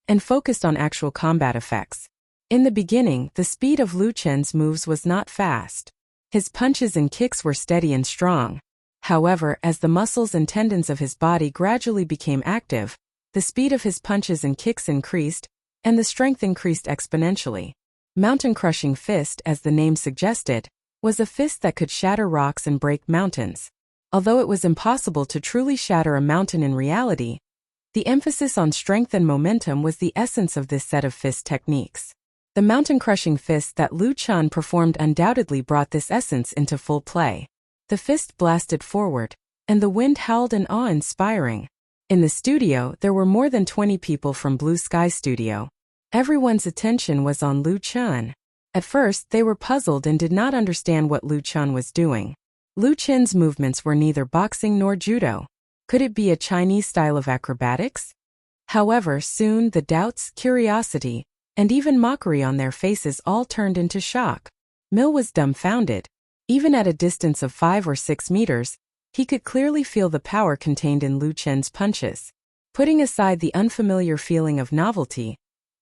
Speaker 1: and focused on actual combat effects. In the beginning, the speed of Liu Chan's moves was not fast. His punches and kicks were steady and strong. However, as the muscles and tendons of his body gradually became active, the speed of his punches and kicks increased, and the strength increased exponentially. Mountain-crushing fist, as the name suggested, was a fist that could shatter rocks and break mountains. Although it was impossible to truly shatter a mountain in reality, the emphasis on strength and momentum was the essence of this set of fist techniques. The mountain-crushing fist that Liu Chan performed undoubtedly brought this essence into full play. The fist blasted forward, and the wind howled and awe-inspiring. In the studio, there were more than 20 people from Blue Sky Studio. Everyone's attention was on Liu Chen. At first, they were puzzled and did not understand what Liu Chen was doing. Liu Chen's movements were neither boxing nor judo. Could it be a Chinese style of acrobatics? However, soon the doubts, curiosity, and even mockery on their faces all turned into shock. Mill was dumbfounded. Even at a distance of 5 or 6 meters, he could clearly feel the power contained in Liu Chen's punches. Putting aside the unfamiliar feeling of novelty,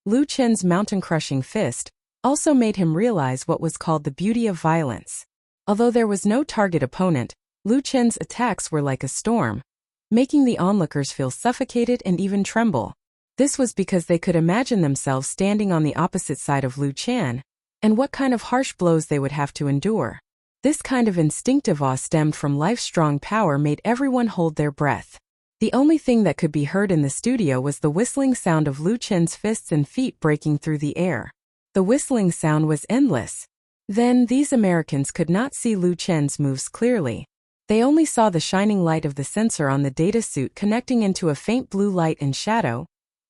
Speaker 1: Liu Chen's mountain-crushing fist also made him realize what was called the beauty of violence. Although there was no target opponent, Liu Chen's attacks were like a storm, making the onlookers feel suffocated and even tremble. This was because they could imagine themselves standing on the opposite side of Liu Chen, and what kind of harsh blows they would have to endure. This kind of instinctive awe stemmed from life's strong power made everyone hold their breath. The only thing that could be heard in the studio was the whistling sound of Liu Chen's fists and feet breaking through the air. The whistling sound was endless. Then, these Americans could not see Liu Chen's moves clearly. They only saw the shining light of the sensor on the data suit connecting into a faint blue light and shadow,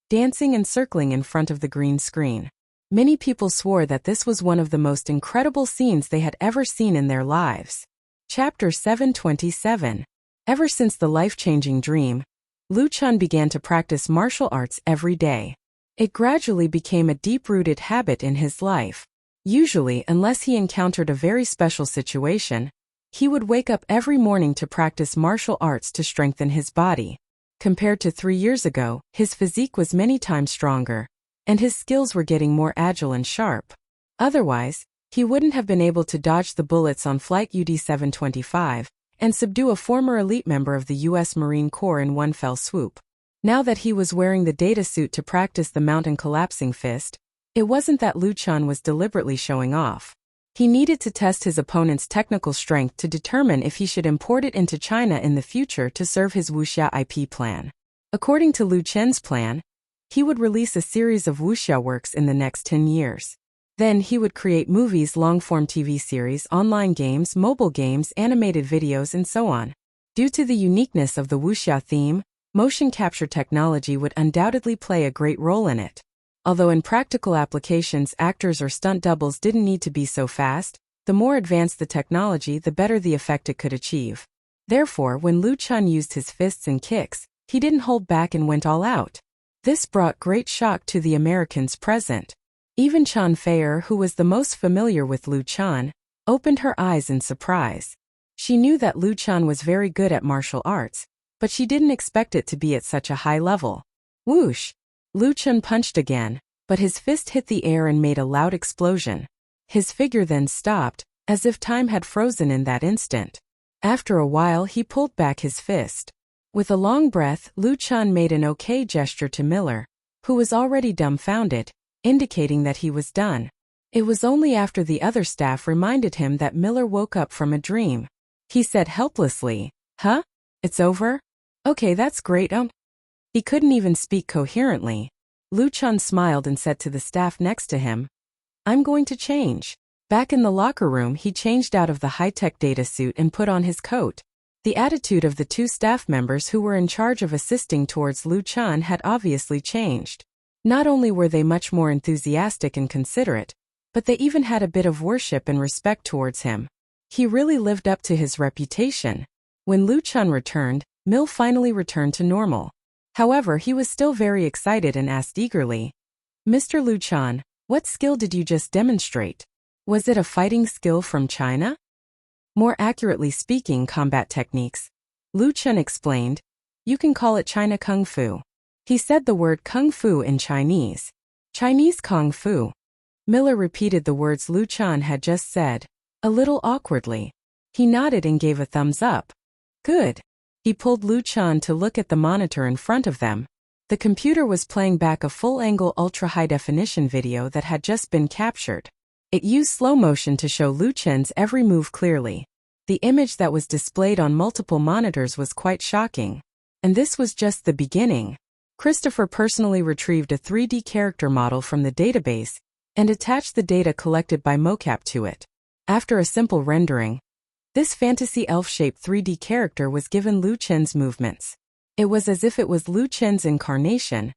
Speaker 1: dancing and circling in front of the green screen. Many people swore that this was one of the most incredible scenes they had ever seen in their lives. Chapter 727. Ever since the life-changing dream, Liu Chen began to practice martial arts every day. It gradually became a deep-rooted habit in his life. Usually, unless he encountered a very special situation, he would wake up every morning to practice martial arts to strengthen his body. Compared to 3 years ago, his physique was many times stronger, and his skills were getting more agile and sharp. Otherwise, he wouldn't have been able to dodge the bullets on Flight UD-725 and subdue a former elite member of the U.S. Marine Corps in one fell swoop. Now that he was wearing the data suit to practice the mountain collapsing fist, it wasn't that Liu Chen was deliberately showing off. He needed to test his opponent's technical strength to determine if he should import it into China in the future to serve his Wuxia IP plan. According to Liu Chen's plan, he would release a series of Wuxia works in the next 10 years. Then he would create movies, long-form TV series, online games, mobile games, animated videos, and so on. Due to the uniqueness of the Wuxia theme, motion capture technology would undoubtedly play a great role in it. Although in practical applications actors or stunt doubles didn't need to be so fast, the more advanced the technology, the better the effect it could achieve. Therefore, when Liu Chen used his fists and kicks, he didn't hold back and went all out. This brought great shock to the Americans present. Even Chen Feier, who was the most familiar with Liu Chen, opened her eyes in surprise. She knew that Liu Chen was very good at martial arts, but she didn't expect it to be at such a high level. Whoosh! Liu Chen punched again, but his fist hit the air and made a loud explosion. His figure then stopped, as if time had frozen in that instant. After a while he pulled back his fist. With a long breath, Liu Chen made an okay gesture to Miller, who was already dumbfounded, indicating that he was done. It was only after the other staff reminded him that Miller woke up from a dream. He said helplessly, "Huh? It's over? Okay, that's great, He couldn't even speak coherently. Liu Chen smiled and said to the staff next to him, "I'm going to change." Back in the locker room, he changed out of the high-tech data suit and put on his coat. The attitude of the 2 staff members who were in charge of assisting towards Liu Chen had obviously changed. Not only were they much more enthusiastic and considerate, but they even had a bit of worship and respect towards him. He really lived up to his reputation. When Liu Chen returned, Mill finally returned to normal. However, he was still very excited and asked eagerly, "Mr. Liu Chen, what skill did you just demonstrate? Was it a fighting skill from China?" More accurately speaking, combat techniques. Liu Chen explained, "You can call it China Kung Fu." He said the word Kung Fu in Chinese. Chinese Kung Fu. Miller repeated the words Liu Chen had just said, a little awkwardly. He nodded and gave a thumbs up. Good. He pulled Liu Chen to look at the monitor in front of them. The computer was playing back a full-angle ultra-high-definition video that had just been captured. It used slow motion to show Liu Chen's every move clearly. The image that was displayed on multiple monitors was quite shocking. And this was just the beginning. Christopher personally retrieved a 3D character model from the database and attached the data collected by mocap to it. After a simple rendering, This fantasy elf-shaped 3D character was given Lu Chen's movements. It was as if it was Lu Chen's incarnation,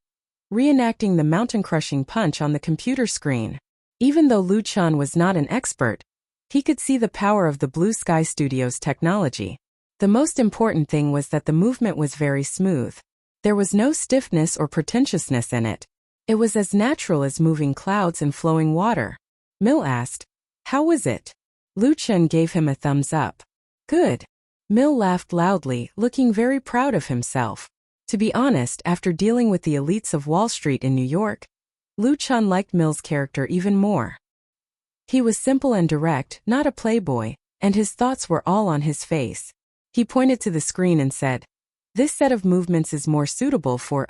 Speaker 1: reenacting the mountain-crushing punch on the computer screen. Even though Lu Chen was not an expert, he could see the power of the Blue Sky Studios technology. The most important thing was that the movement was very smooth. There was no stiffness or pretentiousness in it. It was as natural as moving clouds and flowing water. Mill asked, "How was it?" Lu Chen gave him a thumbs up. "Good." Mill laughed loudly, looking very proud of himself. To be honest, after dealing with the elites of Wall Street in New York, Lu Chen liked Mill's character even more. He was simple and direct, not a playboy, and his thoughts were all on his face. He pointed to the screen and said, "This set of movements is more suitable for,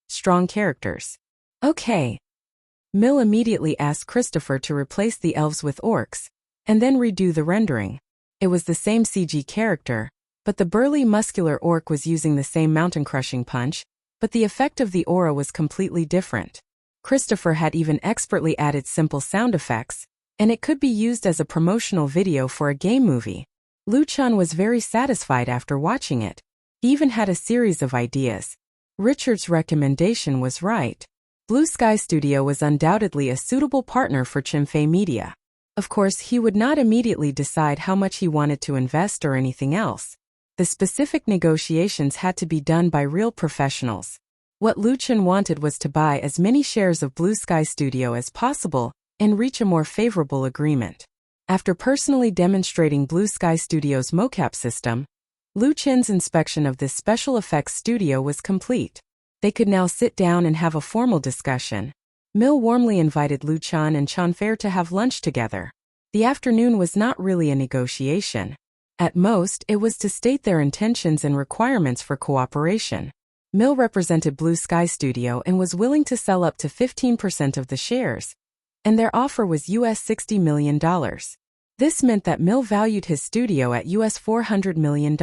Speaker 1: strong characters." "Okay." Mill immediately asked Christopher to replace the elves with orcs, and then redo the rendering. It was the same CG character, but the burly muscular orc was using the same mountain-crushing punch, but the effect of the aura was completely different. Christopher had even expertly added simple sound effects, and it could be used as a promotional video for a game movie. Lu Chen was very satisfied after watching it. He even had a series of ideas. Richard's recommendation was right. Blue Sky Studio was undoubtedly a suitable partner for Chimfei Media. Of course, he would not immediately decide how much he wanted to invest or anything else. The specific negotiations had to be done by real professionals. What Lu Chen wanted was to buy as many shares of Blue Sky Studio as possible and reach a more favorable agreement. After personally demonstrating Blue Sky Studio's mocap system, Lu Chen's inspection of this special effects studio was complete. They could now sit down and have a formal discussion. Mill warmly invited Lu Chen and Chen Fair to have lunch together. The afternoon was not really a negotiation. At most, it was to state their intentions and requirements for cooperation. Mill represented Blue Sky Studio and was willing to sell up to 15% of the shares, and their offer was US $60 million. This meant that Mill valued his studio at US $400 million.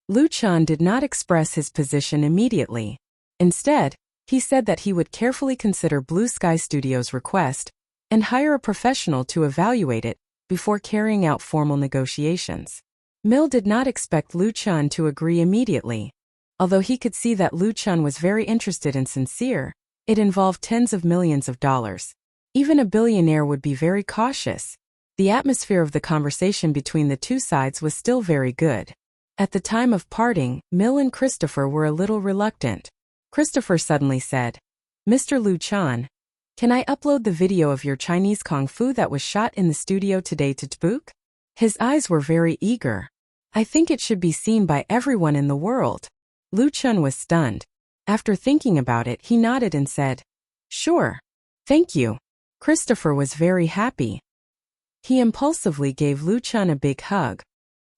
Speaker 1: Lu Chen did not express his position immediately. Instead, he said that he would carefully consider Blue Sky Studio's request and hire a professional to evaluate it before carrying out formal negotiations. Mill did not expect Lu Chen to agree immediately. Although he could see that Lu Chen was very interested and sincere, it involved tens of millions of dollars. Even a billionaire would be very cautious. The atmosphere of the conversation between the two sides was still very good. At the time of parting, Mill and Christopher were a little reluctant. Christopher suddenly said, "Mr. Lu Chen, can I upload the video of your Chinese Kung Fu that was shot in the studio today to Audiobook?" His eyes were very eager. "I think it should be seen by everyone in the world." Lu Chen was stunned. After thinking about it, he nodded and said, "Sure. Thank you." Christopher was very happy. He impulsively gave Lu Chen a big hug.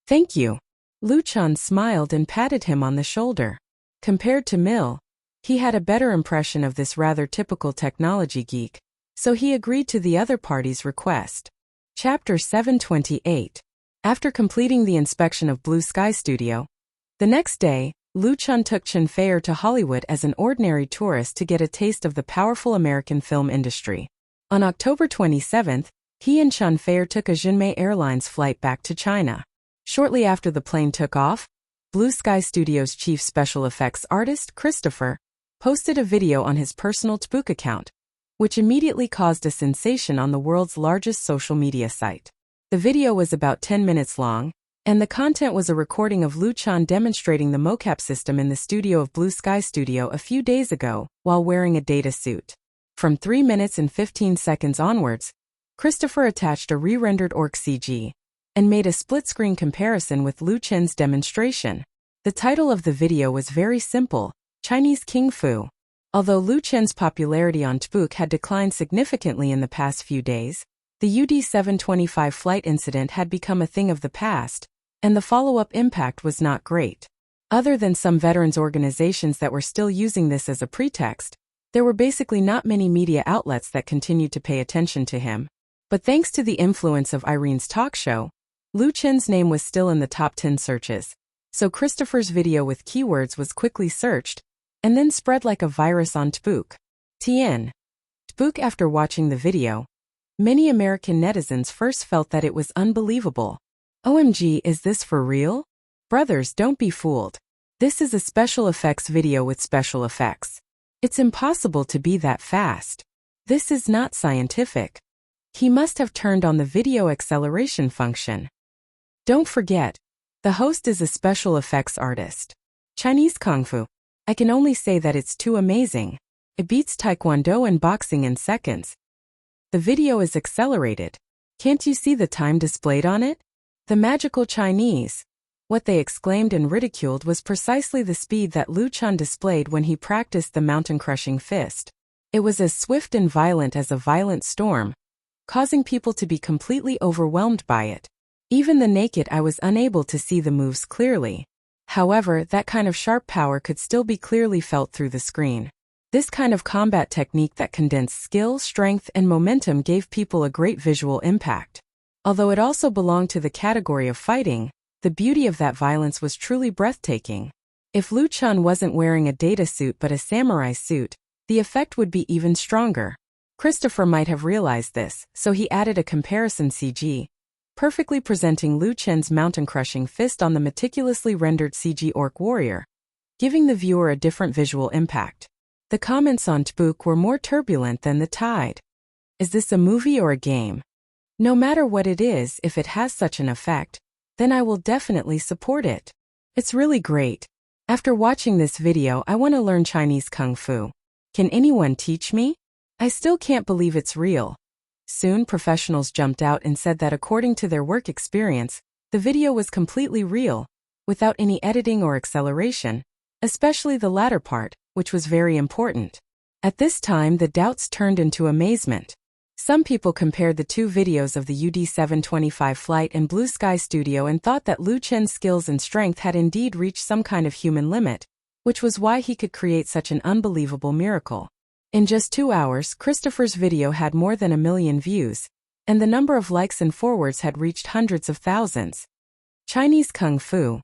Speaker 1: "Thank you." Lu Chen smiled and patted him on the shoulder. Compared to Mill, he had a better impression of this rather typical technology geek, so he agreed to the other party's request. Chapter 728. After completing the inspection of Blue Sky Studio, the next day, Lu Chen took Chen Fair to Hollywood as an ordinary tourist to get a taste of the powerful American film industry. On October 27th, he and Chen Fair took a Jinmei Airlines flight back to China. Shortly after the plane took off, Blue Sky Studios' chief special effects artist, Christopher, posted a video on his personal Audiobook account, which immediately caused a sensation on the world's largest social media site. The video was about 10 minutes long, and the content was a recording of Lu Chen demonstrating the mocap system in the studio of Blue Sky Studio a few days ago while wearing a data suit. From 3 minutes and 15 seconds onwards, Christopher attached a re-rendered orc CG and made a split-screen comparison with Lu Chen's demonstration. The title of the video was very simple, Chinese Kung Fu. Although Lu Chen's popularity on Audiobook had declined significantly in the past few days, the UD-725 flight incident had become a thing of the past, and the follow-up impact was not great. Other than some veterans organizations that were still using this as a pretext, there were basically not many media outlets that continued to pay attention to him. But thanks to the influence of Irene's talk show, Lu Chen's name was still in the top 10 searches, so Christopher's video with keywords was quickly searched, and then spread like a virus on Audiobook. Audiobook. After watching the video, many American netizens first felt that it was unbelievable. OMG, is this for real? Brothers, don't be fooled. This is a special effects video with special effects. It's impossible to be that fast. This is not scientific. He must have turned on the video acceleration function. Don't forget, the host is a special effects artist. Chinese Kung Fu. I can only say that it's too amazing. It beats Taekwondo and boxing in seconds. The video is accelerated. Can't you see the time displayed on it? The magical Chinese. What they exclaimed and ridiculed was precisely the speed that Liu Chan displayed when he practiced the mountain-crushing fist. It was as swift and violent as a violent storm, causing people to be completely overwhelmed by it. Even the naked eye was unable to see the moves clearly. However, that kind of sharp power could still be clearly felt through the screen. This kind of combat technique that condensed skill, strength, and momentum gave people a great visual impact. Although it also belonged to the category of fighting, the beauty of that violence was truly breathtaking. If Liu Chan wasn't wearing a data suit but a samurai suit, the effect would be even stronger. Christopher might have realized this, so he added a comparison CG, perfectly presenting Liu Chan's mountain-crushing fist on the meticulously rendered CG orc warrior, giving the viewer a different visual impact. The comments on Audiobook were more turbulent than the tide. Is this a movie or a game? No matter what it is, if it has such an effect, then I will definitely support it. It's really great. After watching this video, I want to learn Chinese Kung Fu. Can anyone teach me? I still can't believe it's real. Soon, professionals jumped out and said that according to their work experience, the video was completely real, without any editing or acceleration, especially the latter part, which was very important. At this time, the doubts turned into amazement. Some people compared the two videos of the UD-725 flight and Blue Sky Studio and thought that Liu Chen's skills and strength had indeed reached some kind of human limit, which was why he could create such an unbelievable miracle. In just 2 hours, Christopher's video had more than 1 million views, and the number of likes and forwards had reached hundreds of thousands. Chinese Kung Fu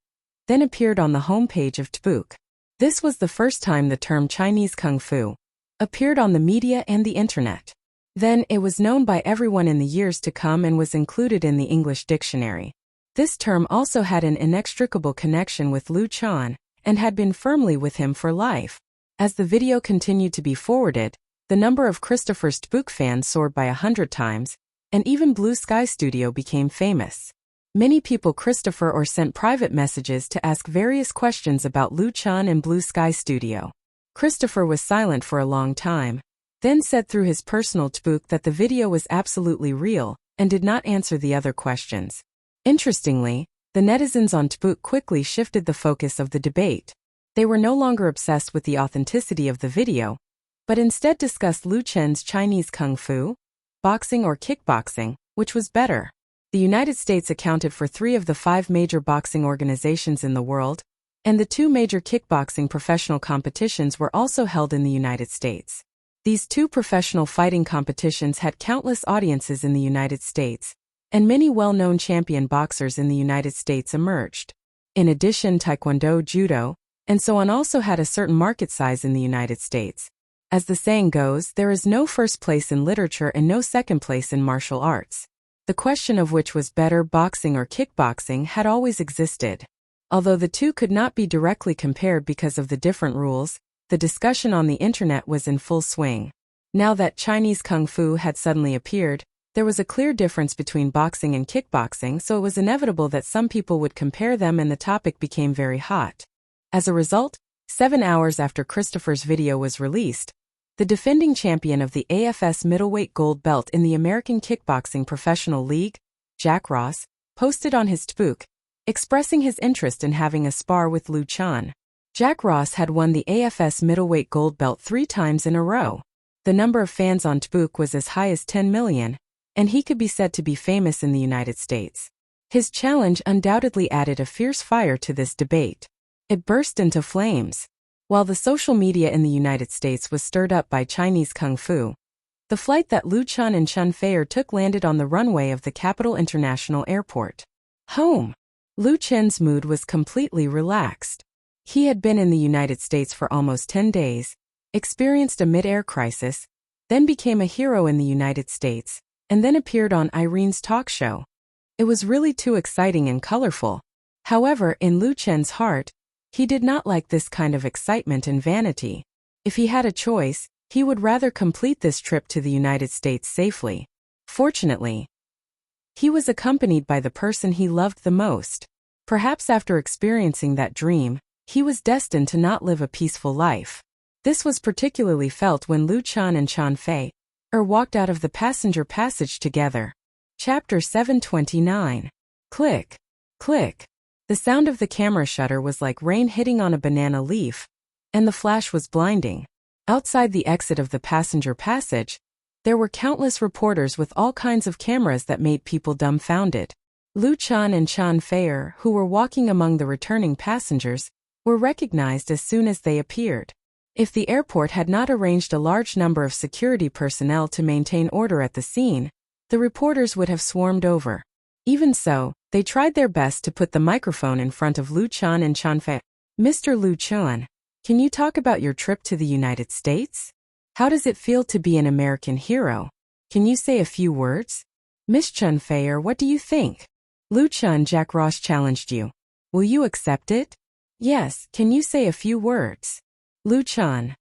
Speaker 1: then appeared on the homepage of Audiobook. This was the first time the term Chinese Kung Fu appeared on the media and the internet. Then, it was known by everyone in the years to come and was included in the English dictionary. This term also had an inextricable connection with Liu Chan, and had been firmly with him for life. As the video continued to be forwarded, the number of Christopher's Audiobook fans soared by 100 times, and even Blue Sky Studio became famous. Many people Christopher or sent private messages to ask various questions about Liu Chan and Blue Sky Studio. Christopher was silent for a long time, then said through his personal Audiobook that the video was absolutely real, and did not answer the other questions. Interestingly, the netizens on Audiobook quickly shifted the focus of the debate. They were no longer obsessed with the authenticity of the video, but instead discussed Liu Chen's Chinese Kung Fu, boxing or kickboxing, which was better. The United States accounted for 3 of the 5 major boxing organizations in the world, and the 2 major kickboxing professional competitions were also held in the United States. These 2 professional fighting competitions had countless audiences in the United States, and many well-known champion boxers in the United States emerged. In addition, Taekwondo, Judo, and so on also had a certain market size in the United States. As the saying goes, there is no first place in literature and no second place in martial arts. The question of which was better, boxing or kickboxing, had always existed. Although the two could not be directly compared because of the different rules, the discussion on the internet was in full swing. Now that Chinese Kung Fu had suddenly appeared, there was a clear difference between boxing and kickboxing, so it was inevitable that some people would compare them, and the topic became very hot. As a result, 7 hours after Christopher's video was released, the defending champion of the AFS middleweight gold belt in the American Kickboxing Professional League, Jack Ross, posted on his Audiobook, expressing his interest in having a spar with Liu Chan. Jack Ross had won the AFS middleweight gold belt 3 times in a row. The number of fans on Audiobook was as high as 10 million, and he could be said to be famous in the United States. His challenge undoubtedly added a fierce fire to this debate. It burst into flames. While the social media in the United States was stirred up by Chinese Kung Fu, the flight that Liu Chan and Chen Feier took landed on the runway of the Capital International Airport. Home. Liu Chen's mood was completely relaxed. He had been in the United States for almost 10 days, experienced a mid-air crisis, then became a hero in the United States, and then appeared on Irene's talk show. It was really too exciting and colorful. However, in Lu Chen's heart, he did not like this kind of excitement and vanity. If he had a choice, he would rather complete this trip to the United States safely. Fortunately, he was accompanied by the person he loved the most. Perhaps after experiencing that dream, he was destined to not live a peaceful life. This was particularly felt when Lu Chen and Chen Fei walked out of the passenger passage together. Chapter 729. Click. Click. The sound of the camera shutter was like rain hitting on a banana leaf, and the flash was blinding. Outside the exit of the passenger passage, there were countless reporters with all kinds of cameras that made people dumbfounded. Lu Chen and Chen Fei, who were walking among the returning passengers, were recognized as soon as they appeared. If the airport had not arranged a large number of security personnel to maintain order at the scene, the reporters would have swarmed over. Even so, they tried their best to put the microphone in front of Lu Chen and Chen Fei. Mr. Lu Chen, can you talk about your trip to the United States? How does it feel to be an American hero? Can you say a few words? Miss Chen Fei, what do you think? Lu Chen, Jack Ross challenged you. Will you accept it? Yes, can you say a few words? Lu Chen.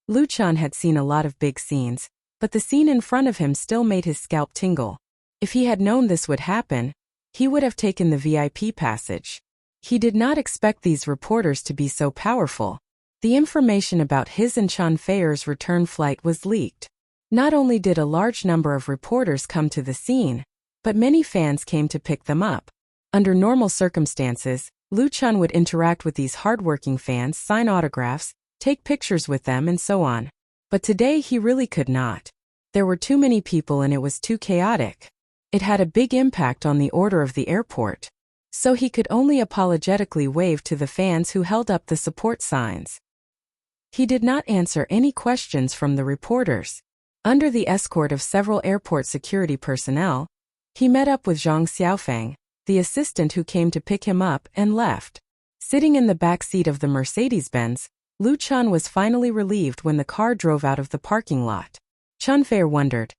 Speaker 1: Lu Chen had seen a lot of big scenes, but the scene in front of him still made his scalp tingle. If he had known this would happen, he would have taken the VIP passage. He did not expect these reporters to be so powerful. The information about his and Chen Fei's return flight was leaked. Not only did a large number of reporters come to the scene, but many fans came to pick them up. Under normal circumstances, Lu Chen would interact with these hardworking fans, sign autographs, take pictures with them and so on. But today he really could not. There were too many people and it was too chaotic. It had a big impact on the order of the airport. So he could only apologetically wave to the fans who held up the support signs. He did not answer any questions from the reporters. Under the escort of several airport security personnel, he met up with Zhang Xiaofeng, the assistant who came to pick him up, and left. Sitting in the back seat of the Mercedes-Benz, Lu Chen was finally relieved when the car drove out of the parking lot. Chen Fei wondered.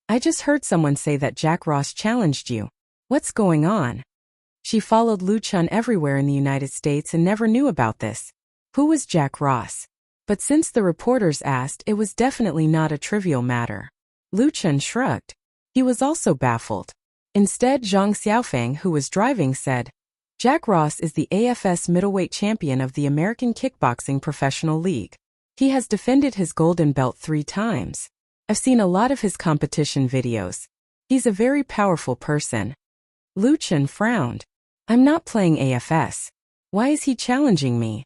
Speaker 1: I just heard someone say that Jack Ross challenged you. What's going on? She followed Lu Chen everywhere in the United States and never knew about this. Who was Jack Ross? But since the reporters asked, it was definitely not a trivial matter. Lu Chen shrugged. He was also baffled. Instead, Zhang Xiaofeng, who was driving, said, Jack Ross is the AFS middleweight champion of the American Kickboxing Professional League. He has defended his golden belt 3 times. I've seen a lot of his competition videos. He's a very powerful person. Lu Chen frowned. I'm not playing AFS. Why is he challenging me?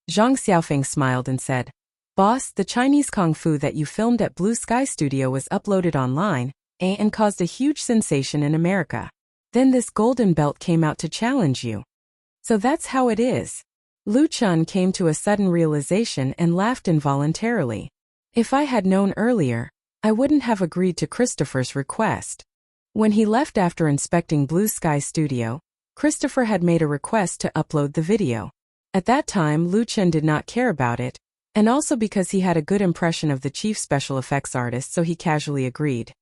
Speaker 1: Zhang Xiaofeng smiled and said, Boss, the Chinese Kung Fu that you filmed at Blue Sky Studio was uploaded online and caused a huge sensation in America. Then this golden belt came out to challenge you. So that's how it is. Lu Chen came to a sudden realization and laughed involuntarily. If I had known earlier, I wouldn't have agreed to Christopher's request. When he left after inspecting Blue Sky Studio, Christopher had made a request to upload the video. At that time, Lu Chen did not care about it, and also because he had a good impression of the chief special effects artist, so he casually agreed.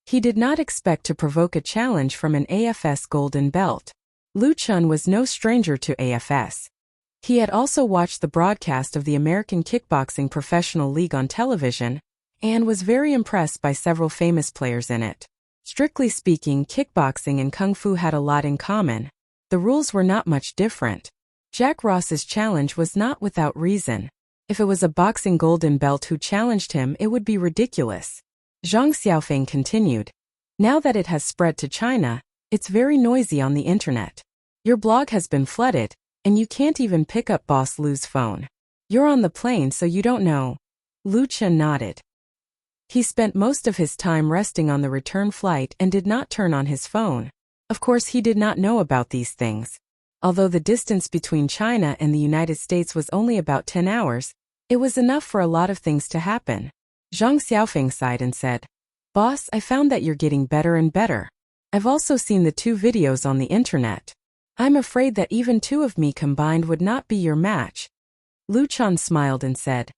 Speaker 1: He did not expect to provoke a challenge from an AFS golden belt. Lu Chen was no stranger to AFS. He had also watched the broadcast of the American Kickboxing Professional League on television, and was very impressed by several famous players in it. Strictly speaking, kickboxing and kung fu had a lot in common. The rules were not much different. Jack Ross's challenge was not without reason. If it was a boxing golden belt who challenged him, it would be ridiculous. Zhang Xiaofeng continued. Now that it has spread to China, it's very noisy on the internet. Your blog has been flooded, and you can't even pick up Boss Lu's phone. You're on the plane, so you don't know. Lu Chen nodded. He spent most of his time resting on the return flight and did not turn on his phone. Of course, he did not know about these things. Although the distance between China and the United States was only about 10 hours, it was enough for a lot of things to happen. Zhang Xiaofeng sighed and said, Boss, I found that you're getting better and better. I've also seen the 2 videos on the internet. I'm afraid that even 2 of me combined would not be your match. Lu Chen smiled and said,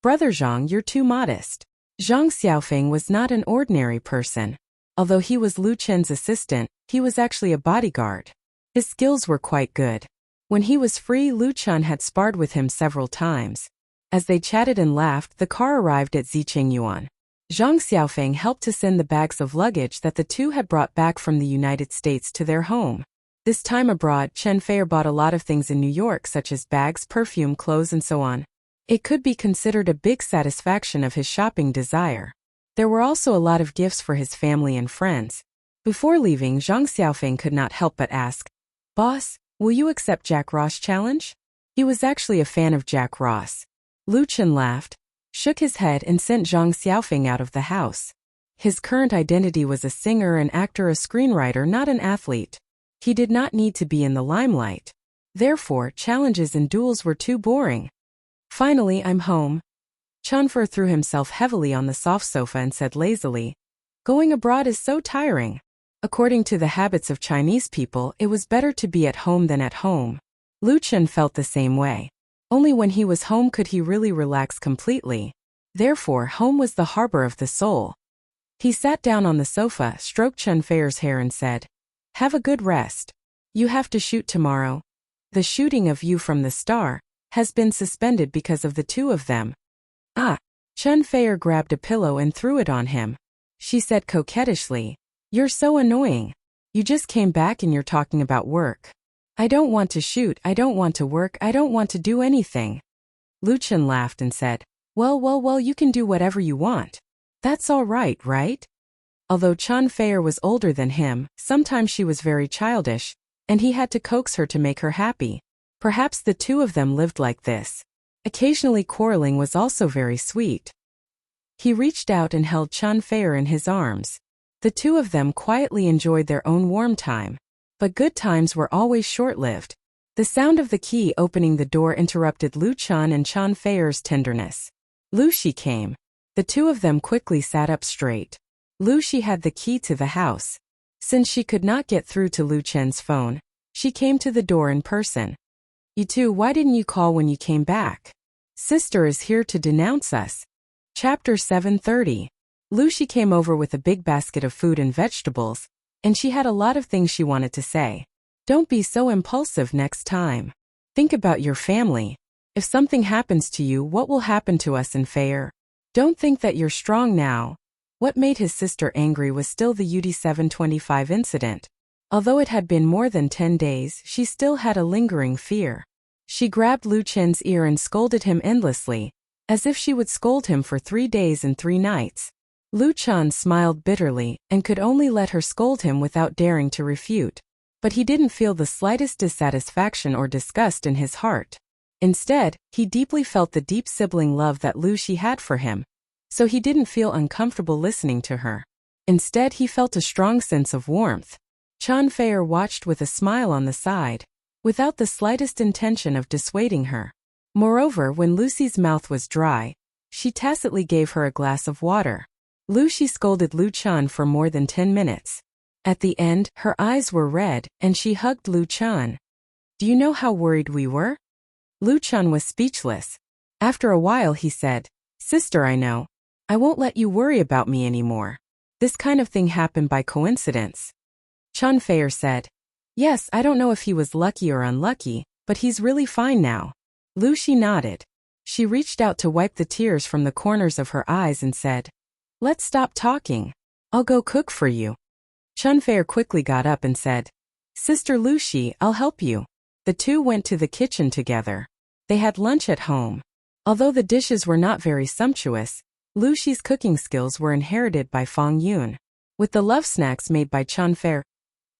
Speaker 1: Brother Zhang, you're too modest. Zhang Xiaofeng was not an ordinary person. Although he was Lu Chen's assistant, he was actually a bodyguard. His skills were quite good. When he was free, Lu Chen had sparred with him several times. As they chatted and laughed, the car arrived at Ziqingyuan. Zhang Xiaofeng helped to send the bags of luggage that the two had brought back from the United States to their home. This time abroad, Chen Feier bought a lot of things in New York, such as bags, perfume, clothes, and so on. It could be considered a big satisfaction of his shopping desire. There were also a lot of gifts for his family and friends. Before leaving, Zhang Xiaofeng could not help but ask, "Boss, will you accept Jack Ross' challenge?" He was actually a fan of Jack Ross. Lu Chen laughed, shook his head, and sent Zhang Xiaofeng out of the house. His current identity was a singer, an actor, a screenwriter, not an athlete. He did not need to be in the limelight. Therefore, challenges and duels were too boring. "Finally, I'm home." Chen Feier threw himself heavily on the soft sofa and said lazily, "Going abroad is so tiring." According to the habits of Chinese people, it was better to be at home than at home. Lu Chen felt the same way. Only when he was home could he really relax completely. Therefore, home was the harbor of the soul. He sat down on the sofa, stroked Chen Feier's hair, and said, "Have a good rest. You have to shoot tomorrow. The shooting of You from the Star has been suspended because of the two of them." "Ah." Chen Feier grabbed a pillow and threw it on him. She said coquettishly, "You're so annoying. You just came back and you're talking about work. I don't want to shoot, I don't want to work, I don't want to do anything." Lu Chen laughed and said, Well, you can do whatever you want. That's all right, right?" Although Chen Feier was older than him, sometimes she was very childish, and he had to coax her to make her happy. Perhaps the two of them lived like this. Occasionally quarreling was also very sweet. He reached out and held Chen Feier in his arms. The two of them quietly enjoyed their own warm time. But good times were always short-lived. The sound of the key opening the door interrupted Lu Chen and Chen Feier's tenderness. Lu Shi came. The two of them quickly sat up straight. Lu Shi had the key to the house. Since she could not get through to Lu Chen's phone, she came to the door in person. "You two, why didn't you call when you came back? Sister is here to denounce us." Chapter 730. Lu Shi came over with a big basket of food and vegetables, and she had a lot of things she wanted to say. "Don't be so impulsive next time. Think about your family. If something happens to you, what will happen to us in Feier? Don't think that you're strong now." What made his sister angry was still the UD-725 incident. Although it had been more than 10 days, she still had a lingering fear. She grabbed Lu Chen's ear and scolded him endlessly, as if she would scold him for 3 days and 3 nights. Lu Chen smiled bitterly and could only let her scold him without daring to refute. But he didn't feel the slightest dissatisfaction or disgust in his heart. Instead, he deeply felt the deep sibling love that Lu Shi had for him. So he didn't feel uncomfortable listening to her. Instead, he felt a strong sense of warmth. Chen Feier watched with a smile on the side, without the slightest intention of dissuading her. Moreover, when Lucy's mouth was dry, she tacitly gave her a glass of water. Lu Shi scolded Lu Chen for more than 10 minutes. At the end, her eyes were red, and she hugged Lu Chen. "Do you know how worried we were?" Lu Chen was speechless. After a while he said, "Sister, I know. I won't let you worry about me anymore. This kind of thing happened by coincidence." Chen Feier said, "Yes, I don't know if he was lucky or unlucky, but he's really fine now." Lu Shi nodded. She reached out to wipe the tears from the corners of her eyes and said, "Let's stop talking. I'll go cook for you." Chen Feier quickly got up and said, "Sister Lu Shi, I'll help you." The two went to the kitchen together. They had lunch at home. Although the dishes were not very sumptuous, Lu Shi's cooking skills were inherited by Fang Yun. With the love snacks made by Chen Feier,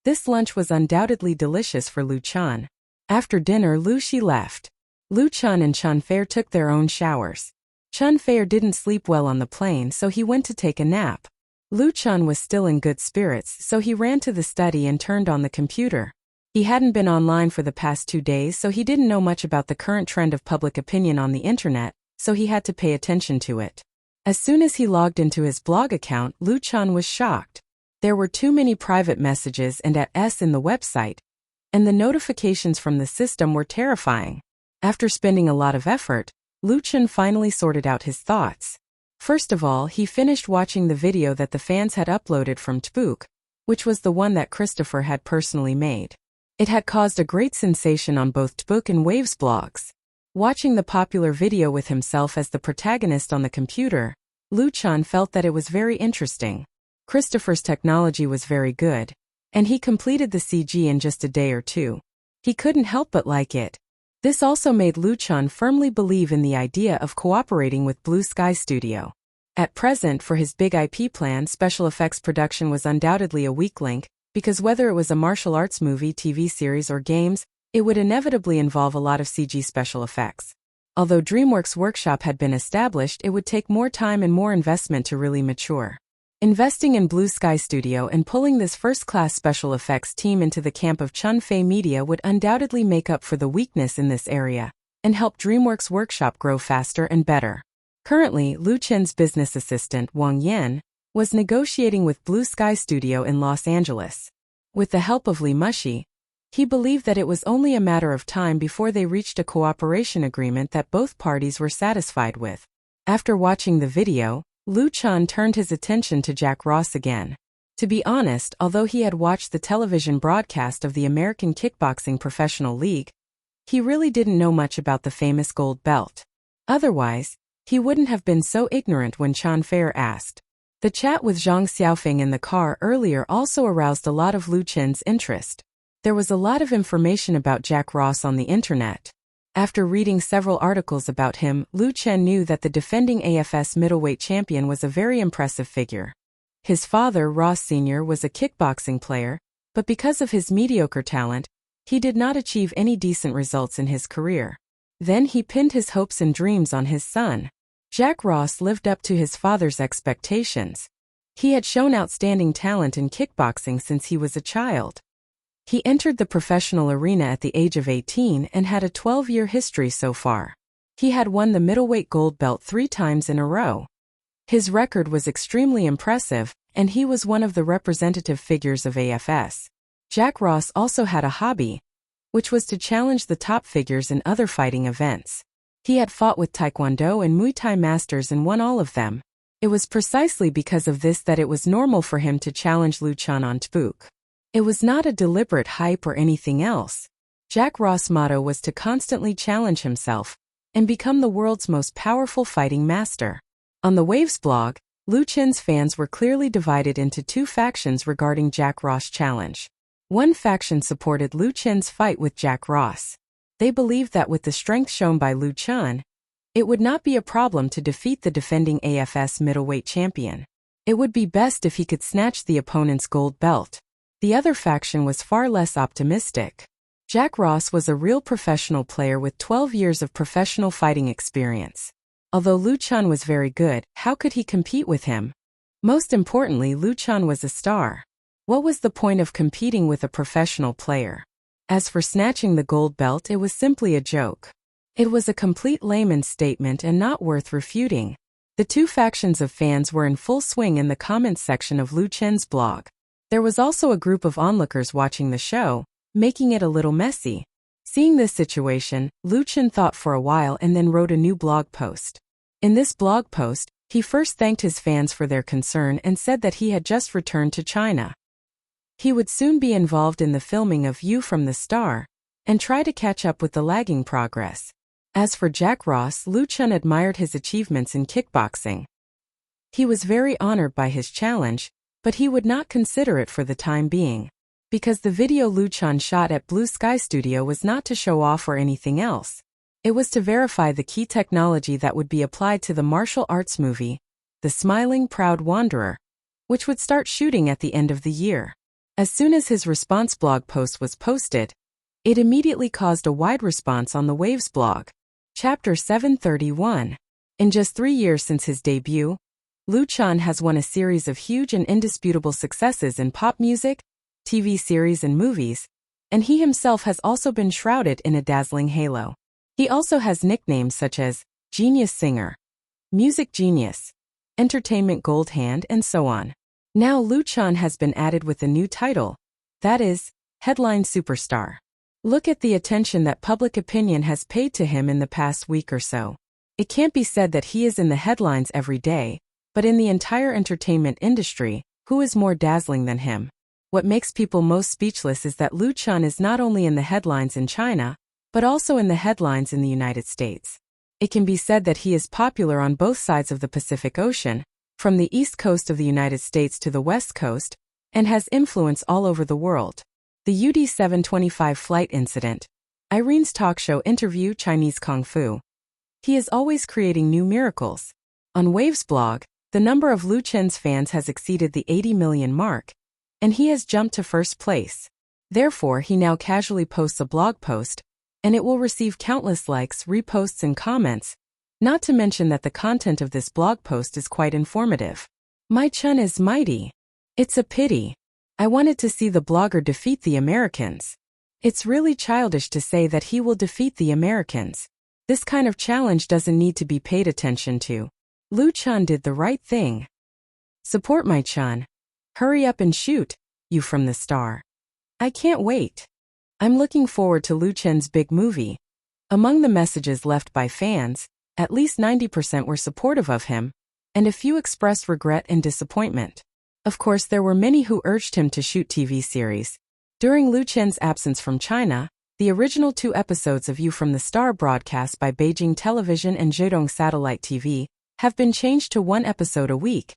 Speaker 1: this lunch was undoubtedly delicious for Lu Chen. After dinner, Lu Shi left. Lu Chen and Chen Feier took their own showers. Chen Feier didn't sleep well on the plane, so he went to take a nap. Lu Chen was still in good spirits, so he ran to the study and turned on the computer. He hadn't been online for the past 2 days, so he didn't know much about the current trend of public opinion on the internet, so he had to pay attention to it. As soon as he logged into his blog account, Lu Chen was shocked. There were too many private messages and @s in the website, and the notifications from the system were terrifying. After spending a lot of effort, Lu Chen finally sorted out his thoughts. First of all, he finished watching the video that the fans had uploaded from Audiobook, which was the one that Christopher had personally made. It had caused a great sensation on both Audiobook and Waves blogs. Watching the popular video with himself as the protagonist on the computer, Luchan felt that it was very interesting. Christopher's technology was very good, and he completed the CG in just a day or two. He couldn't help but like it. This also made Luchan firmly believe in the idea of cooperating with Blue Sky Studio. At present, for his big IP plan, special effects production was undoubtedly a weak link, because whether it was a martial arts movie, TV series, or games, it would inevitably involve a lot of CG special effects. Although DreamWorks Workshop had been established, it would take more time and more investment to really mature. Investing in Blue Sky Studio and pulling this first-class special effects team into the camp of Chun Fei Media would undoubtedly make up for the weakness in this area and help DreamWorks Workshop grow faster and better. Currently, Luchan's business assistant, Wang Yan, was negotiating with Blue Sky Studio in Los Angeles. With the help of Li Mushi, he believed that it was only a matter of time before they reached a cooperation agreement that both parties were satisfied with. After watching the video, Luchan turned his attention to Jack Ross again. To be honest, although he had watched the television broadcast of the American Kickboxing Professional League, he really didn't know much about the famous gold belt. Otherwise, he wouldn't have been so ignorant when Chan Fair asked. The chat with Zhang Xiaofeng in the car earlier also aroused a lot of Luchan's interest. There was a lot of information about Jack Ross on the internet. After reading several articles about him, Luchan knew that the defending AFS middleweight champion was a very impressive figure. His father, Ross Sr., was a kickboxing player, but because of his mediocre talent, he did not achieve any decent results in his career. Then he pinned his hopes and dreams on his son. Jack Ross lived up to his father's expectations. He had shown outstanding talent in kickboxing since he was a child. He entered the professional arena at the age of 18 and had a 12-year history so far. He had won the middleweight gold belt 3 times in a row. His record was extremely impressive, and he was one of the representative figures of AFS. Jack Ross also had a hobby, which was to challenge the top figures in other fighting events. He had fought with Taekwondo and Muay Thai masters and won all of them. It was precisely because of this that it was normal for him to challenge Luchan on Audiobook. It was not a deliberate hype or anything else. Jack Ross' motto was to constantly challenge himself and become the world's most powerful fighting master. On the Waves blog, Luchan's fans were clearly divided into 2 factions regarding Jack Ross' challenge. One faction supported Luchan's fight with Jack Ross. They believed that with the strength shown by Luchan, it would not be a problem to defeat the defending AFS middleweight champion. It would be best if he could snatch the opponent's gold belt. The other faction was far less optimistic. Jack Ross was a real professional player with 12 years of professional fighting experience. Although Luchan was very good, how could he compete with him? Most importantly, Luchan was a star. What was the point of competing with a professional player? As for snatching the gold belt, it was simply a joke. It was a complete layman's statement and not worth refuting. The 2 factions of fans were in full swing in the comments section of Luchan's blog. There was also a group of onlookers watching the show, making it a little messy. Seeing this situation, Luchan thought for a while and then wrote a new blog post. In this blog post, he first thanked his fans for their concern and said that he had just returned to China. He would soon be involved in the filming of View from the Star and try to catch up with the lagging progress. As for Jack Ross, Luchan admired his achievements in kickboxing. He was very honored by his challenge, but he would not consider it for the time being, because the video Luchan shot at Blue Sky Studio was not to show off or anything else. It was to verify the key technology that would be applied to the martial arts movie, The Smiling Proud Wanderer, which would start shooting at the end of the year. As soon as his response blog post was posted, it immediately caused a wide response on the Waves blog. Chapter 731. In just 3 years since his debut, Luchan has won a series of huge and indisputable successes in pop music, TV series and movies, and he himself has also been shrouded in a dazzling halo. He also has nicknames such as Genius Singer, Music Genius, Entertainment Gold Hand, and so on. Now Luchan has been added with a new title, that is, Headline Superstar. Look at the attention that public opinion has paid to him in the past week or so. It can't be said that he is in the headlines every day, but in the entire entertainment industry, who is more dazzling than him? What makes people most speechless is that Lu Chan is not only in the headlines in China, but also in the headlines in the United States. It can be said that he is popular on both sides of the Pacific Ocean, from the east coast of the United States to the west coast, and has influence all over the world. The UD 725 flight incident. Irene's talk show interview Chinese Kung Fu. He is always creating new miracles. On Wave's blog, the number of Lu Chen's fans has exceeded the 80 million mark, and he has jumped to first place. Therefore, he now casually posts a blog post, and it will receive countless likes, reposts, and comments, not to mention that the content of this blog post is quite informative. My Chun is mighty. It's a pity. I wanted to see the blogger defeat the Americans. It's really childish to say that he will defeat the Americans. This kind of challenge doesn't need to be paid attention to. Lu Chan did the right thing. Support my Chun. Hurry up and shoot, you from the star. I can't wait. I'm looking forward to Lu Chen's big movie. Among the messages left by fans, at least 90% were supportive of him, and a few expressed regret and disappointment. Of course, there were many who urged him to shoot TV series. During Lu Chen's absence from China, the original 2 episodes of You from the Star broadcast by Beijing Television and Zhejiang Satellite TV have been changed to 1 episode a week,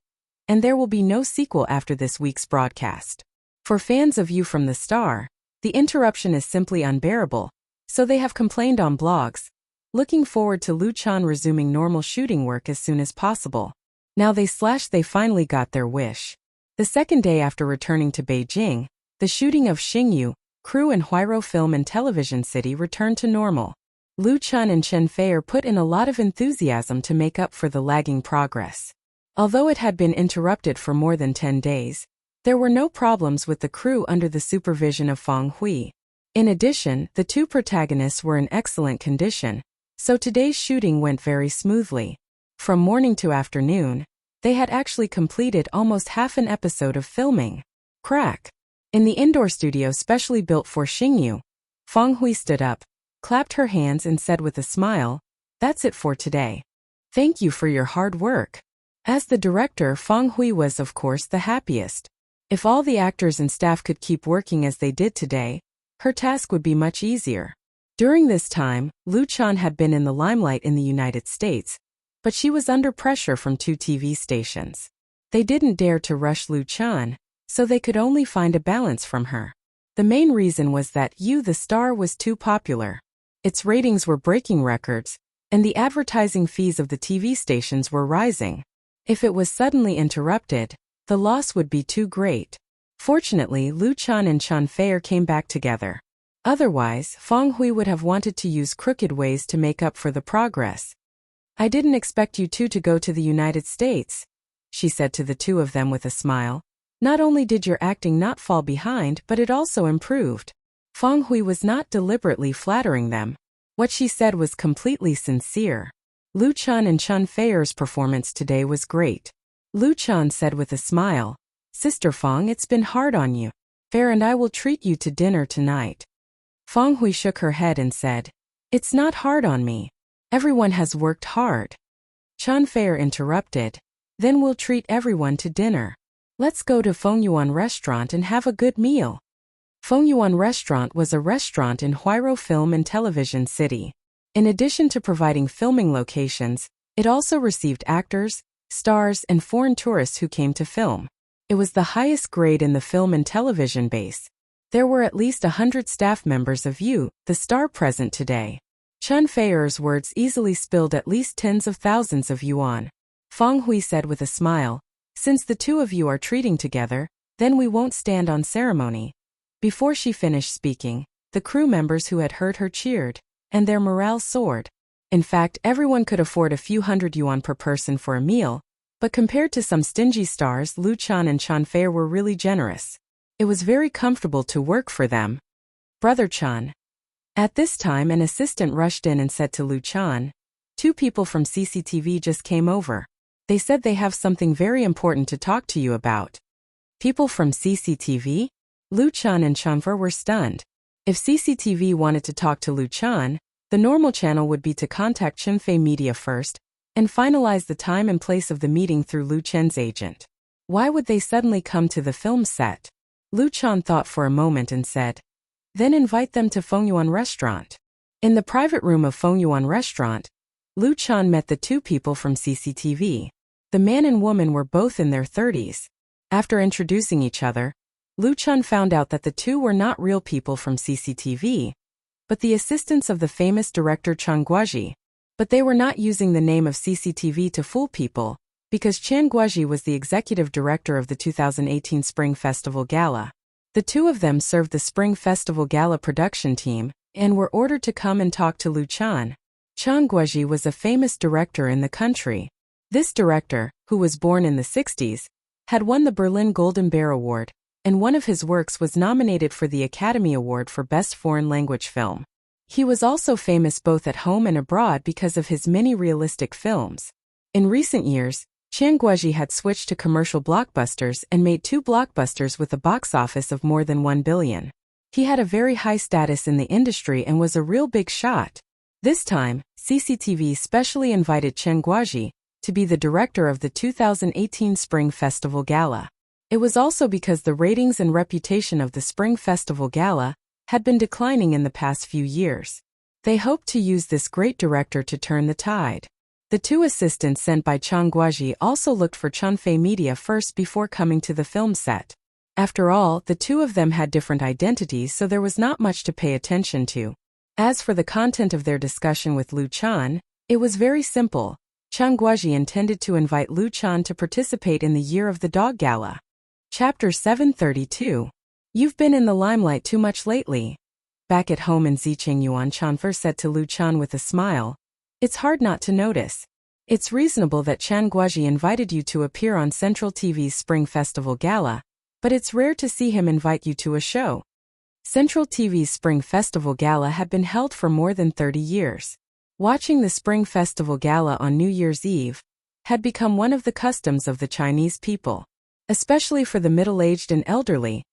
Speaker 1: and there will be no sequel after this week's broadcast. For fans of You from the Star, the interruption is simply unbearable, so they have complained on blogs, looking forward to Lu Chan resuming normal shooting work as soon as possible. Now they finally got their wish. The second day after returning to Beijing, the shooting of Xingyu, crew in Huairou Film and Television City returned to normal. Lu Chan and Chen Feier put in a lot of enthusiasm to make up for the lagging progress. Although it had been interrupted for more than 10 days, there were no problems with the crew under the supervision of Fang Hui. In addition, the 2 protagonists were in excellent condition, so today's shooting went very smoothly. From morning to afternoon, they had actually completed almost half an episode of filming. Crack! In the indoor studio specially built for Xingyu, Fang Hui stood up, clapped her hands and said with a smile, "That's it for today. Thank you for your hard work." As the director, Fang Hui was of course the happiest. If all the actors and staff could keep working as they did today, her task would be much easier. During this time, Lu Chan had been in the limelight in the United States, but she was under pressure from 2 TV stations. They didn't dare to rush Lu Chan, so they could only find a balance from her. The main reason was that You the Star was too popular. Its ratings were breaking records, and the advertising fees of the TV stations were rising. If it was suddenly interrupted, the loss would be too great. Fortunately, Lu Chan and Chen Feier came back together. Otherwise, Fang Hui would have wanted to use crooked ways to make up for the progress. "I didn't expect you 2 to go to the United States," she said to the 2 of them with a smile. "Not only did your acting not fall behind, but it also improved." Fang Hui was not deliberately flattering them. What she said was completely sincere. Lu Chan and Chen Feier's performance today was great. Lu Chan said with a smile, "Sister Fang, it's been hard on you. Fair and I will treat you to dinner tonight." Fang Hui shook her head and said, "It's not hard on me. Everyone has worked hard." Chen Feier interrupted, "Then we'll treat everyone to dinner. Let's go to Fengyuan Restaurant and have a good meal." Fengyuan Restaurant was a restaurant in Huairou Film and Television City. In addition to providing filming locations, it also received actors, stars, and foreign tourists who came to film. It was the highest grade in the film and television base. There were at least 100 staff members of You, the Star present today. Chen Feier's words easily spilled at least tens of thousands of yuan. Fang Hui said with a smile, "Since the 2 of you are treating together, then we won't stand on ceremony." Before she finished speaking, the crew members who had heard her cheered, and their morale soared. In fact, everyone could afford a few hundred yuan per person for a meal, but compared to some stingy stars, Lu Chan and Chen Feier were really generous. It was very comfortable to work for them. "Brother Chan." At this time, an assistant rushed in and said to Lu Chan, "2 people from CCTV just came over. They said they have something very important to talk to you about." People from CCTV? Lu Chan and Chen Feier were stunned. If CCTV wanted to talk to Lu Chan, The normal channel would be to contact Chunfei Media first and finalize the time and place of the meeting through Lu Chen's agent. Why would they suddenly come to the film set? Lu Chen thought for a moment and said, "Then invite them to Fengyuan Restaurant." In the private room of Fengyuan Restaurant, Lu Chen met the two people from CCTV. The man and woman were both in their 30s. After introducing each other, Lu Chen found out that the two were not real people from CCTV, but the assistants of the famous director Chen Guoji. But they were not using the name of CCTV to fool people, because Chen Guoji was the executive director of the 2018 Spring Festival Gala. The two of them served the Spring Festival Gala production team and were ordered to come and talk to Lu Chen. Chen Guoji was a famous director in the country. This director, who was born in the 60s, had won the Berlin Golden Bear Award, and one of his works was nominated for the Academy Award for Best Foreign Language Film. He was also famous both at home and abroad because of his many realistic films. In recent years, Chen Guoji had switched to commercial blockbusters and made 2 blockbusters with a box office of more than 1 billion. He had a very high status in the industry and was a real big shot. This time, CCTV specially invited Chen Guoji to be the director of the 2018 Spring Festival Gala. It was also because the ratings and reputation of the Spring Festival Gala had been declining in the past few years. They hoped to use this great director to turn the tide. The 2 assistants sent by Chen Guoji also looked for Chunfei Media first before coming to the film set. After all, the 2 of them had different identities, so there was not much to pay attention to. As for the content of their discussion with Lu Chen, it was very simple. Chen Guoji intended to invite Lu Chen to participate in the Year of the Dog Gala. Chapter 732. You've been in the limelight too much lately. Back at home in Ziqingyuan, Chen first said to Lu Chen with a smile, "It's hard not to notice. It's reasonable that Chen Guoji invited you to appear on Central TV's Spring Festival Gala, but it's rare to see him invite you to a show." Central TV's Spring Festival Gala had been held for more than 30 years. Watching the Spring Festival Gala on New Year's Eve had become one of the customs of the Chinese people, especially for the middle-aged and elderly.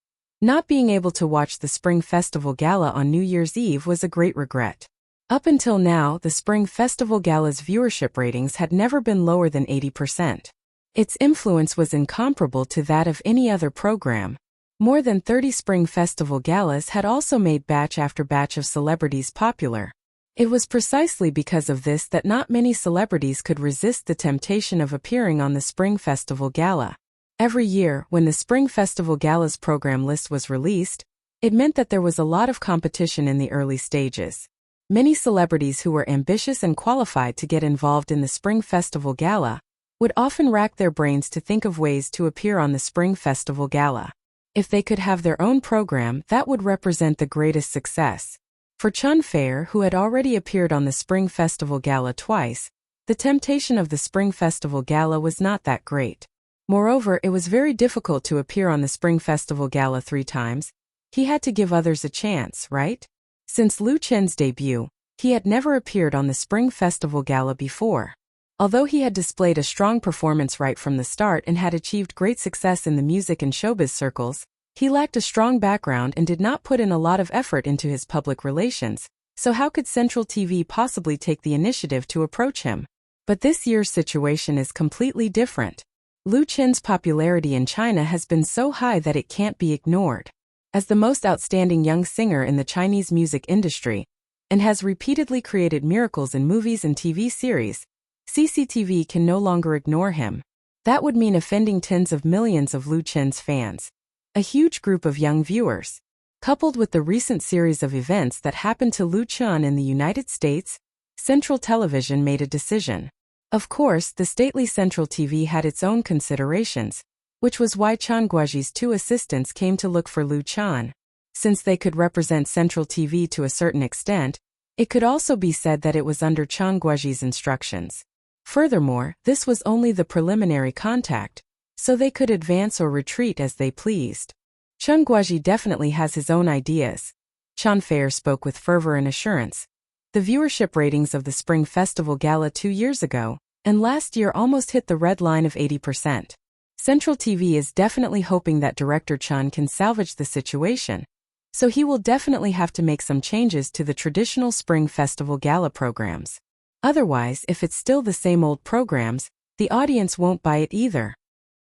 Speaker 1: Not being able to watch the Spring Festival Gala on New Year's Eve was a great regret. Up until now, the Spring Festival Gala's viewership ratings had never been lower than 80%. Its influence was incomparable to that of any other program. More than 30 Spring Festival Galas had also made batch after batch of celebrities popular. It was precisely because of this that not many celebrities could resist the temptation of appearing on the Spring Festival Gala. Every year, when the Spring Festival Gala's program list was released, it meant that there was a lot of competition in the early stages. Many celebrities who were ambitious and qualified to get involved in the Spring Festival Gala would often rack their brains to think of ways to appear on the Spring Festival Gala. If they could have their own program, that would represent the greatest success. For Chun Fei, who had already appeared on the Spring Festival Gala twice, the temptation of the Spring Festival Gala was not that great. Moreover, it was very difficult to appear on the Spring Festival Gala 3 times. He had to give others a chance, right? Since Lu Chen's debut, he had never appeared on the Spring Festival Gala before. Although he had displayed a strong performance right from the start and had achieved great success in the music and showbiz circles, he lacked a strong background and did not put in a lot of effort into his public relations, so how could Central TV possibly take the initiative to approach him? But this year's situation is completely different. Lu Chen's popularity in China has been so high that it can't be ignored. As the most outstanding young singer in the Chinese music industry, and has repeatedly created miracles in movies and TV series, CCTV can no longer ignore him. That would mean offending tens of millions of Lu Chen's fans, a huge group of young viewers. Coupled with the recent series of events that happened to Lu Chen in the United States, Central Television made a decision. Of course, the stately Central TV had its own considerations, which was why Chen Guoji's 2 assistants came to look for Lu Chen. Since they could represent Central TV to a certain extent, it could also be said that it was under Chen Guoji's instructions. Furthermore, this was only the preliminary contact, so they could advance or retreat as they pleased. Chen Guoji definitely has his own ideas. Chen Fei spoke with fervor and assurance. The viewership ratings of the Spring Festival Gala 2 years ago and last year almost hit the red line of 80%. Central TV is definitely hoping that director Chen can salvage the situation. So he will definitely have to make some changes to the traditional Spring Festival Gala programs. Otherwise, if it's still the same old programs, the audience won't buy it either.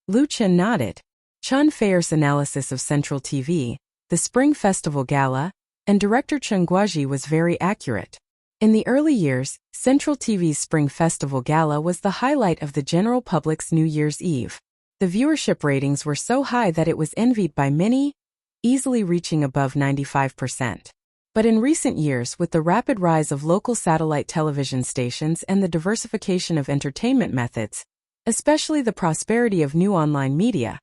Speaker 1: Lu Chen nodded. Chen Feier's analysis of Central TV, the Spring Festival Gala, and director Chen Guoji was very accurate. In the early years, Central TV's Spring Festival Gala was the highlight of the general public's New Year's Eve. The viewership ratings were so high that it was envied by many, easily reaching above 95%. But in recent years, with the rapid rise of local satellite television stations and the diversification of entertainment methods, especially the prosperity of new online media,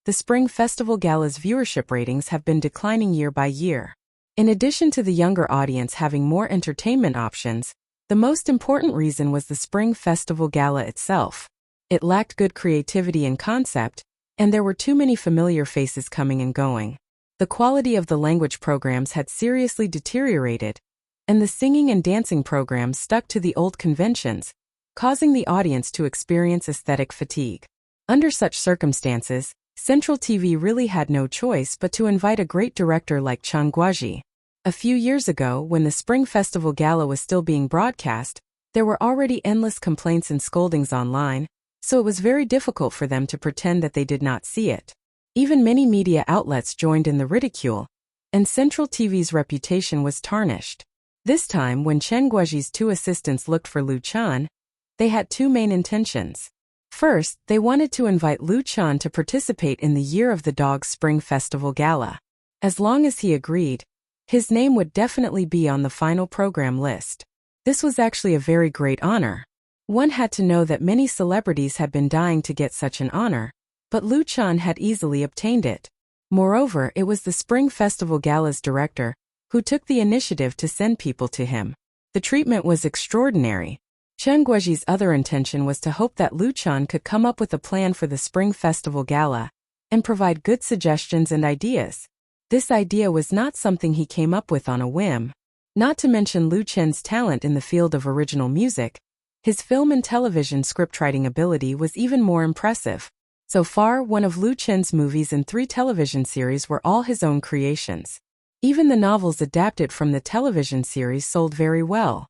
Speaker 1: the Spring Festival Gala's viewership ratings have been declining year by year. In addition to the younger audience having more entertainment options, the most important reason was the Spring Festival Gala itself. It lacked good creativity and concept, and there were too many familiar faces coming and going. The quality of the language programs had seriously deteriorated, and the singing and dancing programs stuck to the old conventions, causing the audience to experience aesthetic fatigue. Under such circumstances, Central TV really had no choice but to invite a great director like Chen Guoji. A few years ago, when the Spring Festival Gala was still being broadcast, there were already endless complaints and scoldings online, so it was very difficult for them to pretend that they did not see it. Even many media outlets joined in the ridicule, and Central TV's reputation was tarnished. This time, when Chen Guoji's two assistants looked for Lu Chen, they had two main intentions. First, they wanted to invite Lu Chen to participate in the Year of the Dog's Spring Festival Gala. As long as he agreed, his name would definitely be on the final program list. This was actually a very great honor. One had to know that many celebrities had been dying to get such an honor, but Lu Chen had easily obtained it. Moreover, it was the Spring Festival Gala's director who took the initiative to send people to him. The treatment was extraordinary. Chen Guoji's other intention was to hope that Lu Chen could come up with a plan for the Spring Festival Gala and provide good suggestions and ideas. This idea was not something he came up with on a whim. Not to mention Lu Chen's talent in the field of original music, his film and television scriptwriting ability was even more impressive. So far, one of Lu Chen's movies and 3 television series were all his own creations. Even the novels adapted from the television series sold very well.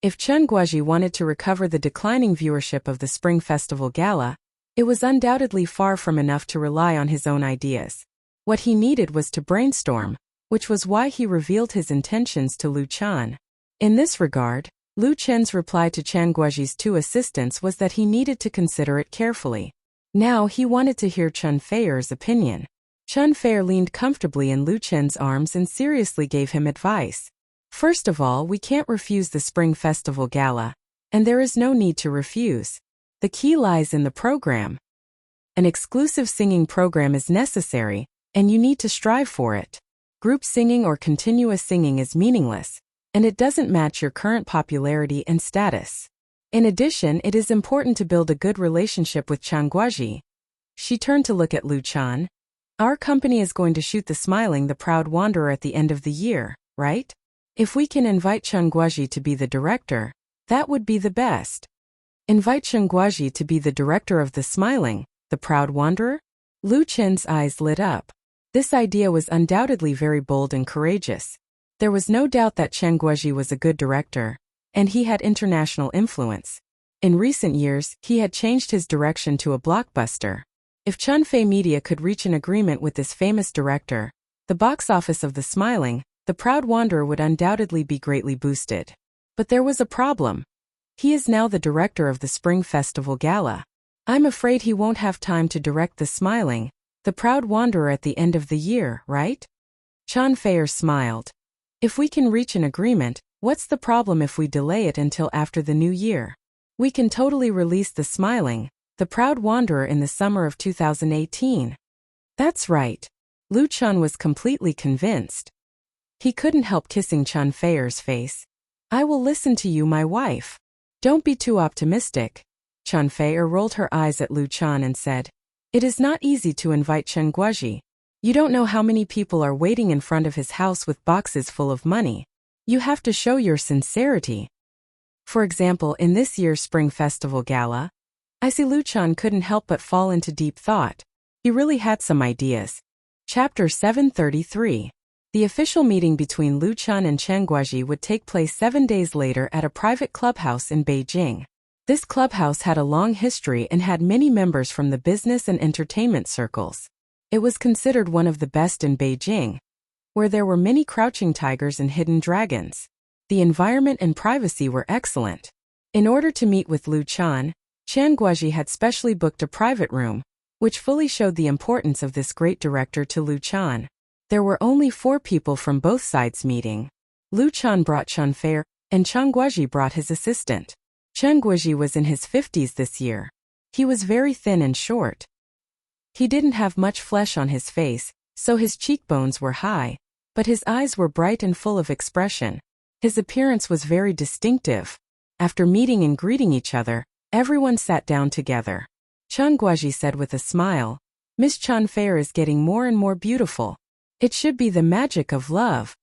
Speaker 1: If Chen Guoji wanted to recover the declining viewership of the Spring Festival Gala, it was undoubtedly far from enough to rely on his own ideas. What he needed was to brainstorm, which was why he revealed his intentions to Lu Chen. In this regard, Lu Chen's reply to Chen Guoji's 2 assistants was that he needed to consider it carefully. Now he wanted to hear Chen Feier's opinion. Chen Feier leaned comfortably in Lu Chen's arms and seriously gave him advice. First of all, we can't refuse the Spring Festival Gala, and there is no need to refuse. The key lies in the program. An exclusive singing program is necessary, and you need to strive for it. Group singing or continuous singing is meaningless, and it doesn't match your current popularity and status. In addition, it is important to build a good relationship with Chen Guoji. She turned to look at Lu Chen. Our company is going to shoot The Smiling the Proud Wanderer at the end of the year, right? If we can invite Chen Guoji to be the director, that would be the best. Invite Chen Guoji to be the director of The Smiling, the Proud Wanderer? Lu Chen's eyes lit up. This idea was undoubtedly very bold and courageous. There was no doubt that Chen Guoji was a good director, and he had international influence. In recent years, he had changed his direction to a blockbuster. If Chen Fei Media could reach an agreement with this famous director, the box office of The Smiling, the Proud Wanderer would undoubtedly be greatly boosted. But there was a problem. He is now the director of the Spring Festival Gala. I'm afraid he won't have time to direct The Smiling, the Proud Wanderer at the end of the year, right? Chen Feier smiled. If we can reach an agreement, what's the problem if we delay it until after the new year? We can totally release The Smiling, the Proud Wanderer in the summer of 2018. That's right. Lu Chen was completely convinced. He couldn't help kissing Chen Feier's face. I will listen to you, my wife. Don't be too optimistic. Chen Feier rolled her eyes at Lu Chen and said, It is not easy to invite Chen Guoji. You don't know how many people are waiting in front of his house with boxes full of money. You have to show your sincerity. For example, in this year's Spring Festival Gala, I see Lu Chen couldn't help but fall into deep thought. He really had some ideas. Chapter 733. The official meeting between Lu Chan and Chen Guoji would take place 7 days later at a private clubhouse in Beijing. This clubhouse had a long history and had many members from the business and entertainment circles. It was considered one of the best in Beijing, where there were many crouching tigers and hidden dragons. The environment and privacy were excellent. In order to meet with Lu Chan, Chen Guoji had specially booked a private room, which fully showed the importance of this great director to Lu Chan. There were only 4 people from both sides meeting. Lu Chan brought Chen Fei, and Chen Guoji brought his assistant. Chen Guoji was in his 50s this year. He was very thin and short. He didn't have much flesh on his face, so his cheekbones were high, but his eyes were bright and full of expression. His appearance was very distinctive. After meeting and greeting each other, everyone sat down together. Chen Guoji said with a smile, "Miss Chen Fei is getting more and more beautiful. It should be the magic of love."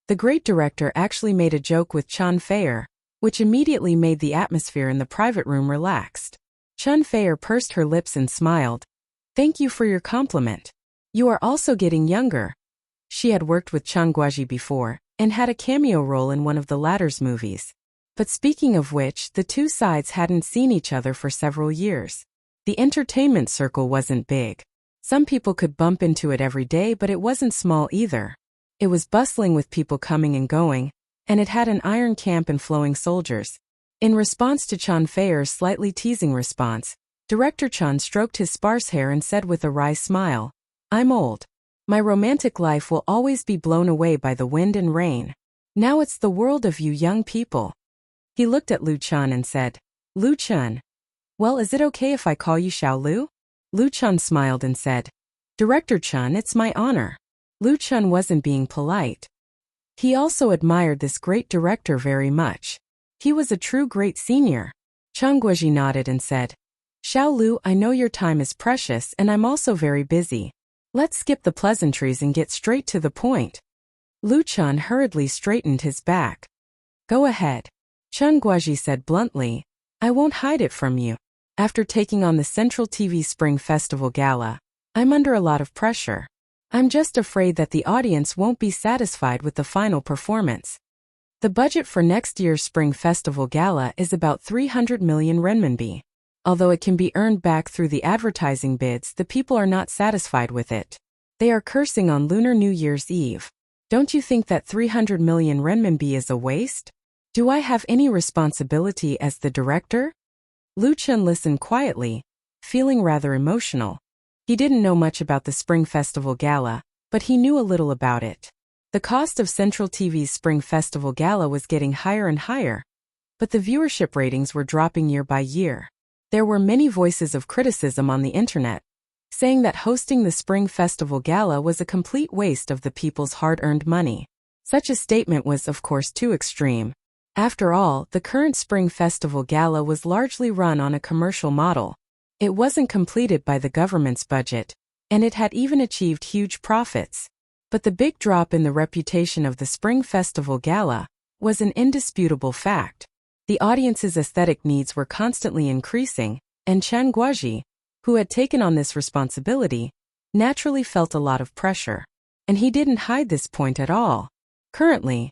Speaker 1: The great director actually made a joke with Chen Fei, which immediately made the atmosphere in the private room relaxed. Chen Fei pursed her lips and smiled. "Thank you for your compliment. You are also getting younger." She had worked with Chen Guoji before, and had a cameo role in one of the latter's movies. But speaking of which, the two sides hadn't seen each other for several years. The entertainment circle wasn't big. Some people could bump into it every day, but it wasn't small either. It was bustling with people coming and going, and it had an iron camp and flowing soldiers. In response to Chen Fei's slightly teasing response, Director Chen stroked his sparse hair and said with a wry smile, "I'm old. My romantic life will always be blown away by the wind and rain. Now it's the world of you young people." He looked at Lu Chan and said, "Lu Chan. Well, is it okay if I call you Xiao Lu?" Lu Chan smiled and said, "Director Chen, it's my honor." Lu Chan wasn't being polite. He also admired this great director very much. He was a true great senior. Chen Guoji nodded and said, "Xiao Lu, I know your time is precious and I'm also very busy. Let's skip the pleasantries and get straight to the point." Lu Chan hurriedly straightened his back. "Go ahead." Chen Guoji said bluntly, "I won't hide it from you. After taking on the Central TV Spring Festival Gala, I'm under a lot of pressure. I'm just afraid that the audience won't be satisfied with the final performance. The budget for next year's Spring Festival Gala is about 300 million renminbi. Although it can be earned back through the advertising bids, the people are not satisfied with it. They are cursing on Lunar New Year's Eve. Don't you think that 300 million renminbi is a waste? Do I have any responsibility as the director?" Lu Chan listened quietly, feeling rather emotional. He didn't know much about the Spring Festival Gala, but he knew a little about it. The cost of Central TV's Spring Festival Gala was getting higher and higher, but the viewership ratings were dropping year by year. There were many voices of criticism on the internet, saying that hosting the Spring Festival Gala was a complete waste of the people's hard-earned money. Such a statement was, of course, too extreme. After all, the current Spring Festival Gala was largely run on a commercial model. It wasn't completed by the government's budget, and it had even achieved huge profits. But the big drop in the reputation of the Spring Festival Gala was an indisputable fact. The audience's aesthetic needs were constantly increasing, and Chen Guoji, who had taken on this responsibility, naturally felt a lot of pressure. And he didn't hide this point at all. Currently,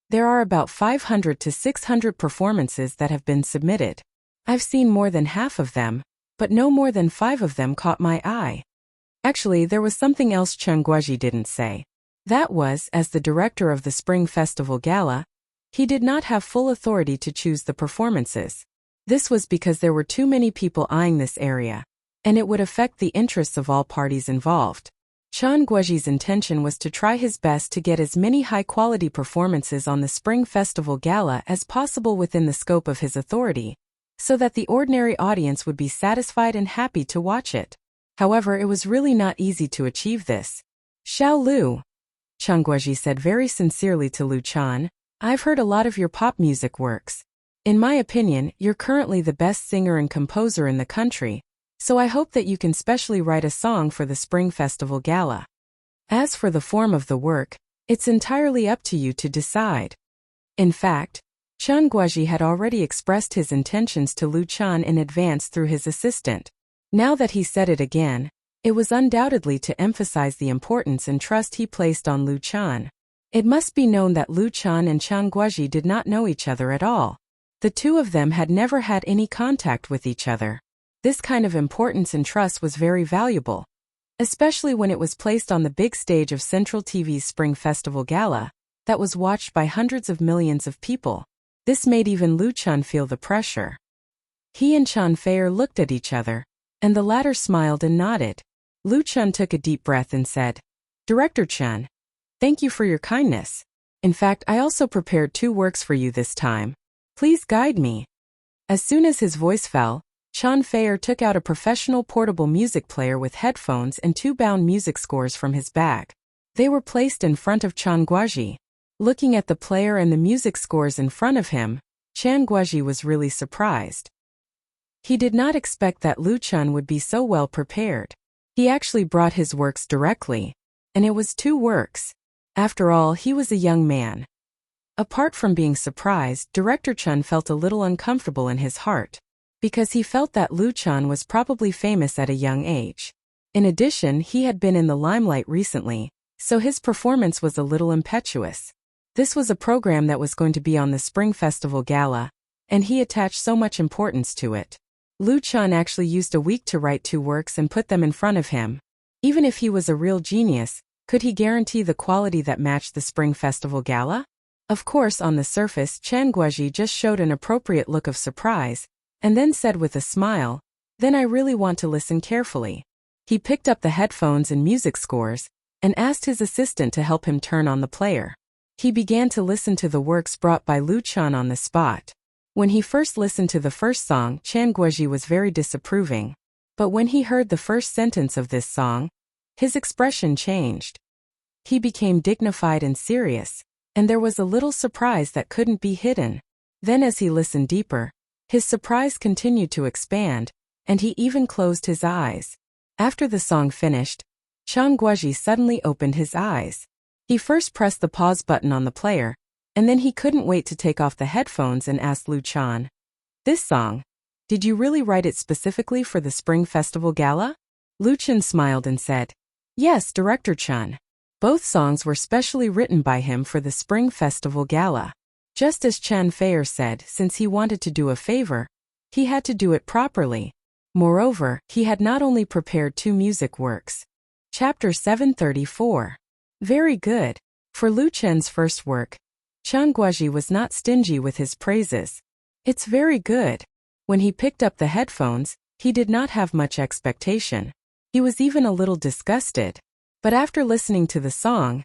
Speaker 1: there are about 500 to 600 performances that have been submitted. I've seen more than half of them, but no more than 5 of them caught my eye. Actually, there was something else Chen Guoji didn't say. That was, as the director of the Spring Festival Gala, he did not have full authority to choose the performances. This was because there were too many people eyeing this area, and it would affect the interests of all parties involved. Chen Guoji's intention was to try his best to get as many high-quality performances on the Spring Festival Gala as possible within the scope of his authority, so that the ordinary audience would be satisfied and happy to watch it. However, it was really not easy to achieve this. "Xiao Lu," Chen Guoji said very sincerely to Lu Chan, "I've heard a lot of your pop music works. In my opinion, you're currently the best singer and composer in the country, so I hope that you can specially write a song for the Spring Festival Gala. As for the form of the work, it's entirely up to you to decide." In fact, Chen Guoji had already expressed his intentions to Lu Chan in advance through his assistant. Now that he said it again, it was undoubtedly to emphasize the importance and trust he placed on Lu Chan. It must be known that Lu Chan and Chang Guozhi did not know each other at all. The two of them had never had any contact with each other. This kind of importance and trust was very valuable, especially when it was placed on the big stage of Central TV's Spring Festival Gala, that was watched by hundreds of millions of people. This made even Lu Chan feel the pressure. He and Chan Feier looked at each other, and the latter smiled and nodded. Lu Chan took a deep breath and said, "Director Chan, thank you for your kindness. In fact, I also prepared 2 works for you this time. Please guide me." As soon as his voice fell, Chan Feier took out a professional portable music player with headphones and 2 bound music scores from his bag. They were placed in front of Chan Guozhi. Looking at the player and the music scores in front of him, Chan Guozhi was really surprised. He did not expect that Lu Chan would be so well prepared. He actually brought his works directly, and it was 2 works. After all, he was a young man. Apart from being surprised, Director Chan felt a little uncomfortable in his heart, because he felt that Lu Chan was probably famous at a young age. In addition, he had been in the limelight recently, so his performance was a little impetuous. This was a program that was going to be on the Spring Festival Gala, and he attached so much importance to it. Lu Chan actually used a week to write 2 works and put them in front of him. Even if he was a real genius, could he guarantee the quality that matched the Spring Festival Gala? Of course, on the surface, Chan Guozhi just showed an appropriate look of surprise, and then said with a smile, "Then I really want to listen carefully." He picked up the headphones and music scores, and asked his assistant to help him turn on the player. He began to listen to the works brought by Lu Chan on the spot. When he first listened to the first song, Chan Guozhi was very disapproving. But when he heard the first sentence of this song, his expression changed. He became dignified and serious, and there was a little surprise that couldn't be hidden. Then as he listened deeper, his surprise continued to expand, and he even closed his eyes. After the song finished, Chan Guozhi suddenly opened his eyes. He first pressed the pause button on the player, and then he couldn't wait to take off the headphones and asked Lu Chan, "This song, did you really write it specifically for the Spring Festival Gala?" Lu Chan smiled and said, "Yes, Director Chan. Both songs were specially written by him for the Spring Festival Gala." Just as Chan Feier said, since he wanted to do a favor, he had to do it properly. Moreover, he had not only prepared 2 music works. Chapter 734. Very good. For Lu Chan's first work, Chan Guozhi was not stingy with his praises. "It's very good." When he picked up the headphones, he did not have much expectation. He was even a little disgusted. But after listening to the song,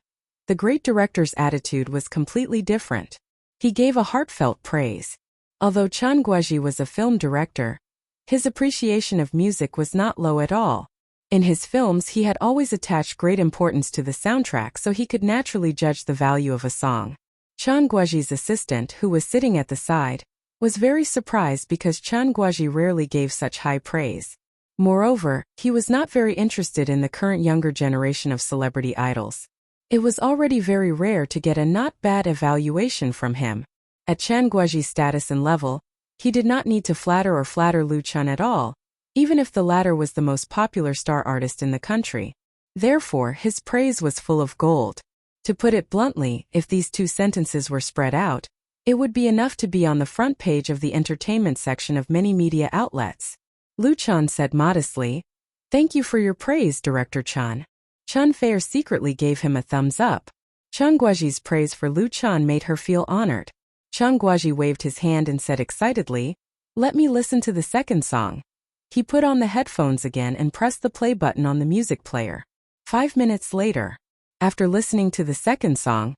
Speaker 1: the great director's attitude was completely different. He gave a heartfelt praise. Although Chan Guozhi was a film director, his appreciation of music was not low at all. In his films, he had always attached great importance to the soundtrack, so he could naturally judge the value of a song. Chan Guozhi's assistant, who was sitting at the side, was very surprised because Chan Guozhi rarely gave such high praise. Moreover, he was not very interested in the current younger generation of celebrity idols. It was already very rare to get a not bad evaluation from him. At Chan Guozhi's status and level, he did not need to flatter Lu Chan at all, even if the latter was the most popular star artist in the country. Therefore, his praise was full of gold. To put it bluntly, if these 2 sentences were spread out, it would be enough to be on the front page of the entertainment section of many media outlets. Lu Chan said modestly, "Thank you for your praise, Director Chan." Chan Feier secretly gave him a thumbs up. Chan Guozhi's praise for Lu Chan made her feel honored. Chan Guozhi waved his hand and said excitedly, "Let me listen to the second song." He put on the headphones again and pressed the play button on the music player. 5 minutes later, after listening to the second song,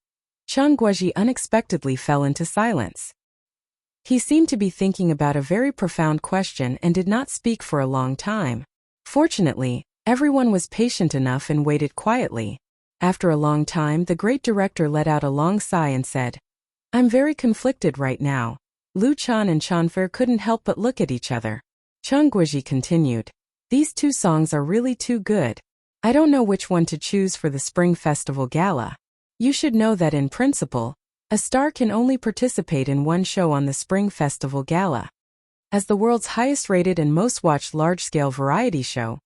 Speaker 1: Chan Guozhi unexpectedly fell into silence. He seemed to be thinking about a very profound question and did not speak for a long time. Fortunately, everyone was patient enough and waited quietly. After a long time, the great director let out a long sigh and said, "I'm very conflicted right now." Lu Chan and Chan Feier couldn't help but look at each other. Chan Guozhi continued, "These 2 songs are really too good. I don't know which one to choose for the Spring Festival Gala. You should know that in principle, a star can only participate in 1 show on the Spring Festival Gala. As the world's highest-rated and most-watched large-scale variety show,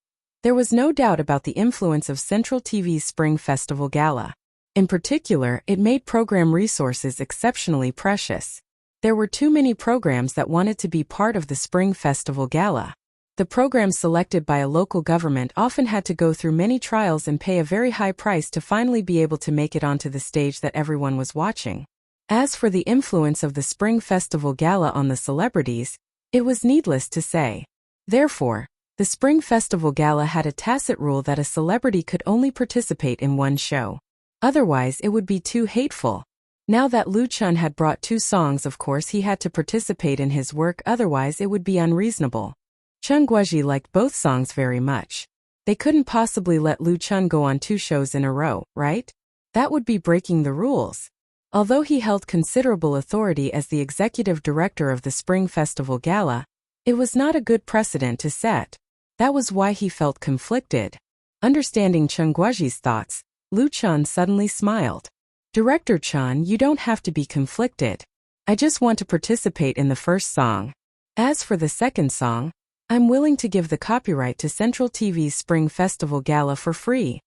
Speaker 1: there was no doubt about the influence of Central TV's Spring Festival Gala. In particular, it made program resources exceptionally precious. There were too many programs that wanted to be part of the Spring Festival Gala. The programs selected by a local government often had to go through many trials and pay a very high price to finally be able to make it onto the stage that everyone was watching. As for the influence of the Spring Festival Gala on the celebrities, it was needless to say. Therefore, the Spring Festival Gala had a tacit rule that a celebrity could only participate in one show. Otherwise, it would be too hateful. Now that Lu Chun had brought 2 songs, of course he had to participate in his work, otherwise it would be unreasonable. Chen Guoji liked both songs very much. They couldn't possibly let Lu Chun go on 2 shows in a row, right? That would be breaking the rules. Although he held considerable authority as the executive director of the Spring Festival Gala, it was not a good precedent to set. That was why he felt conflicted. Understanding Chen Guoji's thoughts, Lu Chun suddenly smiled. Director Chan, you don't have to be conflicted. I just want to participate in the first song. As for the second song, I'm willing to give the copyright to Central TV's Spring Festival Gala for free.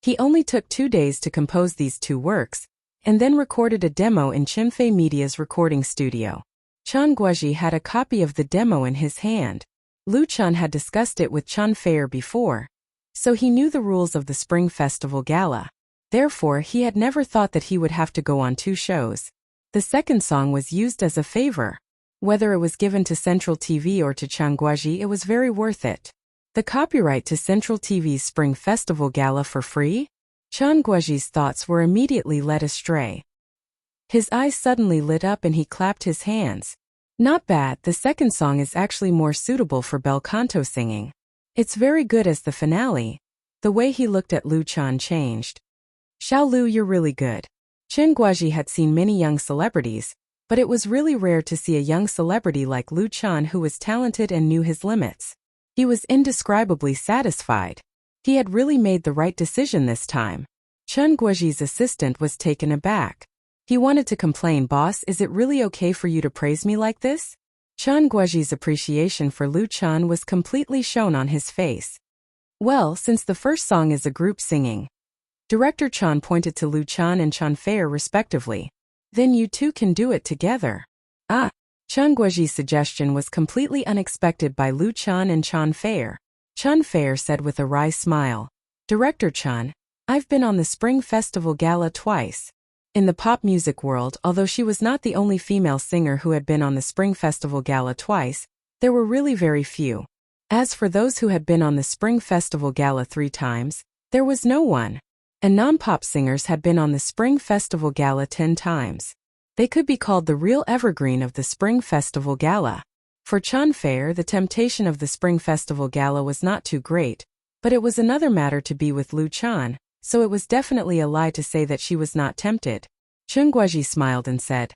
Speaker 1: He only took 2 days to compose these 2 works, and then recorded a demo in Chimfei Media's recording studio. Chen Guoji had a copy of the demo in his hand. Lu Chun had discussed it with Chen Feier before, so he knew the rules of the Spring Festival Gala. Therefore, he had never thought that he would have to go on 2 shows. The second song was used as a favor. Whether it was given to Central TV or to Chen Guoji, it was very worth it. The copyright to Central TV's Spring Festival Gala for free? Chen Guoji's thoughts were immediately led astray. His eyes suddenly lit up and he clapped his hands. Not bad, the second song is actually more suitable for bel canto singing. It's very good as the finale. The way he looked at Lu Chun changed. Xiao Lu, you're really good. Chen Guoji had seen many young celebrities, but it was really rare to see a young celebrity like Lu Chun who was talented and knew his limits. He was indescribably satisfied. He had really made the right decision this time. Chen Guoji's assistant was taken aback. He wanted to complain, boss, is it really okay for you to praise me like this? Chen Guoji's appreciation for Lu Chun was completely shown on his face. Well, since the first song is a group singing, Director Chan pointed to Lu Chun and Chen Feier respectively. Then you 2 can do it together. Ah! Chen Guoji's suggestion was completely unexpected by Lu Chun and Chen Feier. Chen Feier said with a wry smile, Director Chun, I've been on the Spring Festival Gala twice. In the pop music world, although she was not the only female singer who had been on the Spring Festival Gala twice, there were really very few. As for those who had been on the Spring Festival Gala 3 times, there was no one. And non-pop singers had been on the Spring Festival Gala 10 times. They could be called the real evergreen of the Spring Festival Gala. For Chen Feier, the temptation of the Spring Festival Gala was not too great, but it was another matter to be with Lu Chun, so it was definitely a lie to say that she was not tempted. Chen Guoji smiled and said,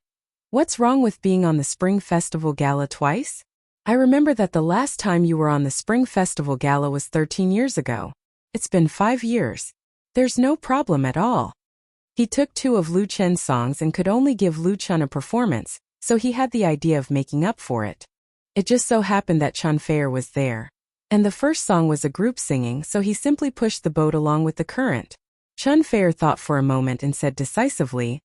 Speaker 1: What's wrong with being on the Spring Festival Gala twice? I remember that the last time you were on the Spring Festival Gala was 13 years ago. It's been 5 years. There's no problem at all. He took 2 of Lu Chen's songs and could only give Lu Chun a performance, so he had the idea of making up for it. It just so happened that Chen Feier was there. And the first song was a group singing, so he simply pushed the boat along with the current. Chen Feier thought for a moment and said decisively,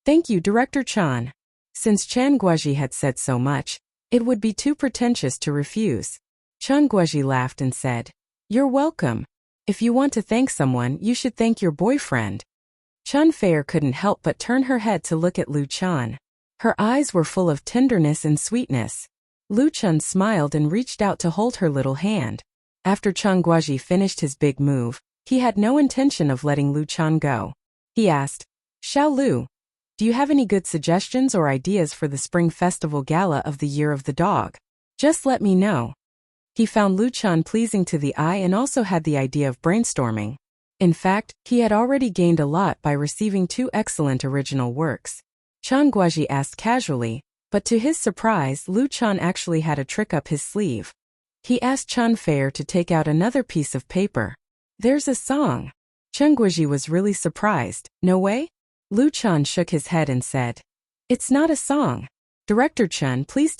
Speaker 1: Thank you, Director Chan. Since Chen Guoji had said so much, it would be too pretentious to refuse. Chen Guoji laughed and said, You're welcome. If you want to thank someone, you should thank your boyfriend. Chen Feier couldn't help but turn her head to look at Lu Chun. Her eyes were full of tenderness and sweetness. Lu Chun smiled and reached out to hold her little hand. After Chen Guoji finished his big move, he had no intention of letting Lu Chun go. He asked, Xiao Lu, do you have any good suggestions or ideas for the Spring Festival Gala of the Year of the Dog? Just let me know. He found Lu Chun pleasing to the eye and also had the idea of brainstorming. In fact, he had already gained a lot by receiving 2 excellent original works. Chen Guoji asked casually, but to his surprise, Lu Chun actually had a trick up his sleeve. He asked Chen Feier to take out another piece of paper. There's a song. Chen Guoji was really surprised. No way? Lu Chun shook his head and said, It's not a song. Director Chen, please